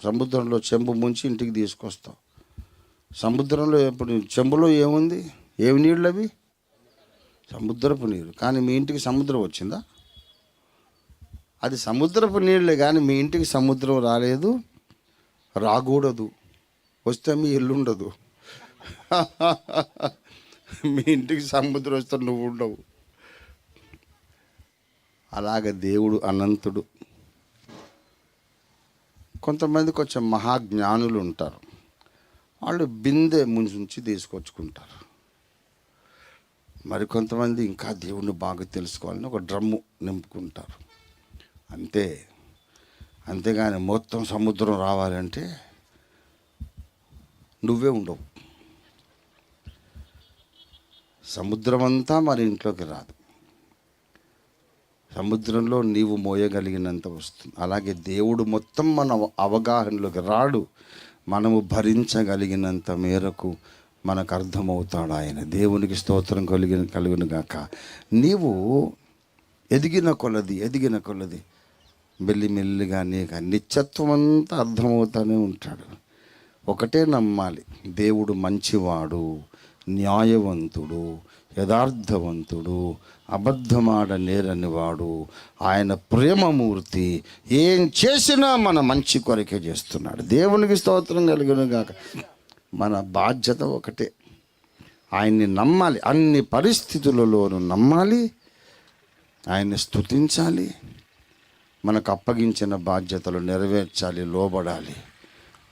సముద్రంలో చెంబు ముంచి ఇంటికి తీసుకొస్తావు. సముద్రంలో ఇప్పుడు చెంబులో ఏముంది? ఏమి నీళ్ళు అవి? సముద్రపు నీరు. కానీ మీ ఇంటికి సముద్రం వచ్చిందా? అది సముద్రపు నీళ్ళే, కానీ మీ ఇంటికి సముద్రం రాలేదు, రాకూడదు. వస్తే మీ ఇల్లు ఉండదు. మీ ఇంటికి సముద్రం వస్తే నువ్వు ఉండవు. అలాగే దేవుడు అనంతుడు. కొంతమంది కొంచెం మహాజ్ఞానులు ఉంటారు, వాళ్ళు బిందె ముంచి తీసుకొచ్చుకుంటారు. మరి కొంతమంది ఇంకా దేవుణ్ణి బాగా తెలుసుకోవాలని ఒక డ్రమ్ము నింపుకుంటారు, అంతే. అంతేగాని మొత్తం సముద్రం రావాలంటే నువ్వే ఉండవు. సముద్రం అంతా మన ఇంట్లోకి రాదు, సముద్రంలో నీవు మోయగలిగినంత వస్తుంది. అలాగే దేవుడు మొత్తం మన అవగాహనలోకి రాడు, మనము భరించగలిగినంత మేరకు మనకు అర్థమవుతాడు ఆయన. దేవునికి స్తోత్రం కలుగును గాక. నీవు ఎదిగిన కొలది మెల్లిమెల్లిగా నీకు నిత్యత్వం అంతా అర్థమవుతూనే ఉంటాడు. ఒకటే నమ్మాలి, దేవుడు మంచివాడు, న్యాయవంతుడు, యథార్థవంతుడు, అబద్ధమాడ నేరని వాడు, ఆయన ప్రేమమూర్తి, ఏం చేసినా మన మంచి కొరకే చేస్తున్నాడు. దేవునికి స్తోత్రం కలుగును గాక. మన బాధ్యత ఒకటే, ఆయన్ని నమ్మాలి, అన్ని పరిస్థితులలోనూ నమ్మాలి, ఆయన్ని స్తుతించాలి, మనకు అప్పగించిన బాధ్యతలు నెరవేర్చాలి, లోబడాలి.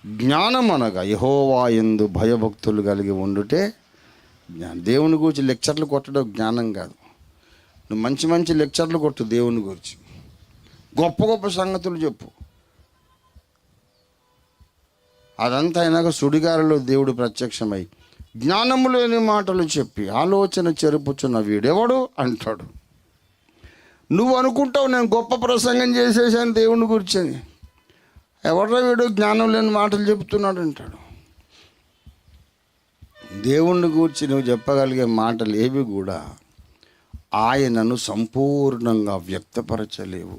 జ్ఞానం అనగా యెహోవా యందు భయభక్తులు కలిగి ఉండుటే జ్ఞానం. దేవుని గురించి లెక్చర్లు కొట్టడం జ్ఞానం కాదు. నువ్వు మంచి మంచి లెక్చర్లు కొట్టు, దేవుని గురించి గొప్ప గొప్ప సంగతులు చెప్పు. అదంతా అయినాక సుడిగారిలో దేవుడు ప్రత్యక్షమై జ్ఞానము లేని మాటలు చెప్పి ఆలోచన చెరుపుచున్న వీడెవడు అంటాడు. నువ్వు అనుకుంటావు నేను గొప్ప ప్రసంగం చేసేసాను దేవుని గురించి అని. ఎవడ్రా వీడు జ్ఞానం లేని మాటలు చెబుతున్నాడు అంటాడు. దేవుణ్ణి గురించి నువ్వు చెప్పగలిగే మాటలు ఏవి కూడా ఆయనను సంపూర్ణంగా వ్యక్తపరచలేవు.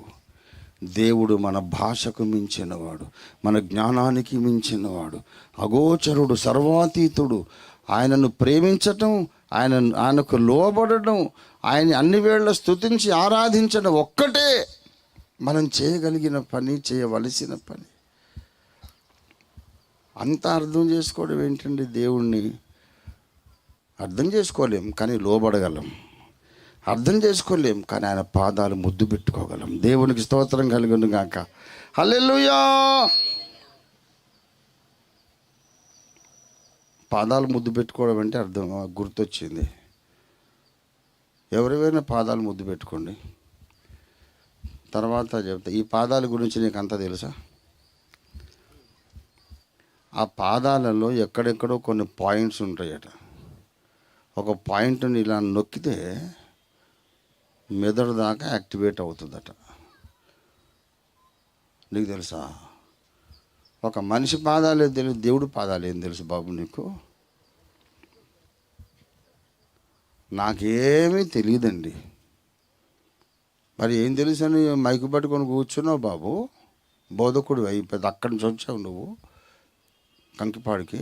దేవుడు మన భాషకు మించినవాడు, మన జ్ఞానానికి మించినవాడు, అగోచరుడు, సర్వాతీతుడు. ఆయనను ప్రేమించటం, ఆయనకు లోబడడం, ఆయన అన్ని వేళ స్తుతించి ఆరాధించడం ఒక్కటే మనం చేయగలిగిన పని, చేయవలసిన పని. అంతా అర్థం చేసుకోవడం ఏంటండి? దేవుణ్ణి అర్థం చేసుకోలేం కానీ లోబడగలం, అర్థం చేసుకోలేం కానీ ఆయన పాదాలు ముద్దు పెట్టుకోగలం. దేవునికి స్తోత్రం కలుగును గాక. హల్లెలూయా. పాదాలు ముద్దు పెట్టుకోవడం అంటే అర్థం గుర్తొచ్చింది. ఎవరివైనా పాదాలు ముద్దు పెట్టుకోండి, తర్వాత చెప్తా. ఈ పాదాల గురించి నీకు అంతా తెలుసా? ఆ పాదాలలో ఎక్కడెక్కడో కొన్ని పాయింట్స్ ఉంటాయట. ఒక పాయింట్ని ఇలా నొక్కితే మెదడు దాకా యాక్టివేట్ అవుతుందట. నీకు తెలుసా? ఒక మనిషి పాదాలు ఏం తెలుసు, దేవుడి పాదాలు ఏం తెలుసు బాబు నీకు? నాకేమీ తెలియదండి. మరి ఏం తెలుసు అని మైకు పట్టుకొని కూర్చున్నావు బాబు? బోధకుడు అయిపోయింది, అక్కడి నుంచి వచ్చావు నువ్వు కంకిపాడికి.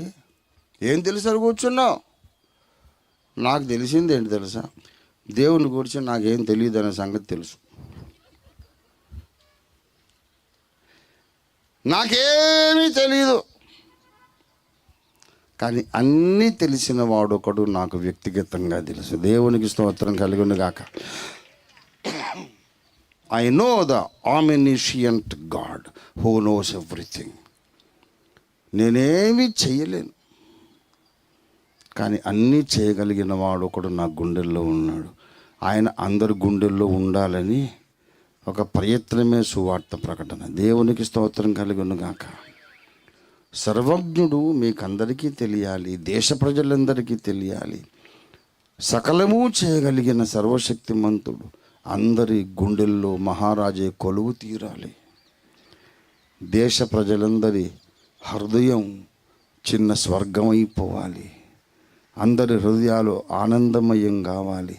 ఏం తెలుసు అని కూర్చున్నావు? నాకు తెలిసింది ఏంటి తెలుసా? దేవుని గురించి నాకేం తెలియదు అనే సంగతి తెలుసు. నాకేమీ తెలియదు కానీ అన్నీ తెలిసిన వాడు ఒకడు నాకు వ్యక్తిగతంగా తెలుసు. దేవునికి స్తోత్రం కలుగును గాక. I know the omniscient God who knows everything. నేనేమీ చేయలేను కానీ అన్నీ చేయగలిగిన వాడు ఒకడు నా గుండెల్లో ఉన్నాడు. ఆయన అందరి గుండెల్లో ఉండాలని ఒక ప్రయత్నమే సువార్త ప్రకటన. దేవునికి స్తోత్రం కలుగును గాక. సర్వజ్ఞుడు మీకందరికీ తెలియాలి, దేశ ప్రజలందరికీ తెలియాలి. సకలము చేయగలిగిన సర్వశక్తిమంతుడు అందరి గుండెల్లో మహారాజే కొలువు తీరాలి. దేశ ప్రజలందరి హృదయం చిన్న స్వర్గం అయిపోవాలి. అందరి హృదయాలు ఆనందమయం కావాలి.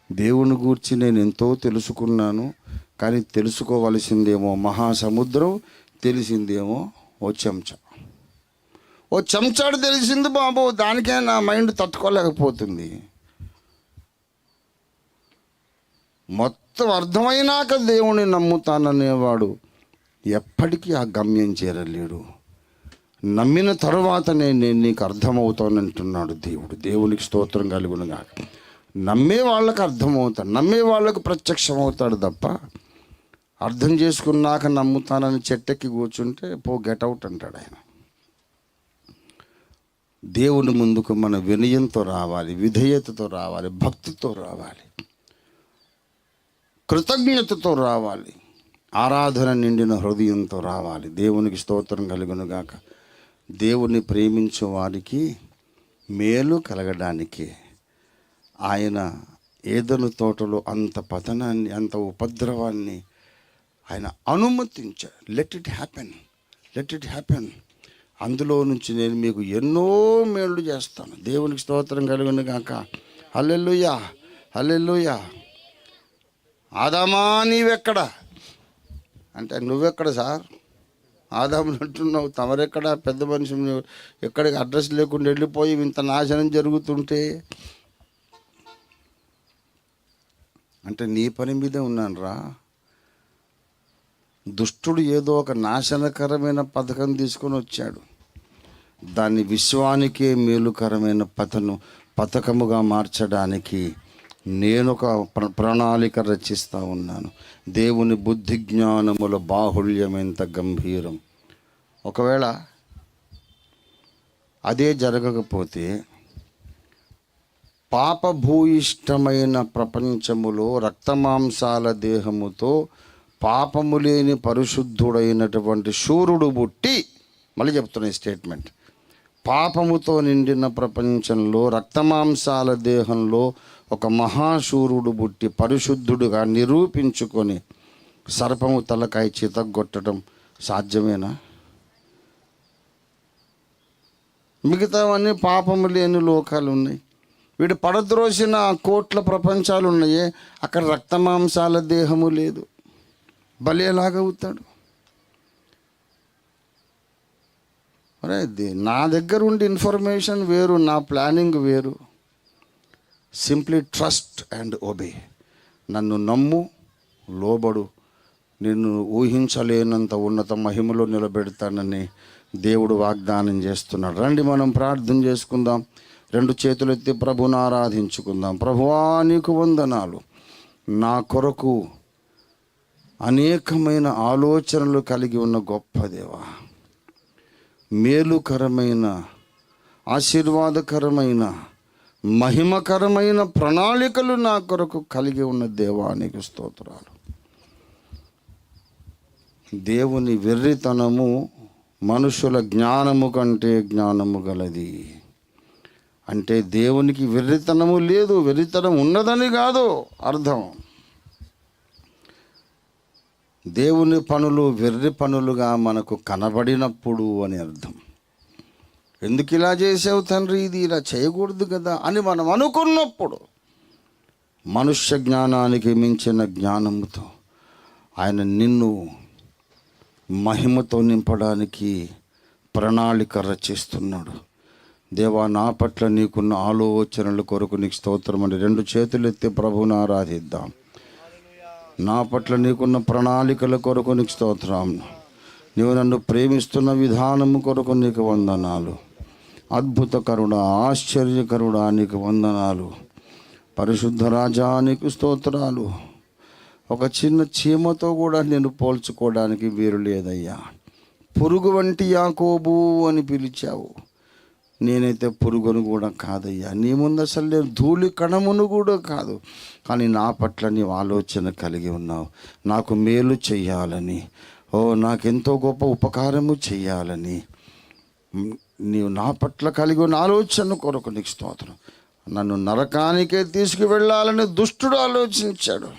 దేవుని గూర్చి నేను ఎంతో తెలుసుకున్నాను కానీ తెలుసుకోవలసిందేమో మహాసముద్రం, తెలిసిందేమో ఓ చెంచాడు తెలిసింది బాబు. దానికే నా మైండ్ తట్టుకోలేకపోతుంది. మొత్తం అర్థమైనాక దేవుని నమ్ముతాననేవాడు ఎప్పటికీ ఆ గమ్యం చేరలేడు. నమ్మిన తర్వాతనే నేను నీకు అర్థమవుతానంటున్నాడు దేవుడు. దేవునికి స్తోత్రం కలుగునుగా. నమ్మే వాళ్ళకి అర్థమవుతాడు, నమ్మే వాళ్ళకు ప్రత్యక్షం అవుతాడు తప్ప అర్థం చేసుకున్నాక నమ్ముతానని చెట్టెక్కి కూర్చుంటే పో గెట్అవుట్ అంటాడు ఆయన. దేవుని ముందుకు మన వినయంతో రావాలి, విధేయతతో రావాలి, భక్తితో రావాలి, కృతజ్ఞతతో రావాలి, ఆరాధన నిండిన హృదయంతో రావాలి. దేవునికి స్తోత్రం కలుగునుగాక. దేవుని ప్రేమించే వారికి మేలు కలగడానికి ఆయన ఏదెను తోటలో అంత పతనాన్ని, అంత ఉపద్రవాన్ని ఆయన అనుమతించాడు. Let it happen. అందులో నుంచి నేను మీకు ఎన్నో మేళ్ళు చేస్తాను. దేవునికి స్తోత్రం కలుగునుగాక. హల్లెలూయా, హల్లెలూయా. ఆదామా నీవెక్కడ అంటే, నువ్వెక్కడ సార్ ఆదాముని అంటున్నావు, తమరెక్కడ పెద్ద మనిషి, ఎక్కడికి అడ్రస్ లేకుండా వెళ్ళిపోయి ఇంత నాశనం జరుగుతుంటే అంటే నీ పని మీదే ఉన్నాను రా. దుష్టుడు ఏదో ఒక నాశనకరమైన పథకం తీసుకొని వచ్చాడు, దాన్ని విశ్వానికే మేలుకరమైన పథకముగా మార్చడానికి నేను ఒక ప్రణాళిక రచిస్తూ ఉన్నాను. దేవుని బుద్ధి జ్ఞానముల బాహుళ్యం ఎంత గంభీరం. ఒకవేళ అదే జరగకపోతే పాపభూయిష్టమైన ప్రపంచములో రక్తమాంసాల దేహముతో పాపము లేని పరిశుద్ధుడైనటువంటి శూరుడు పుట్టి, మళ్ళీ చెప్తున్న ఈ స్టేట్మెంట్, పాపముతో నిండిన ప్రపంచంలో రక్తమాంసాల దేహంలో ఒక మహాశూరుడు పుట్టి పరిశుద్ధుడుగా నిరూపించుకొని సర్పము తలకాయ చితగొట్టడం సాధ్యమేనా? మిగతావన్నీ పాపము లేని లోకాలు ఉన్నాయి. వీడు పడద్రోసిన కోట్ల ప్రపంచాలు ఉన్నాయే, అక్కడ రక్తమాంసాల దేహము లేదు. బలి ఎలాగవుతాడు? అరే నా దగ్గర ఉండి ఇన్ఫర్మేషన్ వేరు, నా ప్లానింగ్ వేరు. Simply trust and obey. నన్ను నమ్ము, లోబడు, నిన్ను ఊహించలేనంత ఉన్నత మహిమలో నిలబెడతానని దేవుడు వాగ్దానం చేస్తున్నాడు. రండి మనం ప్రార్థన చేసుకుందాం. 2 చేతులు ఎత్తి ప్రభుని ఆరాధించుకుందాం. ప్రభువా నీకు వందనాలు. నా కొరకు అనేకమైన ఆలోచనలు కలిగి ఉన్న గొప్ప దేవా, మేలుకరమైన, ఆశీర్వాదకరమైన, మహిమకరమైన ప్రణాళికలు నా కొరకు కలిగి ఉన్న దేవా నీకు స్తోత్రాలు. దేవుని వెర్రితనము మనుషుల జ్ఞానము కంటే జ్ఞానము గలది. అంటే దేవునికి వెర్రితనము లేదు, వెర్రితనం ఉన్నదని కాదు అర్థం. దేవుని పనులు వెర్రి పనులుగా మనకు కనబడినప్పుడు అని అర్థం. ఎందుకు ఇలా చేసావు తండ్రి, ఇది ఇలా చేయకూడదు కదా అని మనం అనుకున్నప్పుడు మనుష్య జ్ఞానానికి మించిన జ్ఞానముతో ఆయన నిన్ను మహిమతో నింపడానికి ప్రణాళిక రచిస్తున్నాడు. దేవా నా పట్ల నీకున్న ఆలోచనల కొరకు నీకు స్తోత్రం అని 2 చేతులు ఎత్తి ప్రభువుని ఆరాధిద్దాం. నా పట్ల నీకున్న ప్రణాళికల కొరకు నీకు స్తోత్రం. నీవు నన్ను ప్రేమిస్తున్న విధానము కొరకు నీకు వందనాలు. అద్భుతకరుడా, ఆశ్చర్యకరుడా నీకు వందనాలు. పరిశుద్ధ రాజా నీకు స్తోత్రాలు. ఒక చిన్న చీమతో కూడా నేను పోల్చుకోవడానికి వీలు లేదయ్యా. పురుగు వంటి యాకోబు అని పిలిచావు, నేనైతే పురుగును కూడా కాదయ్యా. నీ ముందు అసలు నేను ధూళి కణమును కూడా కాదు. కానీ నా పట్ల నీవు ఆలోచన కలిగి ఉన్నావు, నాకు మేలు చెయ్యాలని, నాకెంతో గొప్ప ఉపకారము చెయ్యాలని నీవు నా పట్ల కలిగి ఉన్న ఆలోచన కొరకు నీకు స్తోత్రం. నన్ను నరకానికే తీసుకువెళ్ళాలని దుష్టుడు ఆలోచించాడు,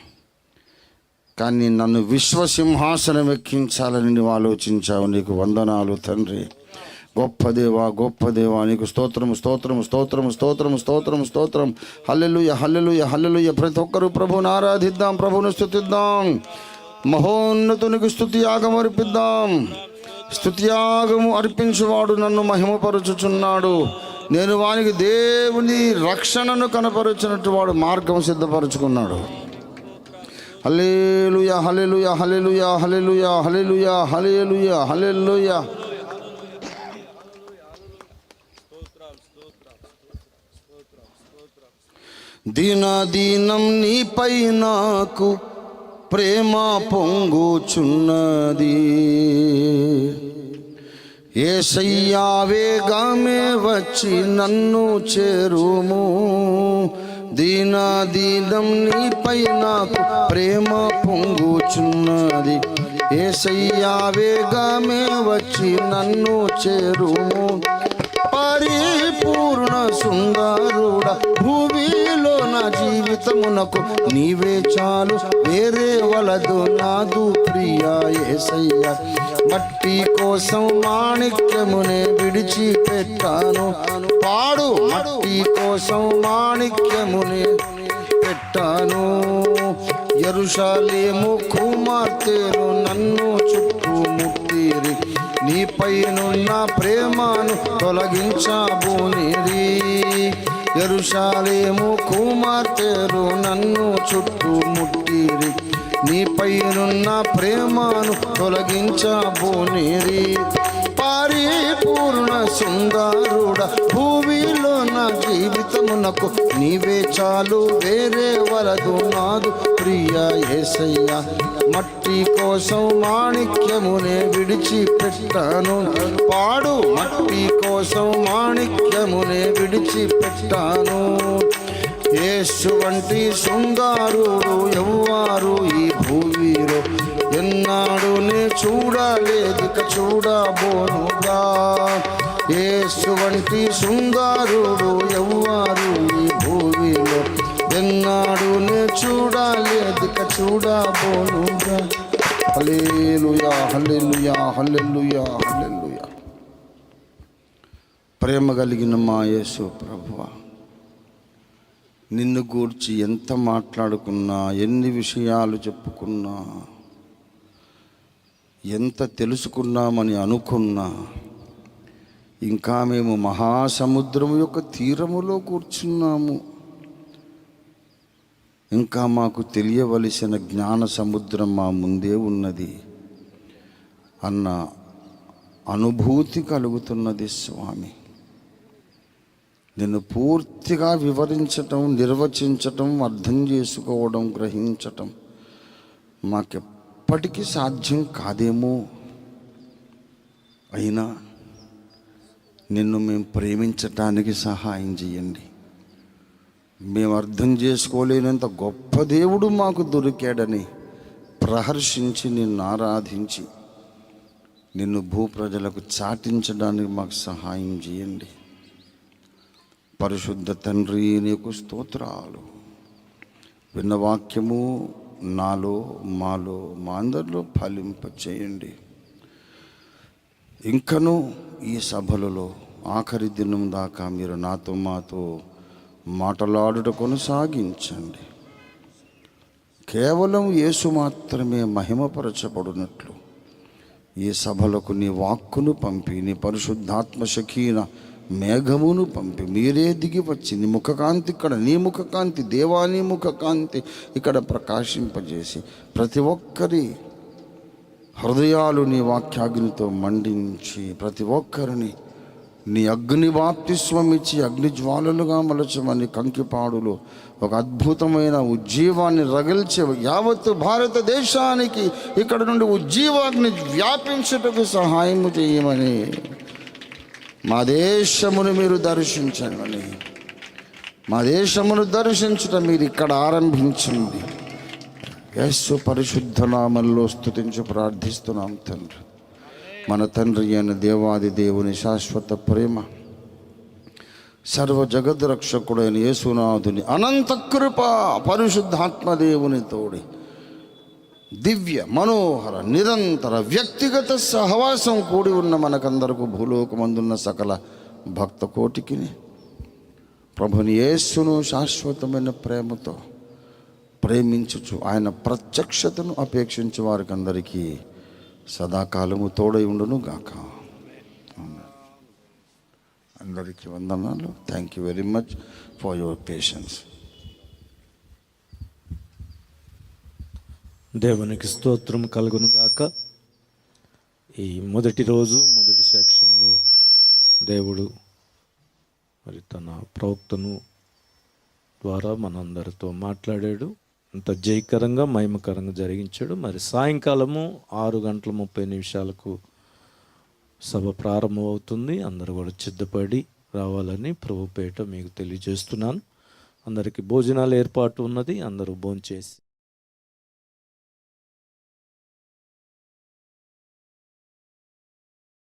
కానీ నన్ను విశ్వసింహాసనం ఎక్కించాలని నీవు ఆలోచించావు. నీకు వందనాలు తండ్రి. గొప్ప దేవా, గొప్ప దేవా నీకు స్తోత్రము, స్తోత్రము, స్తోత్రము, స్తోత్రము, స్తోత్రము, స్తోత్రం. హల్లెలూయా, హల్లెలూయా, హల్లెలూయా. ప్రతి ఒక్కరూ ప్రభువుని ఆరాధిద్దాం, ప్రభువుని స్తుతిద్దాం. మహోన్నతునికి స్తుతి యాగం అర్పిద్దాం. స్తుతియాగము అర్పించువాడు నన్ను మహిమపరచుచున్నాడు. నేను వానికి దేవుని రక్షణను కనపరుచినట్టు వాడు మార్గం సిద్ధపరచుకున్నాడు. హల్లెలూయా, హల్లెలూయా, హల్లెలూయా, హల్లెలూయా, హల్లెలూయా, హల్లెలూయా, హల్లెలూయా. దినదినం నీపై నాకు ప్రేమ పొంగుచున్నది. యేసయ్యా వేగమే వచ్చి నన్ను చేరుము. దినదినం నీపై నాకు ప్రేమ పొంగుచున్నది. యేసయ్యా వేగమే వచ్చి నన్ను చేరుము. పరిపూర్ణ సుందరుడ భూమిలో నా జీవితమునకు నీవే చాలు, వేరే వలదు నాదు ప్రియా యేసయ్యా. మట్టి కోసం మాణిక్యమునే విడిచిపెట్టాను, పాడు మట్టి కోసం మాణిక్యమునే పెట్టాను. యెరూషలేము కుమార్తెలు నన్ను చుట్టుముట్టిరి, నీపైనున్న ప్రేమను తొలగించబోనిరి. యెరూషలేము కుమార్తెలు నన్ను చుట్టుముట్టిరి, నీపైనున్న ప్రేమను తొలగించబోనిరి. పరిపూర్ణ సుందరుడ భూమిలో నా జీవితమునకు నీవే చాలు, వేరే వలదు నాదు ప్రియ యేసయ్య. మట్టి కోసం మాణిక్యమునే విడిచిపెట్టాను, పాడు మట్టి కోసం మాణిక్యమునే విడిచిపెట్టాను. యేసు వంటి సుందరుడు ఎవ్వారు ఈ భూమిలో ఎన్నాడు నే చూడలేదిక చూడబోనుగా. యేసు వంటి సుందరుడు ఎవ్వారు ఈ భూమిలో ఎన్నాడు నే చూడలేదిక చూడబోనుగా. హల్లెలూయా హల్లెలూయా హల్లెలూయా హల్లెలూయా. ప్రేమ కలిగిన మా యేసు ప్రభువా, నిన్ను గూర్చి ఎంత మాట్లాడుకున్నా, ఎన్ని విషయాలు చెప్పుకున్నా, ఎంత తెలుసుకున్నామని అనుకున్నా, ఇంకా మేము మహాసముద్రం యొక్క తీరములో కూర్చున్నాము. ఇంకా మాకు తెలియవలసిన జ్ఞాన సముద్రం మా ముందే ఉన్నది అన్న అనుభూతి కలుగుతున్నది స్వామి. నిన్ను పూర్తిగా వివరించటం, నిర్వచించటం, అర్థం చేసుకోవడం, గ్రహించటం మాకెప్పటికీ సాధ్యం కాదేమో. అయినా నిన్ను మేము ప్రేమించటానికి సహాయం చేయండి. మేము అర్థం చేసుకోలేనంత గొప్ప దేవుడు మాకు దొరికాడని ప్రహర్షించి నిన్ను ఆరాధించి నిన్ను భూప్రజలకు చాటించడానికి మాకు సహాయం చేయండి. పరిశుద్ధ తండ్రి, నీకు స్తోత్రాలు. విన్న వాక్యము నాలో, మాలో, మా అందరిలో ఫలింపచేయండి. ఇంకనూ ఈ సభలలో ఆఖరి దినం దాకా మీరు నాతో మాతో మాటలాడుట కొనసాగించండి. కేవలం యేసు మాత్రమే మహిమపరచబడినట్లు ఈ సభలకు నీ వాక్కును పంపి, నీ పరిశుద్ధాత్మ శకీన మేఘమును పంపి మీరే దిగి వచ్చి నీ ముఖకాంతి ఇక్కడ, నీ ముఖకాంతి దేవాని ముఖకాంతి ఇక్కడ ప్రకాశింపజేసి ప్రతి ఒక్కరి హృదయాలు నీ వాక్యాగ్నితో మండించి ప్రతి ఒక్కరిని నీ అగ్ని బాప్తిస్వం ఇచ్చి అగ్ని జ్వాలలుగా మలచమని కంకిపాడులో ఒక అద్భుతమైన ఉజ్జీవాన్ని రగిల్చే యావత్తు భారతదేశానికి ఇక్కడ నుండి ఉజ్జీవాగ్ని వ్యాపించుటకు సహాయం చేయమని, మా దేశమును మీరు దర్శించమని, మా దేశమును దర్శించటం మీరు ఇక్కడ ఆరంభించండి. యేసు పరిశుద్ధ నామములో స్తుతించి ప్రార్థిస్తున్నాం తండ్రి. మన తండ్రి అయిన దేవాది దేవుని శాశ్వత ప్రేమ, సర్వ జగద్ రక్షకుడైన యేసునాథుని అనంత కృప, పరిశుద్ధాత్మదేవుని తోడి దివ్య మనోహర నిరంతర వ్యక్తిగత సహవాసం కూడి ఉన్న మనకందరకు భూలోకమందున్న సకల భక్త కోటికి ప్రభుని యేసును శాశ్వతమైన ప్రేమతో ప్రేమించుచు ఆయన ప్రత్యక్షతను అపేక్షించే వారికి అందరికీ సదాకాలము తోడై ఉండును గాక. అందరికీ వందనాలు. Thank you very much for your patience. దేవునికి స్తోత్రం కలుగును గాక. ఈ మొదటి రోజు మొదటి సెక్షన్లో దేవుడు మరి తన ప్రవక్తను ద్వారా మనందరితో మాట్లాడాడు. అంత జయకరంగా మహిమకరంగా జరిగించాడు. మరి సాయంకాలము 6:30 సభ ప్రారంభమవుతుంది. అందరూ కూడా సిద్ధపడి రావాలని ప్రభుపేట మీకు తెలియజేస్తున్నాను. అందరికీ భోజనాల ఏర్పాటు ఉన్నది. అందరూ భోంచేసి